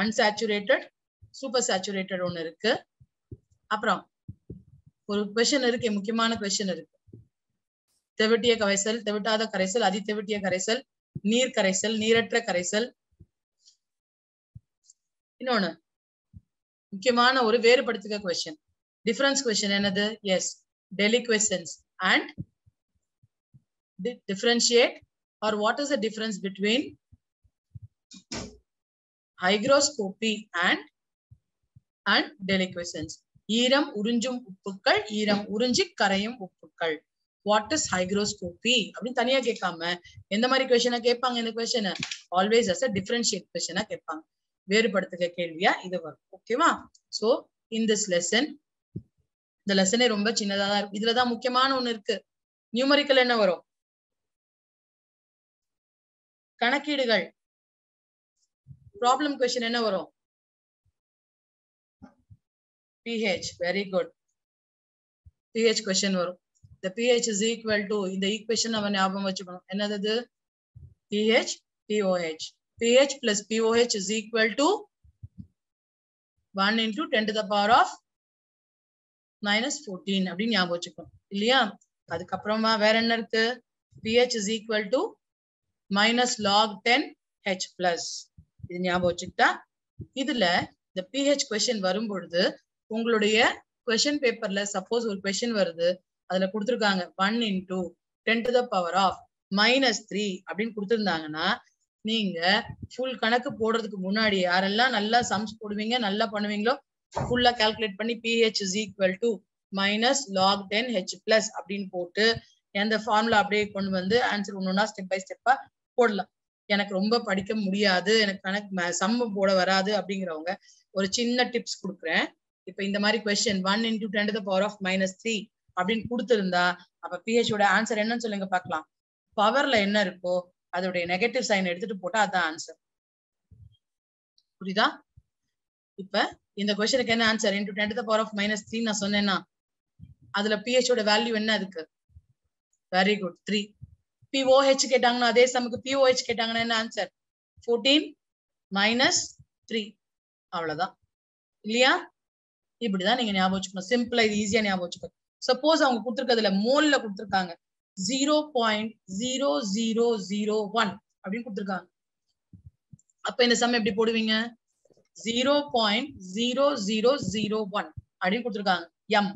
unsaturated, super saturated ஒண்ணு இருக்கு. அப்புறம் ஒரு கொஸ்டின் இருக்கு, முக்கியமான கொஸ்டின் இருக்கு. தெவிட்டிய கரைசல், தெவிட்டாத கரைசல், அதிதெவிட்டிய கரைசல், நீர் கரைசல், நீரற்ற கரைசல். இன்னொன்னு முக்கியமான ஒரு வேறுபடுத்துக கொஸ்டின், டிஃபரன்ஸ் கொஸ்டின் என்னது? Yes, deliquescence and differentiate, or what is the difference between hygroscopy and deliquescence? ஈரம் உறிஞ்சும் உப்புக்கள், ஈரம் உறிஞ்சி கரையும் உப்புக்கள். வாட் இஸ் ஹைக்ரோஸ்கோபி அப்படின்னு தனியா கேட்காம எந்த மாதிரி கொஸ்டினா கேட்பாங்க? இந்த question always as a differentiate கொஸ்டினா கேட்பாங்க. வேறுபடுத்துக கேள்வியா இது வரும். ஓகேவா? சோ இன் திஸ் லெசன், இந்த லெசனே ரொம்ப சின்னதா தான் இருக்கும். இதுலதான் முக்கியமான ஒண்ணு இருக்கு. நியூமரிக்கல் என்ன வரும்? கணக்கீடுகள். ப்ராப்ளம் கொஸ்டின் என்ன வரும்? pH. Very good. pH question வரும். the pH is equal to, இந்த ஈக்குவேஷன் நம்ம ஞாபகம் வச்சுக்கணும். என்னது? pH POH. pH plus POH is equal to 1 into 10 to the power of -14 அப்படின்னு ஞாபகம் வச்சுக்கணும் இல்லையா? அதுக்கப்புறமா வேற என்ன இருக்கு? pH is equal to minus log 10 H plus. இது ஞாபகம் வச்சுக்கிட்டா, இதுல இந்த pH கொஸ்டின் வரும்பொழுது உங்களுடைய கொஸ்டின் பேப்பர்ல சப்போஸ் ஒரு கொஸ்டின் வருது, அதுல கொடுத்துருக்காங்க 1 into 10 to the power of -3 அப்படின்னு கொடுத்திருந்தாங்கன்னா நீங்க ஃபுல் கணக்கு போடுறதுக்கு முன்னாடி யாரெல்லாம் நல்லா சம்ஸ் போடுவீங்க நல்லா பண்ணுவீங்களோ ஃபுல்லா கால்குலேட் பண்ணி pH is equal to minus log 10 H plus அப்படின்னு போட்டு அந்த ஃபார்முலா அப்படியே கொண்டு வந்து ஆன்சர் ஒன்னொன்னா ஸ்டெப் பை ஸ்டெப்பா போடலாம். எனக்கு ரொம்ப படிக்க முடியாது, எனக்கு கணக்கு சம்மு போட வராது அப்படிங்கிறவங்க ஒரு சின்ன டிப்ஸ் கொடுக்குறேன். இப்ப இந்த மாதிரி question 1 into 10 to the power of -3 அப்படின்னு கொடுத்திருந்தா அப்ப pH ஓட ஆன்சர் என்னன்னு சொல்லுங்க பார்க்கலாம். பவர்ல என்ன இருக்கோ அதோடைய நெகட்டிவ் சைன் எடுத்துட்டு போட்டா அதான் ஆன்சர். புரியுதா? இப்ப இந்த கொஸ்டினுக்கு என்ன answer? into 10 to the power of -3 நான் சொன்னேன்னா அதுல pH ஓட வேல்யூ என்ன அதுக்கு? Very good 3. POH கேட்டாங்கன்னா அதே சமக்கு POH கேட்டாங்கன்னா என்ன ஆன்சர்? 14 - 3. அவ்வளவுதான் இல்லையா? இப்படிதான் நீங்க ஞாபகம் வச்சுக்கணும். சிம்பிளா இது ஈஸியா ஞாபகம் வச்சுக்கணும். சப்போஸ் அவங்க கொடுத்துருக்கிறதுல மோல்ல கொடுத்துருக்காங்க 0.0001 அப்படின்னு கொடுத்துருக்காங்க. அப்ப இந்த சம் எப்படி போடுவீங்க? 0.0001 அப்படின்னு கொடுத்துருக்காங்க. M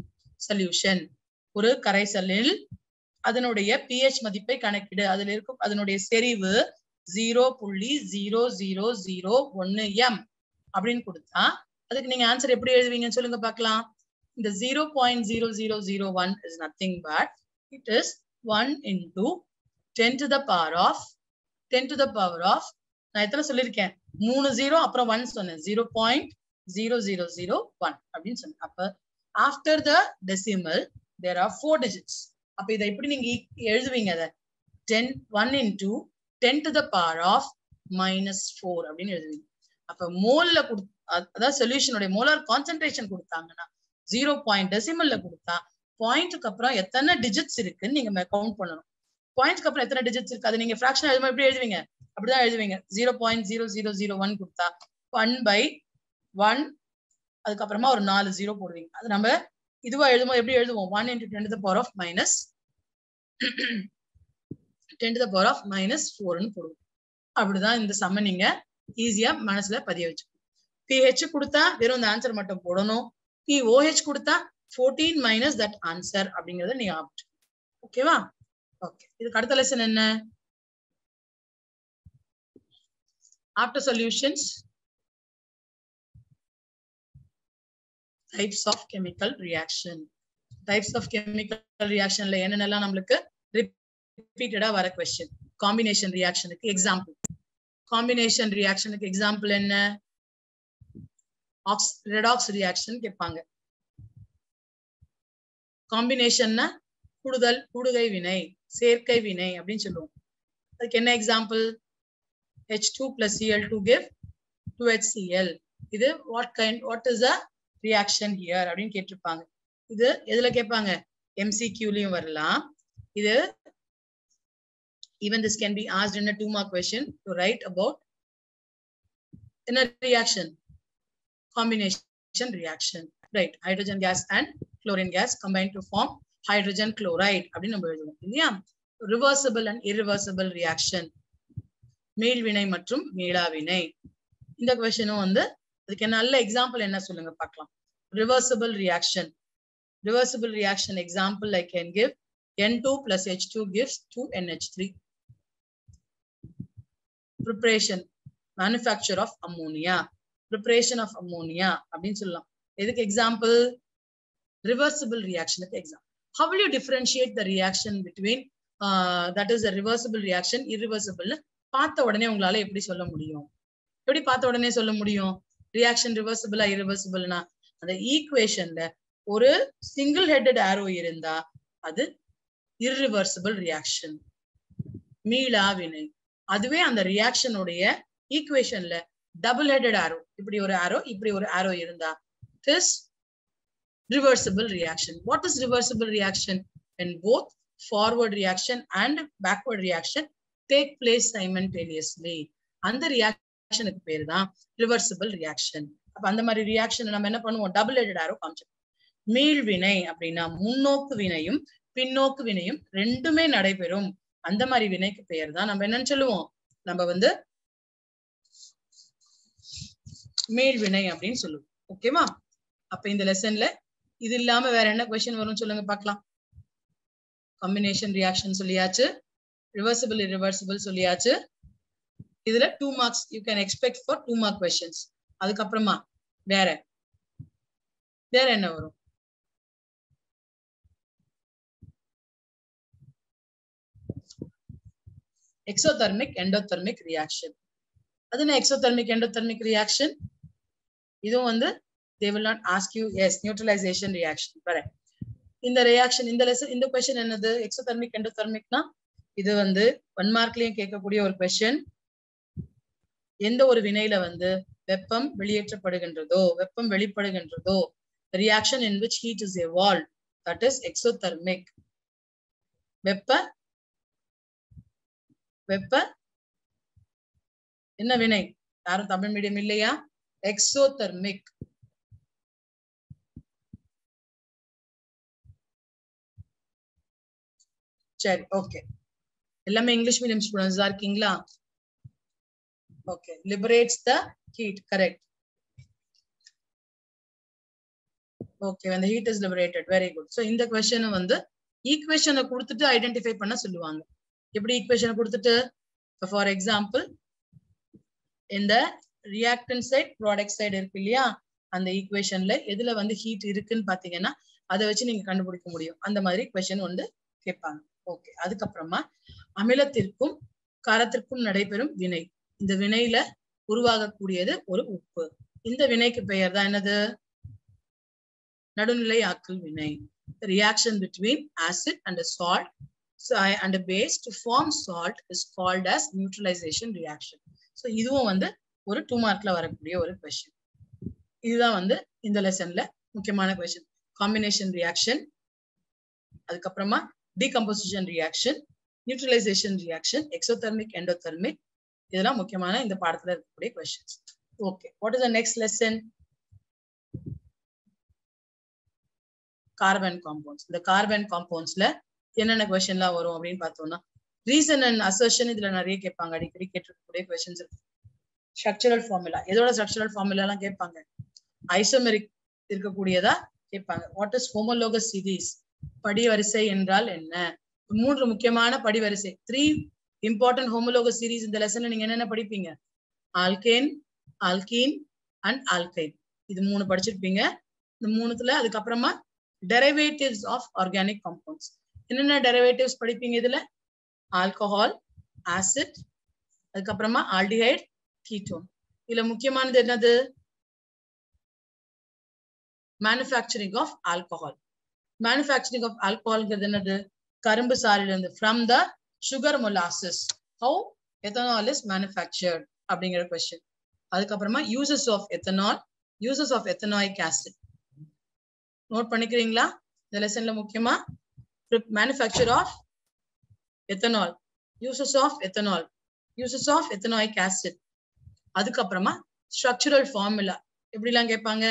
சொல்யூஷன் ஒரு கரைசலில் அதனுடைய pH மதிப்பை கணக்கிடு. அதுல இருக்கும் அதனுடைய செறிவு 0.0001 M அப்படின்னு கொடுத்தா அதுக்கு நீங்க ஆன்சர் எப்படி எழுதுவீங்கன்னு சொல்லுங்க பார்க்கலாம். இந்த 0.0001 is nothing but it is 1 into 10 to the power of 10 to the power of நான் எத்தனை சொல்லியிருக்கேன்? 3 0 அப்புறம் 1 சொன்னேன். 0.0001 அப்படின்னு சொன்னேன். அப்ப after the decimal there are 4 digits. அப்ப இதை எப்படி நீங்க எழுதுவீங்க? அத 1 into 10 to the power of -4 அப்படின்னு எழுதுவீங்க. அப்ப மோல்ல அதாவது சொல்யூஷனுடைய மோலார் கான்சென்ட்ரேஷன் கொடுத்தாங்கன்னா 0 பாயிண்ட் டெசிமல்ல கொடுத்தா பாயிண்ட்க்கு அப்புறம் எத்தனை டிஜிட்ஸ் இருக்குன்னு நீங்க கவுண்ட் பண்ணணும். பாயிண்ட்க்கு அப்புறம் எத்தனை டிஜிட்ஸ் இருக்கு அதை நீங்க ஃபிராக்ஷன் எழுதும்போது எப்படி எழுதுவீங்க? அப்படிதான் எழுதுவீங்க. 0.0001 கொடுத்தா 1/1 அதுக்கப்புறமா ஒரு 4 0 போடுவீங்க. அது நம்ம இதுவா எழுதும்போது எப்படி எழுதுவோம்? 1 into 10 to the power of -10 to the power of -4ன்னு போடுவோம். அப்படிதான் இந்த சம்ம நீங்க ஈஸியா மனசுல பதிய வச்சுக்கணும். pH கொடுத்தா வெறும் இந்த ஆன்சர் மட்டும் போடணும். POH கொடுத்தா 14 minus that answer அப்படிங்கறத நீங்க ஆப்ட். ஓகேவா? ஓகே. இதுக்கு அடுத்த லெசன் என்ன? After solutions, types of chemical reaction. Types of chemical reaction ல என்னென்னலாம் நம்மளுக்கு ரிப்பீட்டடா வர क्वेश्चन. காம்பினேஷன் ரியாக்ஷனுக்கு எக்ஸாம்பிள். காம்பினேஷன் ரியாக்ஷனுக்கு எக்ஸாம்பிள் என்ன? ரெடாக்ஸ் ரியாக்ஷன் கேட்பாங்க. காம்பினேஷன்னா கூடுதல், கூடுகை வினை, சேர்க்கை வினை அப்படின்னு சொல்லுவோம். அதுக்கு என்ன example? H2 plus Cl2 give 2HCl. இது what is the reaction here அப்படின்னு கேட்டிருப்பாங்க. இது எதுல கேட்பாங்க? MCQலயும் வரலாம். இது even this can be asked in a 2 mark question to write about in a reaction. Combination reaction, right? Hydrogen gas and chlorine gas combine to form hydrogen chloride அப்படின்னு நம்ம எழுதுவோம் இல்லையா? Reversible and irreversible reaction. மீள்வினை மற்றும் மீளாவினை. இந்த क्वेश्चனும் வந்து அதுக்கு நல்ல example என்ன சொல்லுங்க பார்க்கலாம். Reversible reaction. Reversible reaction example I can give N2 plus H2 gives 2NH3. Preparation, manufacture of ammonia. Preparation of ammonia அப்படின்னு சொல்லலாம். எதுக்கு example? Reversible reaction example. How will you differentiate the reaction between that is a reversible reaction, irreversible? பார்த்த உடனே உங்களால எப்படி சொல்ல முடியும்? எப்படி பார்த்த உடனே சொல்ல முடியும்? ரியாக்ஷன் ரிவர்சிபிளா இரிவர்சிபிள்னா அந்த ஈக்குவேஷன்ல ஒரு சிங்கிள் ஹெட்டட் ஆரோ இருந்தா அது இர்ரிவர்சிபிள் ரியாக்ஷன், மீளா வினை. அதுவே அந்த ரியாக்ஷனுடைய ஈக்குவேஷன்ல டபுள் ஹெட்டட் ஆரோ, இப்படி ஒரு ஆரோ இப்படி ஒரு ஆரோ இருந்தா it is reversible reaction. What is reversible reaction? When both forward reaction and backward reaction take place simultaneously. அந்த ரியாக்ஷனுக்கு பேரு தான் ரிவர்சிபிள் ரியாக்ஷன். அப்ப அந்த மாதிரி ரியாக்ஷன் நம்ம என்ன பண்ணுவோம்? டபுள் ஹெட்டட் ஆரோ காமிச்சோம். மீள்வினை அப்படின்னா முன்னோக்கு வினையும் பின்னோக்கு வினையும் ரெண்டுமே நடைபெறும். அந்த மாதிரி வினைக்கு பெயர் தான் நம்ம என்னன்னு சொல்லுவோம்? நம்ம வந்து மீள்வினை அப்படின்னு சொல்லுவோம். ஓகேவா? அப்ப இந்த லெசன்ல இது இல்லாம வேற என்ன क्वेश्चन வரும் சொல்லுங்க பார்க்கலாம். காம்பினேஷன் ரியாக்ஷன் சொல்லியாச்சு, ரிவர்சிபிள் இரிவர்சிபிள் சொல்லியாச்சு. இதுல 2 marks you can expect for 2 mark questions. அதுக்கப்புறமா வேற என்ன வரும்? exothermic endothermic reaction. அது என்ன exothermic endothermic reaction? இதுவும் வந்து they will not ask you. Yes, neutralization reaction. correct. இந்த reaction இந்த lesson இந்த question என்னது? exothermic endothermicனா இது வந்து 1 markலயும் கேட்கக்கூடிய ஒரு question. எந்த ஒரு வினையில வந்து வெப்பம் வெளியேற்றப்படுகின்றதோ, வெப்பம் வெளிப்படுகின்றதோ, reaction in which heat is evolved, that is exothermic. வெப்ப என்ன வினை? யாரும் தமிழ் மீடியம் இல்லையா? exothermic. சரி, ஓகே. எல்லாமே இங்கிலீஷ் மீடியம் ஸ்டூடெண்ட்ஸ் தான் இருக்கீங்களா? Okay. liberates the heat. correct. okay, when the heat is liberated. very good. so இந்த question வந்து ஈக்குவேஷனை கொடுத்துட்டு ஐடென்டிஃபை பண்ண சொல்லுவாங்க. எப்படி ஈக்குவேஷனை கொடுத்துட்டு, for example இந்த reactant side product side இருக்கு இல்லையா, அந்த ஈக்குவேஷன்ல எதுல வந்து ஹீட் இருக்குன்னு பாத்தீங்கன்னா அதை வச்சு நீங்க கண்டுபிடிக்க முடியும். அந்த மாதிரி கொஸ்டின் வந்து கேட்பாங்க. ஓகே. அதுக்கப்புறமா அமிலத்திற்கும் காரத்திற்கும் நடைபெறும் வினை. இந்த வினையில உருவாகக்கூடியது ஒரு உப்பு. இந்த வினைக்கு பெயர் தான் என்னது? நடுநிலை ஆக்கல் வினை. reaction between acid and a salt and a base to form salt is called as neutralization reaction. so இதுவும் வந்து ஒரு 2 markல வரக்கூடிய ஒரு question. இதுதான் வந்து இந்த லெசன்ல முக்கியமான question. combination reaction, அதுக்கப்புறமா decomposition reaction, neutralization reaction, exothermic endothermic, இதெல்லாம் முக்கியமான இந்த பாடத்துல இருக்கக்கூடிய questions. okay, what is the next lesson? carbon compounds. இந்த carbon compoundsல என்னென்ன questionலாம் வரும் அப்படின்னு பார்த்தோம்னா, reason and assertion இதுல நிறைய கேட்பாங்க. அடிக்கடி கேட்டிருக்கக்கூடிய questions இருக்கு. structural formula, எதோட structural formula எல்லாம் கேட்பாங்க? isomeric இருக்கக்கூடியதா கேட்பாங்க. what is homologous series? படிவரிசை என்றால் என்ன? 3 முக்கியமான படிவரிசை, 3 important homologous series இந்த லெசன்ல நீங்க என்னென்ன படிப்பீங்க? alkane, alkene and alkyne. இது 3 படிச்சிருப்பீங்க. இந்த 3த்துல அதுக்கப்புறமா derivatives of organic compounds. என்னென்ன derivatives படிப்பீங்க இதுல? alcohol, acid, அதுக்கப்புறமா aldehyde, ketone. இதுல முக்கியமானது என்னது? manufacturing of alcohol. manufacturing of alcohol என்னது? கரும்பு சாறிலிருந்து, from the sugar molasses. how ethanol is manufactured அப்படிங்கிற question. அதுக்கப்புறமா uses of ethanol, uses of ethanoic acid. Note பண்ணிக்கிறீங்களா? இந்த லெசன்ல முக்கியமா manufacture of ethanol, uses of ethanol, uses of ethanoic acid. அதுக்கப்புறமா structural formula எப்படிலாம் கேட்பாங்க?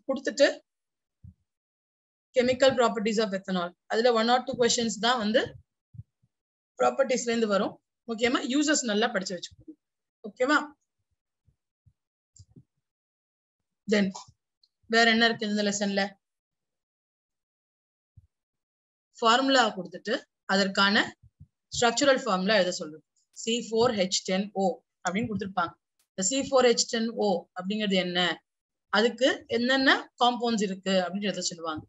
கொடுத்துட்டு chemical properties of ethanol. அதுல 1 or 2 questions தான் வந்து ப்ராப்பர்ட்டிஸ்ல இருந்து வரும். முக்கியமா யூசஸ் நல்லா படிச்சு வச்சுக்கோங்க. ஓகேவா? தென் வேற என்ன இருக்கு இந்த லெசன்ல? ஃபார்முலா கொடுத்துட்டு அதற்கான ஸ்ட்ரக்சரல் ஃபார்முலா எழுத சொல்றது. C4H10O அப்படின்னு கொடுத்துருப்பாங்க. இந்த C4H10O அப்படிங்கிறது என்ன, அதுக்கு என்னென்ன காம்பவுண்ட்ஸ் இருக்கு அப்படின்னு எழுத சொல்லுவாங்க.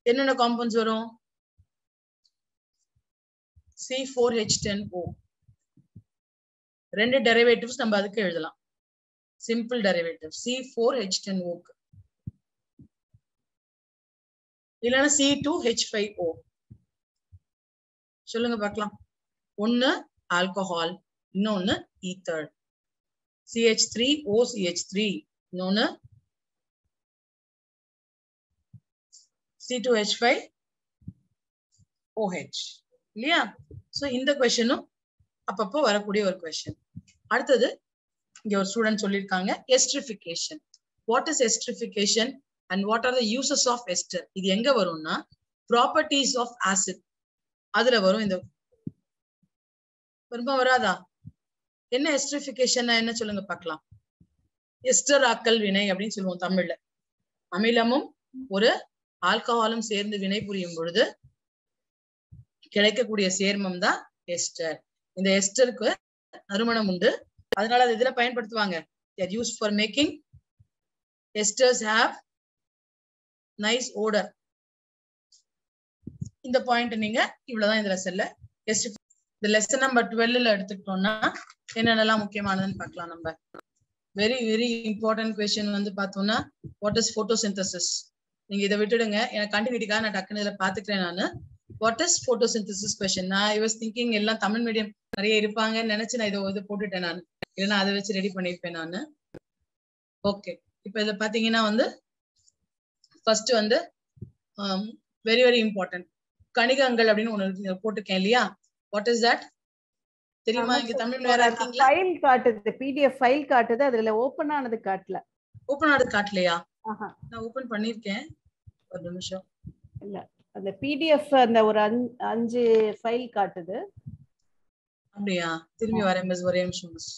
என்னென்ன காம்பவுண்ட்ஸ் வரும்? C4H10O 2 டெரிவேட்டிவ்ஸ் நம்ம அதுக்கு எழுதலாம். சிம்பிள் டெரிவேட்டிவ் C4H10O இல்லைன்னா C2H5O. சொல்லுங்க பார்க்கலாம். ஒன்னு ஆல்கஹால், இன்னொன்னு ஈத்தர். CH3OCH3, இன்னொன்னு C2H5OH இல்லையா? சோ இந்த கொஸ்டினும் அப்பப்போ வரக்கூடிய ஒரு கொஸ்டின். அடுத்தது இங்க ஒரு ஸ்டூடெண்ட் சொல்லியிருக்காங்க esterification. What is esterification and what are the uses of ester? இது எங்க வரும்னா ப்ராப்பர்ட்டிஸ் ஆஃப் ஆசிட் அதுல வரும். இந்த வருமா வராதா? என்ன எஸ்டரிஃபிகேஷன் என்ன சொல்லுங்க பார்க்கலாம். எஸ்டர் ஆக்கல் வினை அப்படின்னு சொல்லுவோம் தமிழ்ல. அமிலமும் ஒரு ஆல்கஹாலும் சேர்ந்து வினை புரியும் பொழுது கிடைக்கக்கூடிய சேர்மம் தான் எஸ்டர். இந்த எஸ்டருக்கு நறுமணம் உண்டு, அதனால அது இதுல பயன்படுத்துவாங்க. they are used for making esters have nice odor. இந்த பாயிண்ட் நீங்க இவ்வளவுதான் இந்த லெசன்ல. இந்த லெசன் நம்பர் 12ல எடுத்துக்கிட்டோம்னா என்னென்னலாம் முக்கியமானதுன்னு பார்க்கலாம். நம்ம வெரி வெரி இம்பார்ட்டன்ட் கொஸ்டின் வந்து பார்த்தோம்னா வாட் இஸ் போட்டோசிந்தசிஸ். நீங்க இதை விட்டுடுங்க, எனக்கு கண்டினியூட்டிக்காக நான் டக்குனு இதுல பாத்துக்கிறேன். நானு வாட் இஸ் போட்டோசிந்தசிஸ் கொஸ்டின், நான் ஐ வாஸ் திங்கிங் எல்லாம் தமிழ் மீடியம் நிறைய இருப்பாங்கன்னு நினைச்சு நான் இதை போட்டுட்டேன். நான் இல்லைன்னா அதை வச்சு ரெடி பண்ணிருப்பேன் நானு. ஓகே, இப்ப இதுல பாத்தீங்கன்னா வந்து ஃபர்ஸ்ட் வந்து வெரி வெரி இம்பார்ட்டன்ட் கணிகங்கள் அப்படின்னு ஒண்ணு போட்டிருக்கேன் இல்லையா? வாட் இஸ் தட் தெரியுமா? இங்க தமிழ்ல வேற இருக்கீங்களா? ஃபைல் காட்டுது, பிடிஎஃப் ஃபைல் காட்டுது, அதுல ஓபன் ஆனது காட்டல. ஓபன் ஆனது காட்டலையா? நான் ஓபன் பண்ணிருக்கேன், ஒரு நிமிஷம். இல்ல, அந்த பிடிஎஃப் அந்த ஒரு 5 ஃபைல் காட்டுது. அப்படியா? திரும்பி வரேன் மிஸ், ஒரே நிமிஷம் மிஸ்.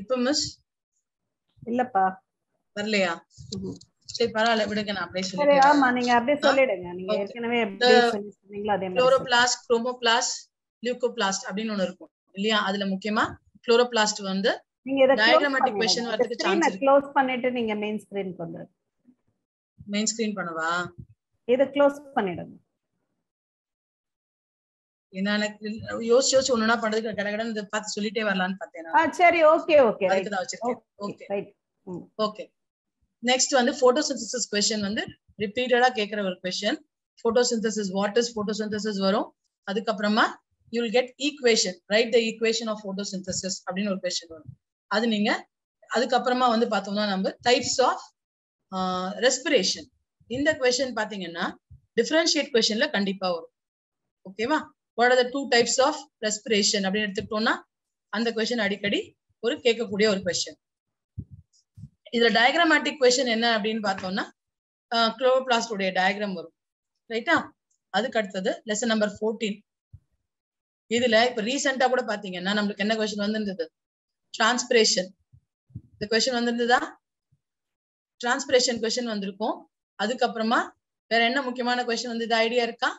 இப்ப மிஸ் இல்லப்பா, வரலையா? சரி பரவாயில்ல, விடுங்க, நான் அப்படியே சரி. சொல்லிட்டேன். ஆமா, நீங்க அப்படியே சொல்லிடுங்க. நீங்க ஏற்கனவே எப்படி சொல்லிருக்கீங்களோ அதே மாதிரி. குளோரோபிளாஸ்ட், குரோமோபிளாஸ்ட், லியூகோபிளாஸ்ட் அப்படின்னு ஒண்ணு இருக்கும் இல்லையா? அதுல முக்கியமா குளோரோபிளாஸ்ட் வந்து நீங்க இத டயக்ராமேட்டிக் क्वेश्चन வரதுக்கு சான்ஸ் இருக்கு. க்ளோஸ் பண்ணிட்டு நீங்க மெயின் ஸ்கிரீன் கொண்டு மெயின் ஸ்கிரீன் பண்ணவா? இத க்ளோஸ் பண்ணிடுங்க. எனக்கு யோசிச்சு ஒண்ணுனா பண்றதுக்கு கடகடன் இத பார்த்து சொல்லிட்டே வரலாம்னு பார்த்தேன். சரி, ஓகே ஓகே, அதுக்கு தான் வச்சிருக்கேன். Okay right. ஓகே, நெக்ஸ்ட் வந்து போட்டோசிந்தசிஸ் क्वेश्चन வந்து ரிப்பீட்டடா கேக்குற ஒரு question. Photosynthesis, what is photosynthesis வரும். அதுக்கு அப்புறமா you will get equation, write the equation of photosynthesis அப்படின்னு ஒரு क्वेश्चन வரும். அது நீங்க அதுக்கு அப்புறமா வந்து பார்த்தோம்னா நம்ம டைப்ஸ் ஆஃப் ரெஸ்பிரேஷன். இந்த क्वेश्चन பாத்தீங்கன்னா டிஃபரன்ஷியேட் क्वेश्चनல கண்டிப்பா வரும். ஓகேவா? what are the two types of respiration அப்படின்னு எடுத்துக்கிட்டோம்னா அந்த क्वेश्चन அடிக்கடி ஒரு கேட்கக்கூடிய ஒரு क्वेश्चन. இதுல டயக்ராமேட்டிக் क्वेश्चन என்ன அப்படின்னு பார்த்தோம்னா குளோரோபிளாஸ்ட் உடைய டயக்ராம் வரும். ரைட்டா? அதுக்கு அடுத்தது லெசன் நம்பர் 14. இதுல இப்ப ரீசெண்டா கூட பாத்தீங்கன்னா நம்மளுக்கு என்ன क्वेश्चन வந்திருந்தது? டிரான்ஸ்பிரேஷன். இந்த क्वेश्चन வந்திருந்ததா? டிரான்ஸ்பிரேஷன் क्वेश्चन வந்திருக்கும். அதுக்கப்புறமா வேற என்ன முக்கியமான क्वेश्चन வந்தது ஐடியா இருக்கா?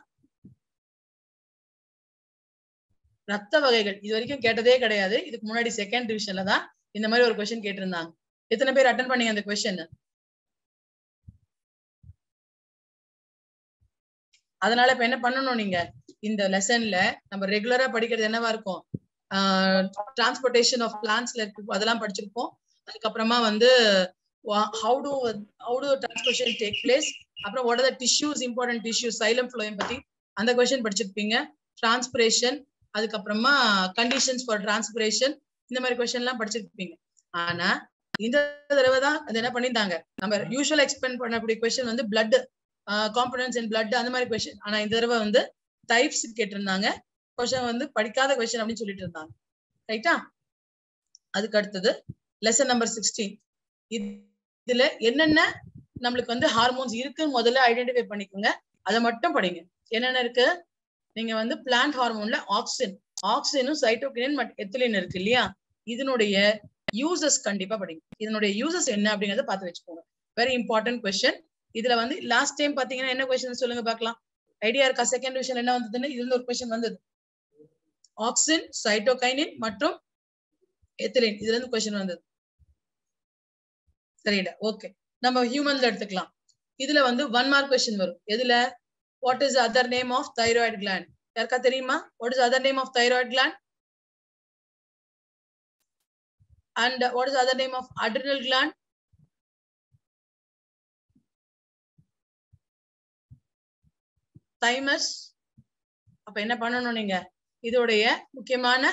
ரத்த வகைகள் இது வரைக்கும் கேட்டதே கிடையாது. இதுக்கு முன்னாடி செகண்ட் டிவிஷன்ல தான் இந்த மாதிரி ஒரு क्वेश्चन கேட்டிருந்தாங்க. எத்தனை பேர் அட்டென்ட் பண்ணீங்க அந்த क्वेश्चन? அதனால இப்ப என்ன பண்ணணும், நீங்க இந்த லெசன்ல நம்ம ரெகுலரா படிக்கிறது என்னவா இருக்கும்? டிரான்ஸ்போர்டேஷன் ஆஃப் பிளான்ட்ஸ்ல இருக்கு, அதெல்லாம் படிச்சிருப்போம். அதுக்கப்புறமா வந்து how do transportation take place, அப்புறம் what are the tissues, important tissues, xylem phloem பத்தி அந்த क्वेश्चन படிச்சிருப்பீங்க. டிரான்ஸ்பிரேஷன், அதுக்கப்புறமா கண்டிஷன்ஸ் ஃபார் டிரான்ஸ்பிரேஷன், இந்த மாதிரி क्वेश्चन எல்லாம் படிச்சிருப்பீங்க. ஆனா இந்த தடவை தான் அது என்ன பண்ணிருந்தாங்க, நம்ம யூசுவலா எக்ஸ்பிளைன் பண்ணக்கூடிய क्वेश्चन வந்து பிளட் காம்பனன்ட்ஸ் இன் பிளட் அந்த மாதிரி क्वेश्चन. ஆனா இந்த தடவை வந்து டைப்ஸ் கேட்டிருந்தாங்க. क्वेश्चन வந்து படிக்காத क्वेश्चन அப்படின்னு சொல்லிட்டு இருந்தாங்க. ரைட்டா? அதுக்கு அடுத்தது லெசன் நம்பர் 16. இதுல என்னென்ன நம்மளுக்கு வந்து ஹார்மோன்ஸ் இருக்குன்னு முதல்ல ஐடென்டிஃபை பண்ணிக்கோங்க. அதை மட்டும் படிங்க. என்னென்ன இருக்கு? நீங்க வந்து பிளான்ட் ஹார்மோன்ல ஆக்சினும் சைட்டோகினின் எத்திலின் இருக்கு இல்லையா? இதனுடைய யூசஸ் கண்டிப்பா படிங்க. இதனுடைய யூசஸ் என்ன அப்படிங்கறத பார்த்து வச்சுக்கோங்க. Very important question. இதுல வந்து லாஸ்ட் டைம் பாத்தீங்கன்னா என்ன क्वेश्चन சொல்லுங்க பார்க்கலாம். ஐடியா இருக்கா? செகண்ட் டிவிஷன் என்ன வந்ததுன்னு இதுல ஒரு क्वेश्चन வந்தது. ஆக்சின், சைட்டோகைனின் மற்றும் எத்திலின், இதுல இருந்து क्वेश्चन வந்தது. சரிடா, ஓகே. நம்ம ஹியூமன்ல எடுத்துக்கலாம். இதுல வந்து 1 மார்க் क्वेश्चन வரும். எதுல? What is other name of thyroid gland? யாருக்கா தெரியுமா? What is other name of thyroid gland? and what is the other name of adrenal gland? thymus. அப்ப என்ன பண்ணணும், நீங்க இதோடைய முக்கியமான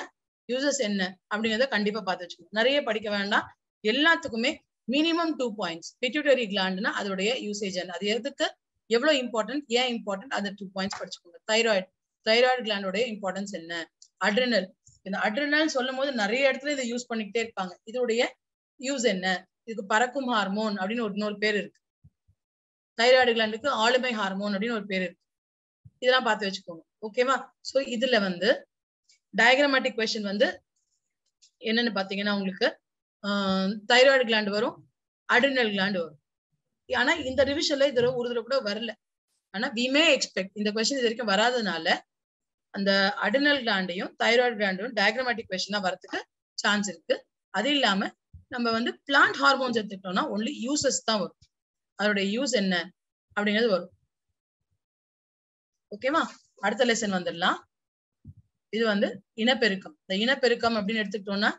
யூசஸ் என்ன அப்படிங்கறத கண்டிப்பா பார்த்து வச்சுக்கணும். நிறைய படிக்க வேண்டாம், எல்லாத்துக்குமே மினிமம் 2 பாயிண்ட்ஸ். பிட்யூட்டரி கிளாண்ட்னா அதோடைய யூசேஜ் என்ன, அது எதுக்கு எவ்வளவு இம்பார்ட்டன்ட், ஏன் இம்பார்ட்டன்ட், அந்த 2 பாயிண்ட்ஸ் படிச்சுக்கோங்க. தைராய்டு கிளாண்டோடைய இம்பார்ட்டன்ஸ் என்ன? அட்ரினல். இந்த அட்ரினல் சொல்லும் போது நிறைய இடத்துல இதை யூஸ் பண்ணிக்கிட்டே இருப்பாங்க. இதோடைய யூஸ் என்ன? இதுக்கு பறக்கும் ஹார்மோன் அப்படின்னு இன்னொரு பேர் இருக்கு. தைராய்டு கிளாண்டுக்கு ஆளுமை ஹார்மோன் அப்படின்னு ஒரு பேர் இருக்கு. இதெல்லாம் பார்த்து வச்சுக்கோங்க. ஓகேவா? சோ இதுல வந்து டயக்ராமேட்டிக் கொஸ்டின் வந்து என்னன்னு பாத்தீங்கன்னா உங்களுக்கு தைராய்டு கிளாண்ட் வரும், அட்ரினல் கிளாண்ட் வரும். ஆனா இந்த ரிவிஷன்ல இது ஒரு தடவை கூட வரல. ஆனா வி மே எக்ஸ்பெக்ட் இந்த கொஸ்டின் இது வரைக்கும் வராதனால அந்த அட்ரினல் கிளாண்டையும் தைராய்டு கிளாண்டையும் டயக்ராமேட்டிக் கொஸ்டினா வரதுக்கு சான்ஸ் இருக்கு. அது இல்லாம நம்ம வந்து பிளான்ட் ஹார்மோன்ஸ் எடுத்துக்கிட்டோம்னா ஒன்லி யூசஸ் தான் வரும். அதோட யூஸ் என்ன அப்படிங்கிறது வரும். ஓகேவா? அடுத்த லெசன் வந்துடலாம். இது வந்து இனப்பெருக்கம். இந்த இனப்பெருக்கம் அப்படின்னு எடுத்துக்கிட்டோம்னா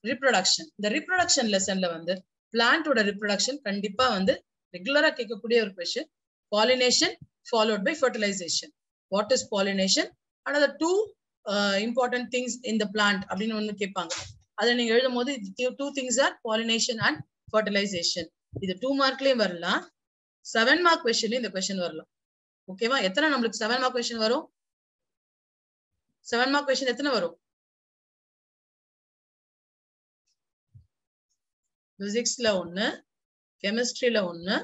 ரிப்ரொடக்ஷன். இந்த ரிப்ரொடக்ஷன் லெசன்ல வந்து பிளான்டோட ரிப்ரொடக்ஷன் கண்டிப்பா வந்து ரெகுலரா கேட்கக்கூடிய ஒரு question. Pollination followed by fertilization. What is pollination? another two important things in the plant அப்படின்னு ஒண்ணு கேட்பாங்க. அதை நீங்க எழுதும் போது two things are pollination and fertilization. இது 2 மார்க்லயும் வரலாம், 7 மார்க் கொஸ்டின்லயும் இந்த கொஸ்டின் வரலாம். ஓகேவா? எத்தனை நம்மளுக்கு 7 மார்க் கொஸ்டின் வரும்? 7 மார்க் கொஸ்டின் எத்தனை வரும்? பிசிக்ஸ்ல 1, கெமிஸ்ட்ரியில 1,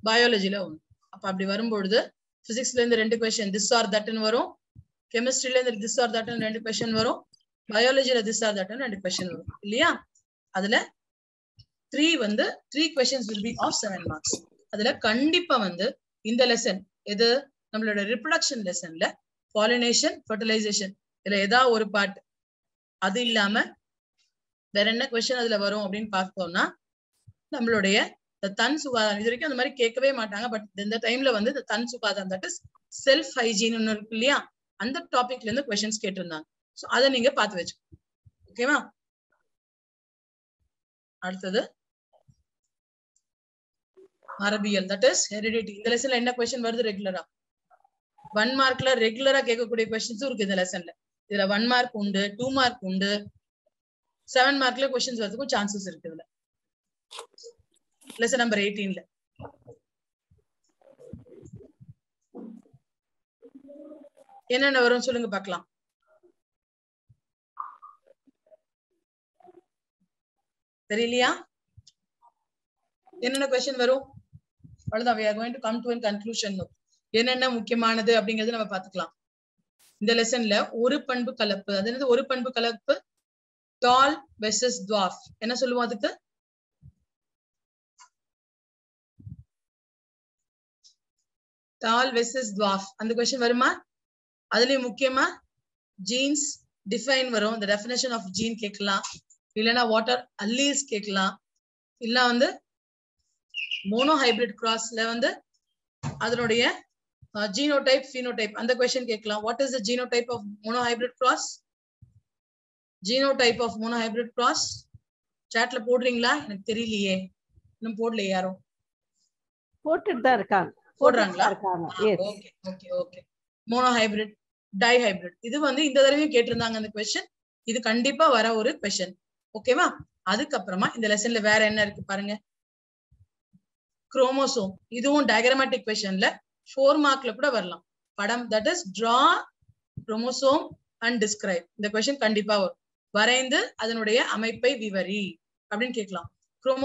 பயாலஜில 1. அப்ப அப்படி வரும்பொழுது பிசிக்ஸ்ல இருந்து 2 கொஸ்டின் திஸ் ஆர் தட்னு வரும், கெமிஸ்ட்ரியில இருந்து திஸ் ஆர் தட்னு 2 கொஸ்டின் வரும், பயாலஜில திஸ் ஆர் தட்னு 2 கொஸ்டின் வரும் இல்லையா? அதுல 3 questions will be of 7 marks. அதுல கண்டிப்பா வந்து இந்த லெசன் எது நம்மளோட ரிப்ரொடக்ஷன் லெசன்ல பாலினேஷன் ஃபர்டிலைசேஷன் இதுல ஏதாவது ஒரு பார்ட், அது இல்லாம வேற என்ன கொஸ்டின் அதுல வரும் அப்படின்னு பார்த்தோம்னா நம்மளுடைய தன் சுகாதாரம். இது வரைக்கும் அந்த மாதிரி கேட்கவே மாட்டாங்க. பட் இந்த டைம்ல வந்து தன் சுகாதாரம், தட் இஸ் செல்ஃப் ஹைஜீன் இருக்கு இல்லையா, அந்த டாபிக்ல இருந்து கொஸ்டின்ஸ் கேட்டிருந்தாங்க. சோ அதை நீங்க பார்த்து வச்சுக்கோங்க. ஓகேவா? அடுத்தது மரபியல், தட் இஸ் ஹெரிடிட்டி. இந்த லெசன்ல என்ன கொஸ்டின் வருது ரெகுலரா? 1 மார்க்ல ரெகுலரா கேட்கக்கூடிய கொஸ்டின்ஸும் இருக்கு இந்த லெசன்ல. இதுல 1 மார்க் உண்டு, 2 மார்க் உண்டு, 7 மார்க்ல கொஸ்டின்ஸ் வரதுக்கும் சான்சஸ் இருக்கு இதுல. லெசன் நம்பர் 18ல என்னென்ன வரும் சொல்லுங்க பார்க்கலாம். தெரியலையா? என்னென்ன கொஸ்டின் வரும்? அவ்வளவுதான். we are going to come to a conclusion. என்னென்ன முக்கியமானது அப்படிங்கறது நம்ம பாத்துக்கலாம். இந்த லெசன்ல ஒரு பண்பு கலப்பு, அது என்னது ஒரு பண்பு கலப்பு? டால் வெர்சஸ் டுவார்ஃப். என்ன சொல்லுவோம் அதுக்கு? டால் வெர்சஸ் டுவார்ஃப். அந்த கொஸ்டின் வருமா? அதுலயும் முக்கியமா ஜீன்ஸ் டிஃபைன் வரும். the definition of gene கேட்கலாம், இல்லைன்னா வாட்டர் அல்லீல்ஸ் கேட்கலாம், இல்ல வந்து மோனோ ஹைபிரிட் கிராஸ்ல வந்து அதனுடைய ஜீனோடைப் phenotype அந்த கொஸ்டின் கேட்கலாம். What is the genotype of monohybrid cross? Genotype of monohybrid cross சாட்ல போடுறீங்களா? எனக்கு தெரியலையே, இன்னும் போடல யாரும். போட்டுட்டு தான் இருக்காங்க. போடுறாங்களா? Okay okay okay. Monohybrid, dihybrid, இது வந்து இந்த தடவையும் கேட்டிருந்தாங்க அந்த கொஸ்டின். இது கண்டிப்பா வர ஒரு கொஸ்டின். ஓகேவா? அதுக்கப்புறமா இந்த லெசன்ல வேற என்ன இருக்கு பாருங்க. குரோமோசோம். இதுவும் டயக்ராமேட்டிக் கொஸ்டின்ல 4 மார்க்ல கூட வரலாம். படம், that is draw chromosome and describe. இந்த கொஸ்டின் கண்டிப்பா வரும். வரைந்து அதனுடைய அமைப்பை விவரி அப்படின்னு கேட்கலாம்.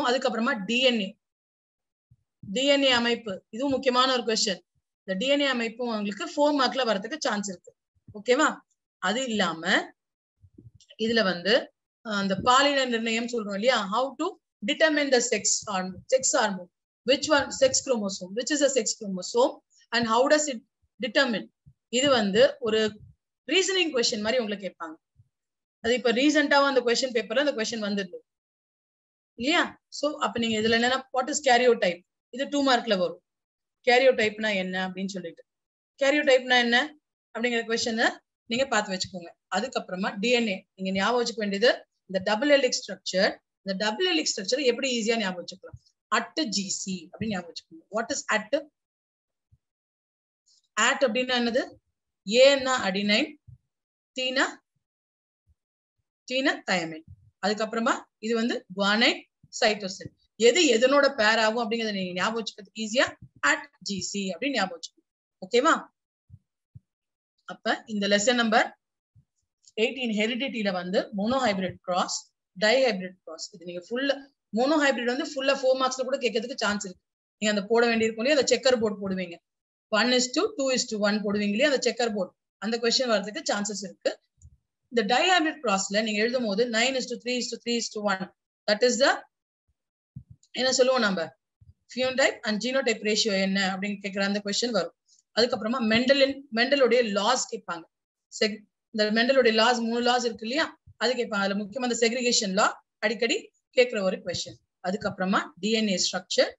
அதுக்கப்புறமா டிஎன்ஏ, டிஎன்ஏ அமைப்பு, இதுவும் முக்கியமான ஒரு கொஸ்டின். இந்த டிஎன்ஏ அமைப்பு உங்களுக்கு 4 மார்க்ல வரதுக்கு சான்ஸ் இருக்கு. ஓகேவா? அது இல்லாம இதுல வந்து அந்த பாலின நிர்ணயம் சொல்றோம் இல்லையா, how to determine the sex hormone, which one sex chromosome, which is a sex chromosome and how does it determine. இது வந்து ஒரு ரீசனிங் கொஸ்டின் மாதிரி உங்களுக்கு கேட்பாங்க. அது இப்ப ரீசெண்டாவும் அந்த கொஸ்டின் பேப்பர்ல அந்த கொஸ்டின் வந்துருக்கு இல்லையா? சோ அப்ப நீங்க இதுல என்னன்னா வாட் இஸ் கேரியோடைப், இது 2 மார்க்ல வரும். கேரியோடைப்னா என்ன அப்படின்னு சொல்லிட்டு, கேரியோடைப்னா என்ன அப்படிங்கிற கொஸ்டினை நீங்க பார்த்து வச்சுக்கோங்க. அதுக்கப்புறமா டிஎன்ஏ நீங்க ஞாபகம் வச்சுக்க வேண்டியது இந்த டபுள் ஹெலிக்ஸ் ஸ்ட்ரக்சர். இந்த டபுள் ஹெலிக்ஸ் ஸ்ட்ரக்சர் எப்படி ஈஸியா ஞாபகம் வச்சுக்கலாம்? அட் ஜிசி அப்படின்னு ஞாபகம் வச்சுக்கோங்க. What is at? அட் அப்படின்னா என்னது? ஏன்னா அடினைன், தீனா தயமைன். அதுக்கப்புறமா இது வந்து குவானைன், சைட்டோசின். எது எதனோட பேர் ஆகும் அப்படிங்கறத நீங்க ஞாபகம் வச்சுக்கிறதுக்கு ஈஸியா அட் ஜிசி அப்படின்னு ஞாபகம் வச்சுக்கோங்க. ஓகேவா? அப்ப இந்த லெசன் நம்பர் 18 ஹெரிடிட்டில வந்து monohybrid cross, dihybrid cross. இது நீங்க ஃபுல்லா மோனோ ஹைபிரிட் வந்து ஃபுல்லா 4 மார்க்ஸ்ல கூட கேட்கறதுக்கு சான்ஸ் இருக்கு. நீங்க அந்த போட வேண்டியிருக்கும் இல்லையா, அந்த செக்கர் போர்டு போடுவீங்க. 1:2:1 போடுவீங்க இல்லையா, அந்த செக்கர் போர்டு. அந்த கொஸ்டின் வரதுக்கு சான்சஸ் இருக்கு. இந்த டைஹைபிரிட் க்ராஸ்ல நீங்க எழுதும் போது 9:3:3:1 தட் இஸ் த என்ன சொல்லுவோம் நம்ம பியூனைப் அண்ட் ஜீனோடைப் ரேஷியோ என்ன அப்படின்னு கேட்கிற அந்த கொஸ்டின் வரும். அதுக்கப்புறமா மெண்டலுடைய லாஸ் கேட்பாங்க. இந்த மெண்டலுடைய லாஸ் 3 லாஸ் இருக்கு இல்லையா, அது கேட்பாங்க. அதுல முக்கியமா இந்த செக்ரிகேஷன் லா அடிக்கடி கேட்கிற ஒரு கொஸ்டின். அதுக்கப்புறமா டிஎன்ஏ ஸ்ட்ரக்சர்,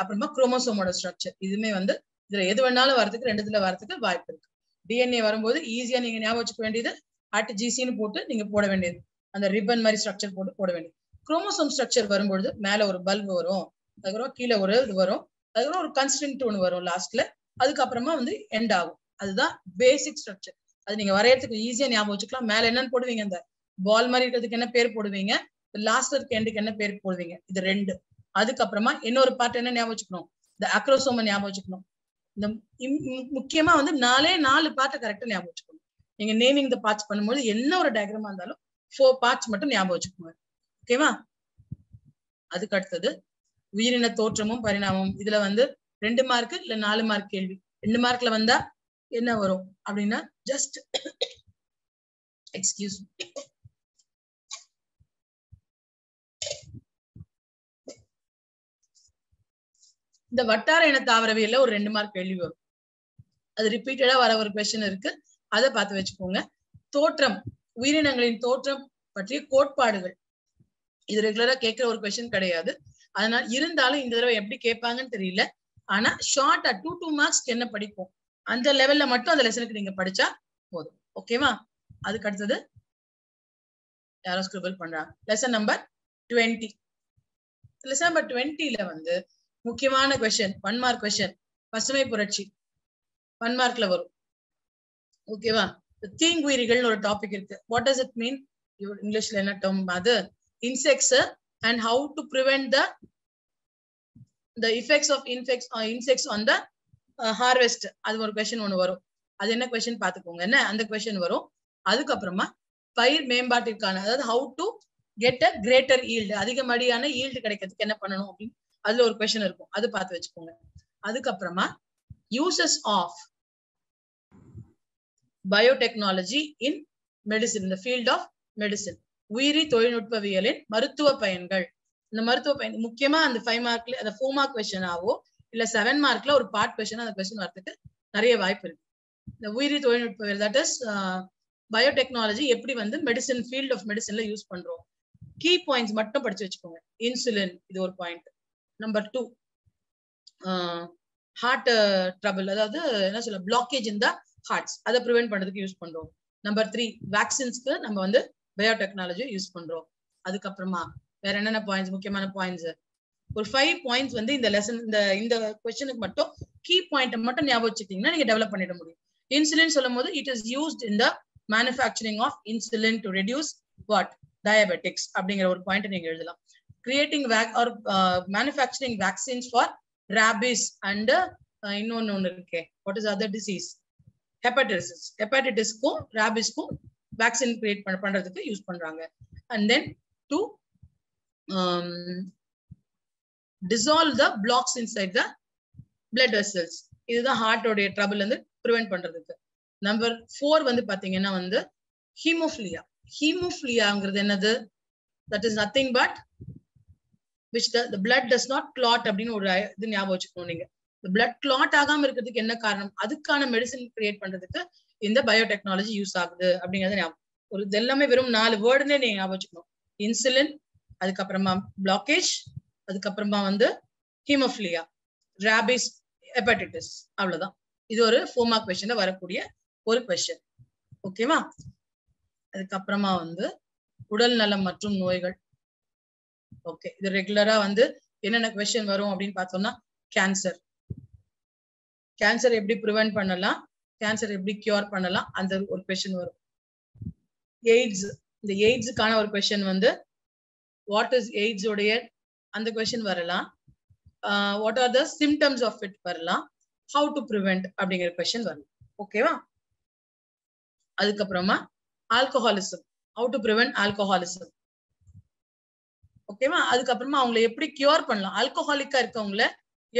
அப்புறமா குரோமோசோமோட ஸ்ட்ரக்சர். இதுமே வந்து இதுல எது வேணாலும் வரதுக்கு, ரெண்டுத்துல வரதுக்கு வாய்ப்பு இருக்கு. டிஎன்ஏ வரும்போது ஈஸியா நீங்க ஞாபகம் வச்சுக்க வேண்டியது @GCன்னு போட்டு நீங்க போட வேண்டியது, அந்த ரிப்பன் மாதிரி ஸ்ட்ரக்சர் போட்டு போட வேண்டியது. குரோமோசோம் ஸ்ட்ரக்சர் வரும்பொழுது மேல ஒரு பல்ப் வரும், அதுக்கப்புறம் கீழே ஒரு இது வரும், அதுக்கப்புறம் ஒரு கன்ஸ்டன்ட் ஒன்று வரும் லாஸ்ட்ல, அதுக்கப்புறமா வந்து எண்ட் ஆகும். அதுதான் பேசிக் ஸ்ட்ரக்சர். அது நீங்க வரையறதுக்கு ஈஸியா ஞாபகம் வச்சுக்கலாம். மேல என்னன்னு போடுவீங்க, அந்த பால் மாதிரி இருக்கிறதுக்கு என்ன பேர் போடுவீங்க, லாஸ்ட் இருக்க எண்டுக்கு என்ன பேர் போடுவீங்க, இது 2. அதுக்கப்புறமா இன்னொரு பார்ட் என்ன ஞாபகம் வச்சுக்கணும், இந்த அக்ரோசோம ஞாபகம் வச்சுக்கணும். இந்த முக்கியமா வந்து 4 பார்ட்டை கரெக்டா ஞாபகம் வச்சுக்கணும். நீங்க நேமிங் த பார்ட்ஸ் பண்ணும்போது என்ன ஒரு டயக்ராமா இருந்தாலும் 4 பார்ட்ஸ் மட்டும் ஞாபகம் வச்சுக்கோங்க. ஓகேவா? அதுக்கு அடுத்தது உயிரின தோற்றமும் பரிணாமம். இதுல வந்து 2 மார்க் இல்ல 4 மார்க் கேள்வி. 2 மார்க்ல வந்தா என்ன வரும் அப்படின்னா, ஜஸ்ட் எக்ஸ்கியூஸ் இந்த வட்டார இன தாவரவியல்ல ஒரு 2 மார்க் கேள்வி வரும். அது ரிப்பீட்டடா வர ஒரு கொஸ்டின் இருக்கு, அதை பார்த்து வச்சுக்கோங்க. தோற்றம், உயிரினங்களின் தோற்றம் பற்றிய கோட்பாடுகள், இது ரெகுலரா கேட்கிற ஒரு கொஸ்டின் கிடையாது. அதனால இருந்தாலும் இந்த தடவை எப்படி கேட்பாங்கன்னு தெரியல. ஆனா ஷார்ட்டா 2 மார்க்ஸ்க்கு என்ன படிப்போம் அந்த லெவல்ல மட்டும் அந்த லெசனுக்கு நீங்க படிச்சா போதும். ஓகேவா? அதுக்கு அடுத்தது யாரோ ஸ்கிரிபிள் பண்றாங்க. Lesson number 20. லெசன் நம்பர் 20ல வந்து முக்கியமான கொஸ்டின் 1 மார்க் கொஸ்டின், பசுமை புரட்சி 1 மார்க்ல வரும். ஓகேவா? தீங்குயிரிகள்னு ஒரு டாபிக் இருக்கு. வாட் டஸ் இட் மீன், இங்கிலீஷ்ல என்ன டேர்ம் அது, insects and how to prevent the effects of insects on the harvest. அது ஒரு கொஸ்டின் ஒன்று வரும். அது என்ன கொஸ்டின் பாத்துக்கோங்க, என்ன அந்த கொஸ்டின் வரும். அதுக்கப்புறமா பயிர் மேம்பாட்டிற்கான, அதாவது how to get a greater yield, அதிகமடியான ஈல்டு கிடைக்கிறதுக்கு என்ன பண்ணணும் அப்படின்னு அதுல ஒரு கொஸ்டின் இருக்கும், அது பார்த்து வச்சுக்கோங்க. அதுக்கப்புறமா uses of biotechnology in medicine, இந்த ஃபீல்ட் ஆஃப் மெடிசின், உயிரி தொழில்நுட்பவியலின் மருத்துவ பயன்கள். இந்த மருத்துவ பயன் முக்கியமா அந்த 5 மார்க்ல, அந்த 4 மார்க் கொஸ்டின் ஆவோ இல்ல 7 மார்க்ல ஒரு பார்ட் கொஸ்டின் அந்த கொஸ்டின் வரதுக்கு நிறைய வாய்ப்பு இருக்கு. இந்த உயிரி தொழில்நுட்பவியல், தட் இஸ் பயோடெக்னாலஜி எப்படி வந்து மெடிசின், ஃபீல்ட் ஆஃப் மெடிசின்ல யூஸ் பண்றோம். கீ பாயிண்ட்ஸ் மட்டும் படிச்சு வச்சுக்கோங்க. இன்சுலின், இது ஒரு பாயிண்ட். நம்பர் 2 ஹார்ட் ட்ரபிள், அதாவது என்ன சொல்ல, பிளாக்கேஜ் இன் த ஹார்ட்ஸ், அதை ப்ரிவென்ட் பண்றதுக்கு யூஸ் பண்றோம். நம்பர் 3 வேக்சின்ஸ்க்கு நம்ம வந்து பயோடெக்னாலஜி யூஸ் பண்றோம். அதுக்கப்புறமா வேற என்னென்ன பாயிண்ட்ஸ், முக்கியமான பாயிண்ட்ஸ் ஒரு 5 பாயிண்ட்ஸ் வந்து இந்த லெசன், இந்த கொஸ்டினுக்கு மட்டும் கீ பாயிண்ட் மட்டும் ஞாபகம் வச்சுக்கிட்டீங்கன்னா நீங்க டெவலப் பண்ணிட முடியும். இன்சுலின் சொல்லும் போது it is used in the manufacturing of insulin to reduce what, diabetics அப்படிங்கிற ஒரு பாயிண்ட் நீங்க எழுதலாம். Creating or manufacturing vaccines for rabies and இன்னொன்னு இருக்கே, வாட் இஸ் அதர் டிசீஸ், ஹெப்படைட்டிஸ்க்கும் ராபிஸ்க்கும் வேக்சின் கிரியேட் பண்றதுக்கு யூஸ் பண்றாங்க. And then to dissolve the blocks inside the blood vessels, இதுதான் ஹார்ட்டோடைய ட்ரபிள் வந்து ப்ரிவென்ட் பண்றதுக்கு. நம்பர் 4 வந்து பாத்தீங்கன்னா வந்து ஹீமோஃபிலியா. ஹீமோஃபிலியாங்கிறது என்னது, that is nothing but which the blood does not clot அப்படின்னு ஒரு இது ஞாபகம் வச்சுக்கணும். நீங்க the blood clot ஆகாம இருக்கிறதுக்கு என்ன காரணம், அதுக்கான மெடிசன் கிரியேட் பண்றதுக்கு இந்த பயோடெக்னாலஜி யூஸ் ஆகுது அப்படிங்கறது ஞாபகம். ஒரு இது எல்லாமே வெறும் 4 வேர்டுனே நீங்க ஞாபகம் வச்சுக்கணும். இன்சுலின், அதுக்கப்புறமா பிளாக்கேஜ், அதுக்கப்புறமா வந்து ஹீமோஃபிலியா, ராபிஸ், ஹெப்படைட்டிஸ், அவ்வளவுதான். இது ஒரு 4 மார்க் கொஸ்டின்ல வரக்கூடிய ஒரு கொஸ்டின். ஓகேவா? அதுக்கப்புறமா வந்து உடல் நலம் மற்றும் நோய்கள். ஓகே, இது ரெகுலரா வந்து என்னென்ன கொஸ்டின் வரும் அப்படின்னு பார்த்தோம்னா, கேன்சர், கேன்சர் எப்படி ப்ரிவென்ட் பண்ணலாம், கேன்சர் எப்படி கியூர் பண்ணலாம், அந்த ஒரு கொஸ்டின் வரும். எய்ட்ஸ், இந்த எய்ட்ஸுக்கான ஒரு கொஸ்டின் வந்து வாட் இஸ் எய்ட்ஸ் உடைய அந்த கொஸ்டின் வரலாம். What are the symptoms of it வரலாம். ஹவு டு ப்ரிவென்ட் அப்படிங்கிற கொஸ்டின் வரலாம். ஓகேவா? அதுக்கப்புறமா alcoholism, how to prevent alcoholism. ஓகேவா? அதுக்கப்புறமா அவங்களை எப்படி கியூர் பண்ணலாம், ஆல்கஹாலிக்கா இருக்கவங்கள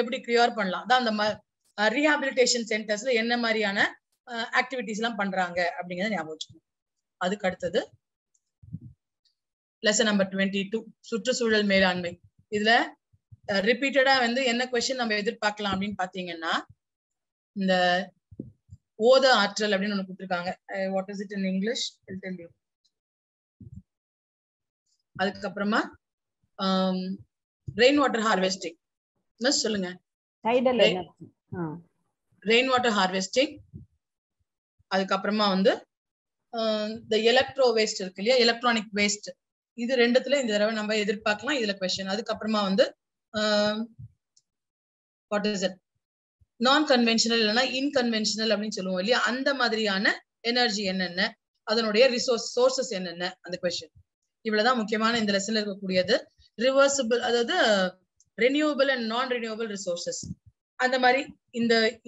எப்படி கியூர் பண்ணலாம், அதான் அந்த ரீஹாபிலிட்டேஷன் சென்டர்ஸ்ல என்ன மாதிரியான ஆக்டிவிட்டிஸ் எல்லாம் பண்றாங்க அப்படிங்கறத ஞாபகம் வச்சுக்கணும். அதுக்கு அடுத்தது லெசன் நம்பர் 22 சுற்றுச்சூழல் மேலாண்மை. இதுல ரிப்பீட்டடா வந்து என்ன கொஸ்டின் நம்ம எதிர்பார்க்கலாம் அப்படின்னு பாத்தீங்கன்னா, இந்த ஓத ஆற்றல் அப்படின்னு ஒண்ணு கொடுத்திருக்காங்க. What is it in English? I'll tell you. அதுக்கப்புறமா ரெயின் வாட்டர் ஹார்வெஸ்டிங். மிஸ் சொல்லுங்க. Tidal energy. Rain water harvesting. அதுக்கப்புறமா வந்து இந்த எலக்ட்ரோ வேஸ்ட் இருக்கு இல்லையா, எலக்ட்ரானிக் வேஸ்ட், இது ரெண்டுத்துல இந்த தடவை நம்ம எதிர்பார்க்கலாம் இதுல கொஸ்டின். அதுக்கப்புறமா வந்து வாட் இஸ் இட் நான் கன்வென்ஷனல் இல்லைன்னா இன்கன்வென்ஷனல் அப்படின்னு சொல்லுவோம் இல்லையா, அந்த மாதிரியான எனர்ஜி என்னென்ன, அதனுடைய சோர்சஸ் என்னென்ன, அந்த கொஸ்டின். இவ்வளவுதான் முக்கியமான இந்த லெசன்ல இருக்கக்கூடியது. ரிவர்சிபிள், அதாவது ரெனியூவபிள் அண்ட் நான் ரெனியூவபிள் ரிசோர்சஸ், அந்த மாதிரி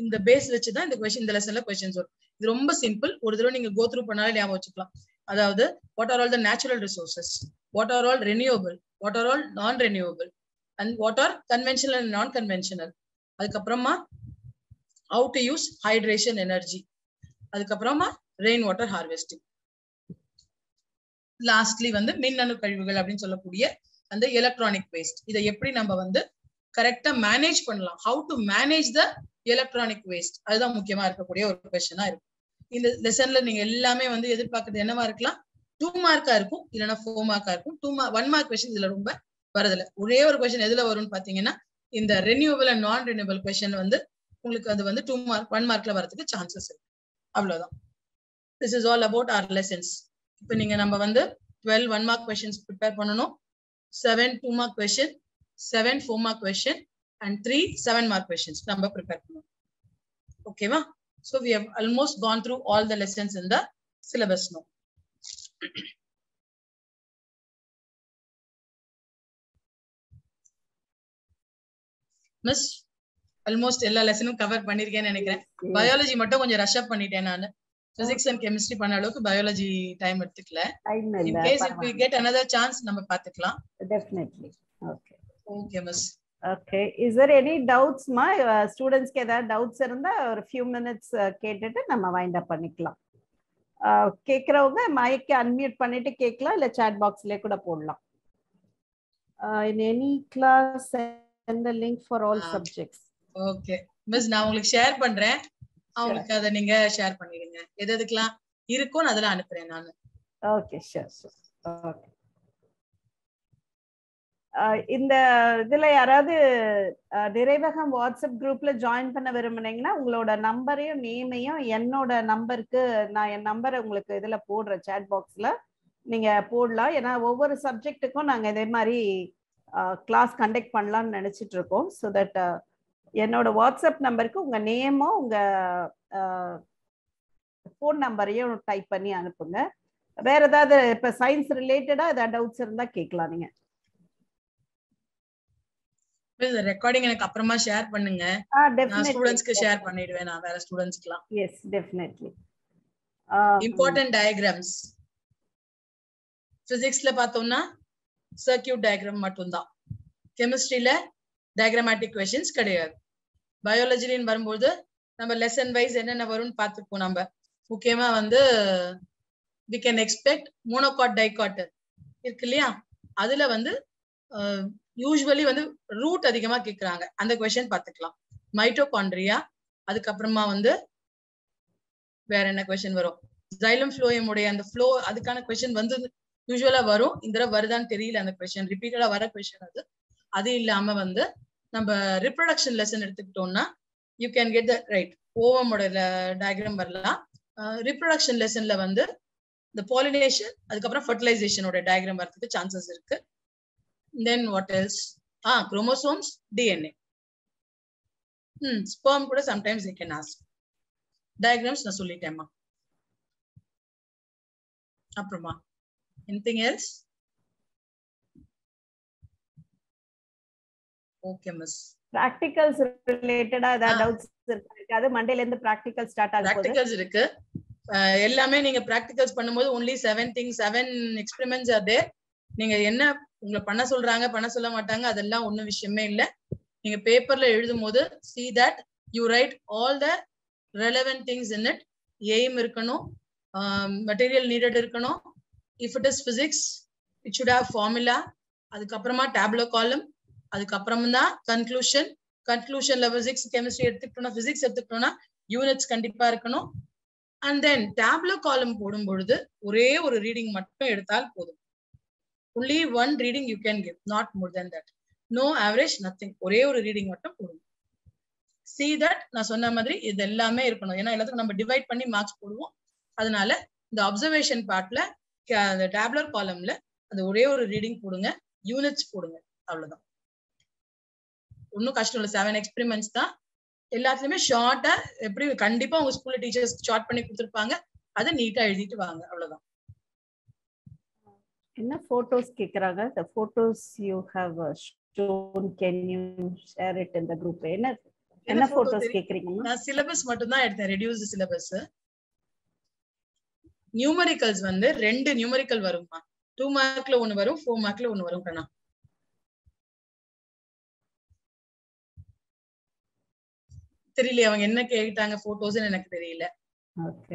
இந்த பேஸ் வச்சுதான் இந்த கொஸ்டின், இந்த லெசன்ல கொஸ்டின்ஸ் வரும். இது ரொம்ப சிம்பிள், ஒரு தடவை நீங்க கோ த்ரூ பண்ணாலே ஞாபகம் வச்சுக்கலாம். அதாவது what are all the natural resources, what are all renewable, what are all நான் renewable, and what R conventional and நான் கன்வென்ஷனல். அதுக்கப்புறமா how to use hydration energy, அதுக்கப்புறமா ரெயின் வாட்டர் ஹார்வெஸ்டிங். லாஸ்ட்லி வந்து மின்னணு கழிவுகள் அப்படின்னு சொல்லக்கூடிய அந்த எலக்ட்ரானிக் வேஸ்ட், இதை எப்படி நம்ம வந்து கரெக்டா மேனேஜ் பண்ணலாம், how to manage the electronic waste, அதுதான் முக்கியமா இருக்கக்கூடிய ஒரு கொஸ்டினா இருக்கும். இந்த லெசன்ல நீங்க எல்லாமே வந்து எதிர்பார்க்கறது என்னவா இருக்கலாம், 2 மார்க்கா இருக்கும், இல்லைன்னா 4 மார்க்கா இருக்கும். 1 மார்க் கொஸ்டின் இதுல ரொம்ப வரதில்ல. ஒரே ஒரு கொஸ்டின் எதுல வரும்னு பாத்தீங்கன்னா, இந்த ரெனியூவபிள் அண்ட் நான் ரெனியூவபிள் கொஸ்டின் வந்து உங்களுக்கு அது வந்து 1 மார்க்ல வரதுக்கு சான்சஸ் இருக்கு. அவ்வளவுதான். This is all about our lessons. இப்போ நீங்க நம்ம வந்து 12 1 மார்க் கொஸ்டின்ஸ் ப்ரிப்பேர் பண்ணணும், 7 2 mark question, 7 4 mark question and 3 7 mark questions நம்ம ப்ரிப்பேர் பண்ணணும். ஓகேவா? So we have almost gone through all the lessons in the syllabus now. Miss, almost எல்லா லெசனும் cover பண்ணிருக்கேன்னு நினைக்கிறேன். பயாலஜி மட்டும் கொஞ்சம் ரஷ் அப் பண்ணிட்டேன் நான். பிசிக்ஸ் அண்ட் கெமிஸ்ட்ரி பண்ண அளவுக்கு பயாலஜி டைம் எடுத்துக்கல. In case if we get another chance நம்ம பாத்துக்கலாம். Definitely. Okay. Okay miss. Okay. Is there any doubts ma? Students க்கு ஏதாவது doubts இருந்தா ஒரு few minutes கேட்டுட்டு நம்ம wind up பண்ணிக்கலாம். கேக்குறவங்க மைக் அன்மியூட் பண்ணிட்டு கேட்கலாம், இல்ல chat boxலயே கூட போடலாம். In any class send the link for all subjects. Okay miss, நான் உங்களுக்கு ஷேர் பண்றேன், அவங்களுக்கு அதை நீங்க ஷேர் பண்ணிடுங்க. எது எதுக்கெல்லாம் இருக்கும் அதெல்லாம் அனுப்புறேன் நான். Okay sure sure. ஓகே. இந்த இதுல யாராவது நிறைவகம் வாட்ஸ்அப் குரூப்ல ஜாயின் பண்ண விரும்புனீங்கன்னா உங்களோட நம்பரையும் நேமையும் என்னோட நம்பருக்கு நான் என் நம்பரை உங்களுக்கு இதுல போடுறேன், சாட் பாக்ஸ்ல நீங்க போடலாம். ஏன்னா ஒவ்வொரு சப்ஜெக்ட்டுக்கும் நாங்க இதே மாதிரி கிளாஸ் கண்டக்ட் பண்ணலாம்னு நினைச்சிட்டு இருக்கோம். ஸோ தட் என்னோட வாட்ஸ்அப் நம்பருக்கு உங்க நேமும் உங்க ஃபோன் நம்பரையும் டைப் பண்ணி அனுப்புங்க. வேற ஏதாவது இப்ப சயின்ஸ் ரிலேட்டடா ஏதாவது டவுட்ஸ் இருந்தா கேட்கலாம் நீங்க. ரெக்கார்டிங் எனக்கு அப்புறமா ஷேர் பண்ணுங்க. நான் ஸ்டூடண்ட்ஸ்க்கு ஷேர் பண்ணிடுவேன், நான் வேற ஸ்டூடண்ட்ஸ்க்குலாம். Yes definitely. இம்பார்ட்டன்ட் டயகிராம்ஸ் பிசிக்ஸ்ல பார்த்தோம்னா சர்க்யூட் டயகிராம் மட்டும்தான், கெமிஸ்ட்ரியில டயக்ராமேட்டிக் கொஸ்டின்ஸ் கிடையாது. பயாலஜிலின்னு வரும்போது நம்ம லெசன் வைஸ் என்னென்ன வரும்னு பார்த்துப்போம். நம்ம முக்கியமா வந்து we can expect monocot dicot இருக்கு இல்லையா, அதுல வந்து யூஸ்வலி வந்து ரூட் அதிகமா கேட்கறாங்க, அந்த கொஸ்டின் பார்த்துக்கலாம். மைட்டோகாண்ட்ரியா, அதுக்கப்புறமா வந்து வேற என்ன கொஸ்டின் வரும், ஜைலம் ஃப்ளோயம் உடைய அந்த ஃப்ளோ, அதுக்கான கொஸ்டின் வந்து யூஸ்வலா வரும். இந்த தடவை வருதான்னு தெரியல, அந்த கொஸ்டின் ரிப்பீட்டடா வர கொஸ்டின் அது. அது இல்லாம வந்து நம்ம ரிப்ரொடக்ஷன் லெசன் எடுத்துக்கிட்டோம்னா you can get the right ஓவமோட டயக்ராம் வரலாம். ரிப்ரொடக்ஷன் லெசன்ல வந்து இந்த பாலினேஷன் அதுக்கப்புறம் ஃபர்டிலைசேஷனோட டயக்ராம் வரதுக்கு சான்சஸ் இருக்கு. Then what else, chromosomes, DNA, sperm கூட sometimes you can ask. Diagrams நான் சொல்லிட்டேன்மா. அப்புறமா anything else? Okay miss. Practicals ரிலேட்டடா ஏதாவது டவுட்ஸ் இருக்கு? அது மண்டேல இருந்து பிராக்டிகல் ஸ்டார்ட் ஆகுது. பிராக்டிகல்ஸ் இருக்கு எல்லாமே. நீங்க பிராக்டிகல்ஸ் பண்ணும்போது only 7 எக்ஸ்பெரிமெண்ட்ஸ் ஆர் தேர். நீங்க என்ன உங்களை பண்ண சொல்றாங்க பண்ண சொல்ல மாட்டாங்க அதெல்லாம் ஒண்ணும் விஷயமே இல்ல. நீங்க பேப்பர்ல எழுதும் போது see that you write all the relevant things in it. aim இருக்கணும், material needed இருக்கணும். if it is physics it should have formula. அதுக்கப்புறமா tableau column, அதுக்கப்புறம் தான் conclusionல physics chemistry எடுத்துக்கிட்டோம்னா physics எடுத்துக்கிட்டோம்னா units கண்டிப்பா இருக்கணும். and then tableau column போடும் பொழுது ஒரே ஒரு ரீடிங் மட்டும் எடுத்தால் போதும். only one reading you can give, not more than that. no average, nothing. ஒரே ஒரு ரீடிங் மட்டும் போடும். see that நான் சொன்ன மாதிரி இது எல்லாமே இருக்கணும். ஏன்னா எல்லாத்துக்கும் நம்ம டிவைட் பண்ணி மார்க்ஸ் போடுவோம். அதனால இந்த அப்சர்வேஷன் பார்ட்ல அந்த டேப்லர் காலம்ல அந்த ஒரே ஒரு ரீடிங் போடுங்க, யூனிட்ஸ் போடுங்க, அவ்வளவுதான். ஒன்னும் கஷ்டம் இல்லை. 7 எக்ஸ்பெரிமெண்ட்ஸ் தான். எல்லாத்துலயுமே ஷார்ட்டா எப்படி கண்டிப்பா உங்க ஸ்கூல்ல டீச்சர்ஸ் ஷார்ட் பண்ணி கொடுத்துருப்பாங்க, அதை நீட்டா எழுதிட்டு வாங்க, அவ்வளவுதான். என்ன போட்டோஸ் கேக்குறாங்க? the photos you have shown, can you share it in the group? என்ன போட்டோஸ் கேக்குறீங்க? நான் சிலபஸ் மட்டும் தான் எடுத்தேன், ரெடியூஸ்டு சிலபஸ். நியூமரிக்கல்ஸ் வந்து 2 நியூமரிக்கல் வருமா, 2 மார்க்ல 1 வரும், 4 மார்க்ல 1 வரும் கண்ணா. தெரியல அவங்க என்ன கேட்டாங்க போட்டோஸ்னு எனக்கு தெரியல.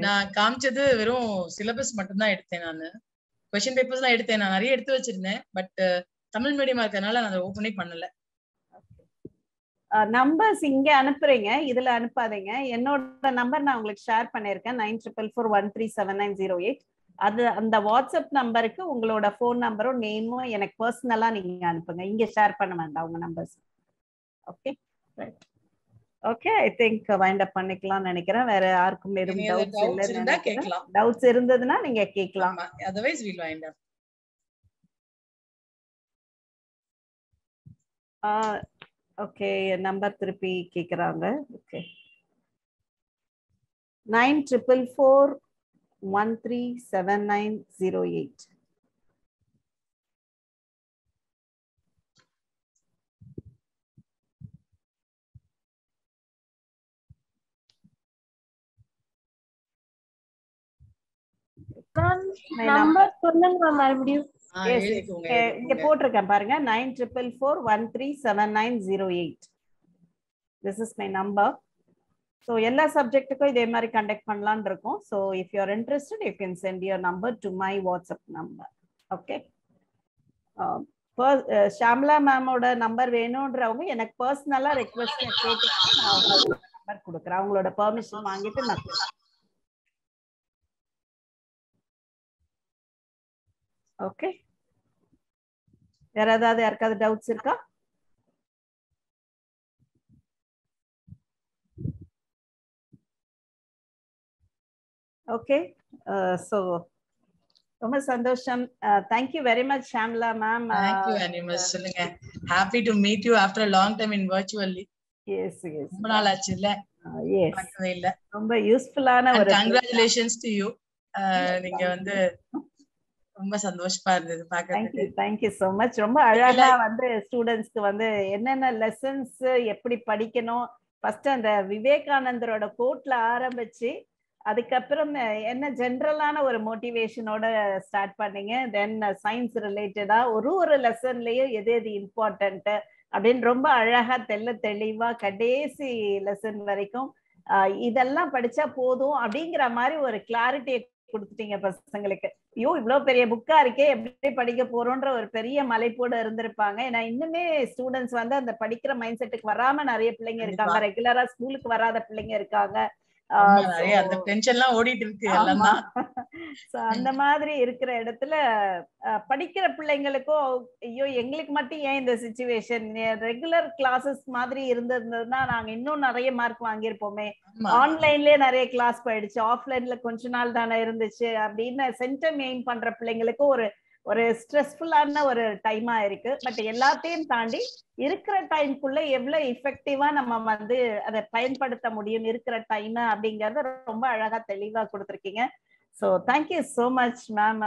நான் காமிச்சது வெறும் சிலபஸ் மட்டும் தான் எடுத்தேன். நானு क्वेश्चन பேப்பர்ஸ் தான் எடுத்தேன். நான் நிறைய எடுத்து வச்சிருந்தேன், பட் தமிழ் மீடியமா இருக்கறனால நான் அதை ஓபனே பண்ணல. நம்பர்ஸ் இங்க அனுப்புறீங்க, இதுல அனுப்பாதீங்க. என்னோட நம்பர் நான் உங்களுக்கு ஷேர் பண்ணிருக்கேன், 9444137908. அது அந்த வாட்ஸ்அப் நம்பருக்கு உங்களோட போன் நம்பரும் நேமும் எனக்கு பர்சனலா நீங்க அனுப்புங்க. இங்க ஷேர் பண்ண வேண்டாம் உங்க numbers. Okay right. Okay, I think wind up பண்ணிக்கலாம் நினைக்கிறேன். வேற யாருக்கும் எதுவும் டவுட்ஸ் இல்ல கேட்கலாம். டவுட்ஸ் இருந்ததுன்னா நீங்க கேட்கலாம். otherwise we'll wind up. Okay, number திருப்பி கேக்குறாங்க. ஓகே, 9444137908. நம்பர் சொல்லுங்க மறுபடியும். இங்க போட்டிருக்கேன் பாருங்க, 9444137908. this is my number. so எல்லா சப்ஜெக்ட்டுக்கும் இதே மாதிரி கண்டக்ட் பண்ணலாம்னு இருக்கோம். so if you are interested you can send your number to my WhatsApp number. okay, Shamla மேமோட நம்பர் வேணும்ன்றவங்க எனக்கு பர்சனலா ரெக்வெஸ்ட் கேட்டு நான் உங்களுக்கு நம்பர் கொடுக்குறேன். அவங்களோட பெர்மிஷன் வாங்கிட்டு நான் ஓகே. வேற ஏதாவது யாருக்காவது டவுட்ஸ் இருக்கா? ஓகே, சோ ரொம்ப சந்தோஷம். thank you very much Shamla ma'am. thank you animus. சொல்லுங்க. happy to meet you after a long time in virtually. yes ரொம்ப நாள் ஆச்சு இல்ல? yes, பார்க்கவே இல்ல. ரொம்ப யூஸ்ஃபுல்லான ஒரு congratulations to you. நீங்க வந்து ரொம்ப சந்தோஷமா இருந்தது பார்க்கிறதுக்கு. thank you so much. ரொம்ப அழகா வந்து ஸ்டூடண்ட்ஸ்க்கு வந்து என்னென்ன லெசன்ஸ் எப்படி படிக்கணும், ஃபர்ஸ்ட் அந்த விவேகானந்தரோட கோட்ல ஆரம்பிச்சு அதுக்கப்புறம் என்ன ஜென்ரலான ஒரு மோட்டிவேஷனோட ஸ்டார்ட் பண்ணீங்க. தென் சயின்ஸ் ரிலேட்டடா ஒரு லெசன்லயும் எது எது இம்பார்ட்டன்ட் அப்படின்னு ரொம்ப அழகா தெளிவா கடைசி லெசன் வரைக்கும் இதெல்லாம் படிச்சா போதும் அப்படிங்கிற மாதிரி ஒரு கிளாரிட்டியை கொடுத்துட்டீங்க பசங்களுக்கு. ஐயோ இவ்வளவு பெரிய புக்கா இருக்கே, எப்படி படிக்க போறோம்ன்ற ஒரு பெரிய மலைப்போடு இருந்திருப்பாங்க. ஏன்னா இன்னுமே ஸ்டூடெண்ட்ஸ் வந்து அந்த படிக்கிற மைண்ட் செட்டுக்கு வராம நிறைய பிள்ளைங்க இருக்காங்க, ரெகுலரா ஸ்கூலுக்கு வராத பிள்ளைங்க இருக்காங்க. அந்த மாதிரி இருக்கிற இடத்துல படிக்கிற பிள்ளைங்களுக்கும் ஐயோ எங்களுக்கு மட்டும் ஏன் இந்த சிச்சுவேஷன், ரெகுலர் கிளாஸஸ் மாதிரி இருந்ததுன்னா நாங்க இன்னும் நிறைய மார்க் வாங்கியிருப்போமே, ஆன்லைன்லயே நிறைய கிளாஸ் போயிடுச்சு, ஆஃப்லைன்ல கொஞ்ச நாள் தானே இருந்துச்சு அப்படின்னு சென்டம் எய்ம் பண்ற பிள்ளைங்களுக்கு ஒரு ஸ்ட்ரெஸ்ஃபுல்லான ஒரு டைமா இருக்கு. பட் எல்லாத்தையும் தாண்டி இருக்கிற டைம்குள்ள எவ்வளவு எஃபெக்டிவா நம்ம வந்து அதை பயன்படுத்த முடியும் இருக்கிற டைம் அப்படிங்கறத ரொம்ப அழகா தெளிவா கொடுத்துருக்கீங்க. So thank you so much ma'am.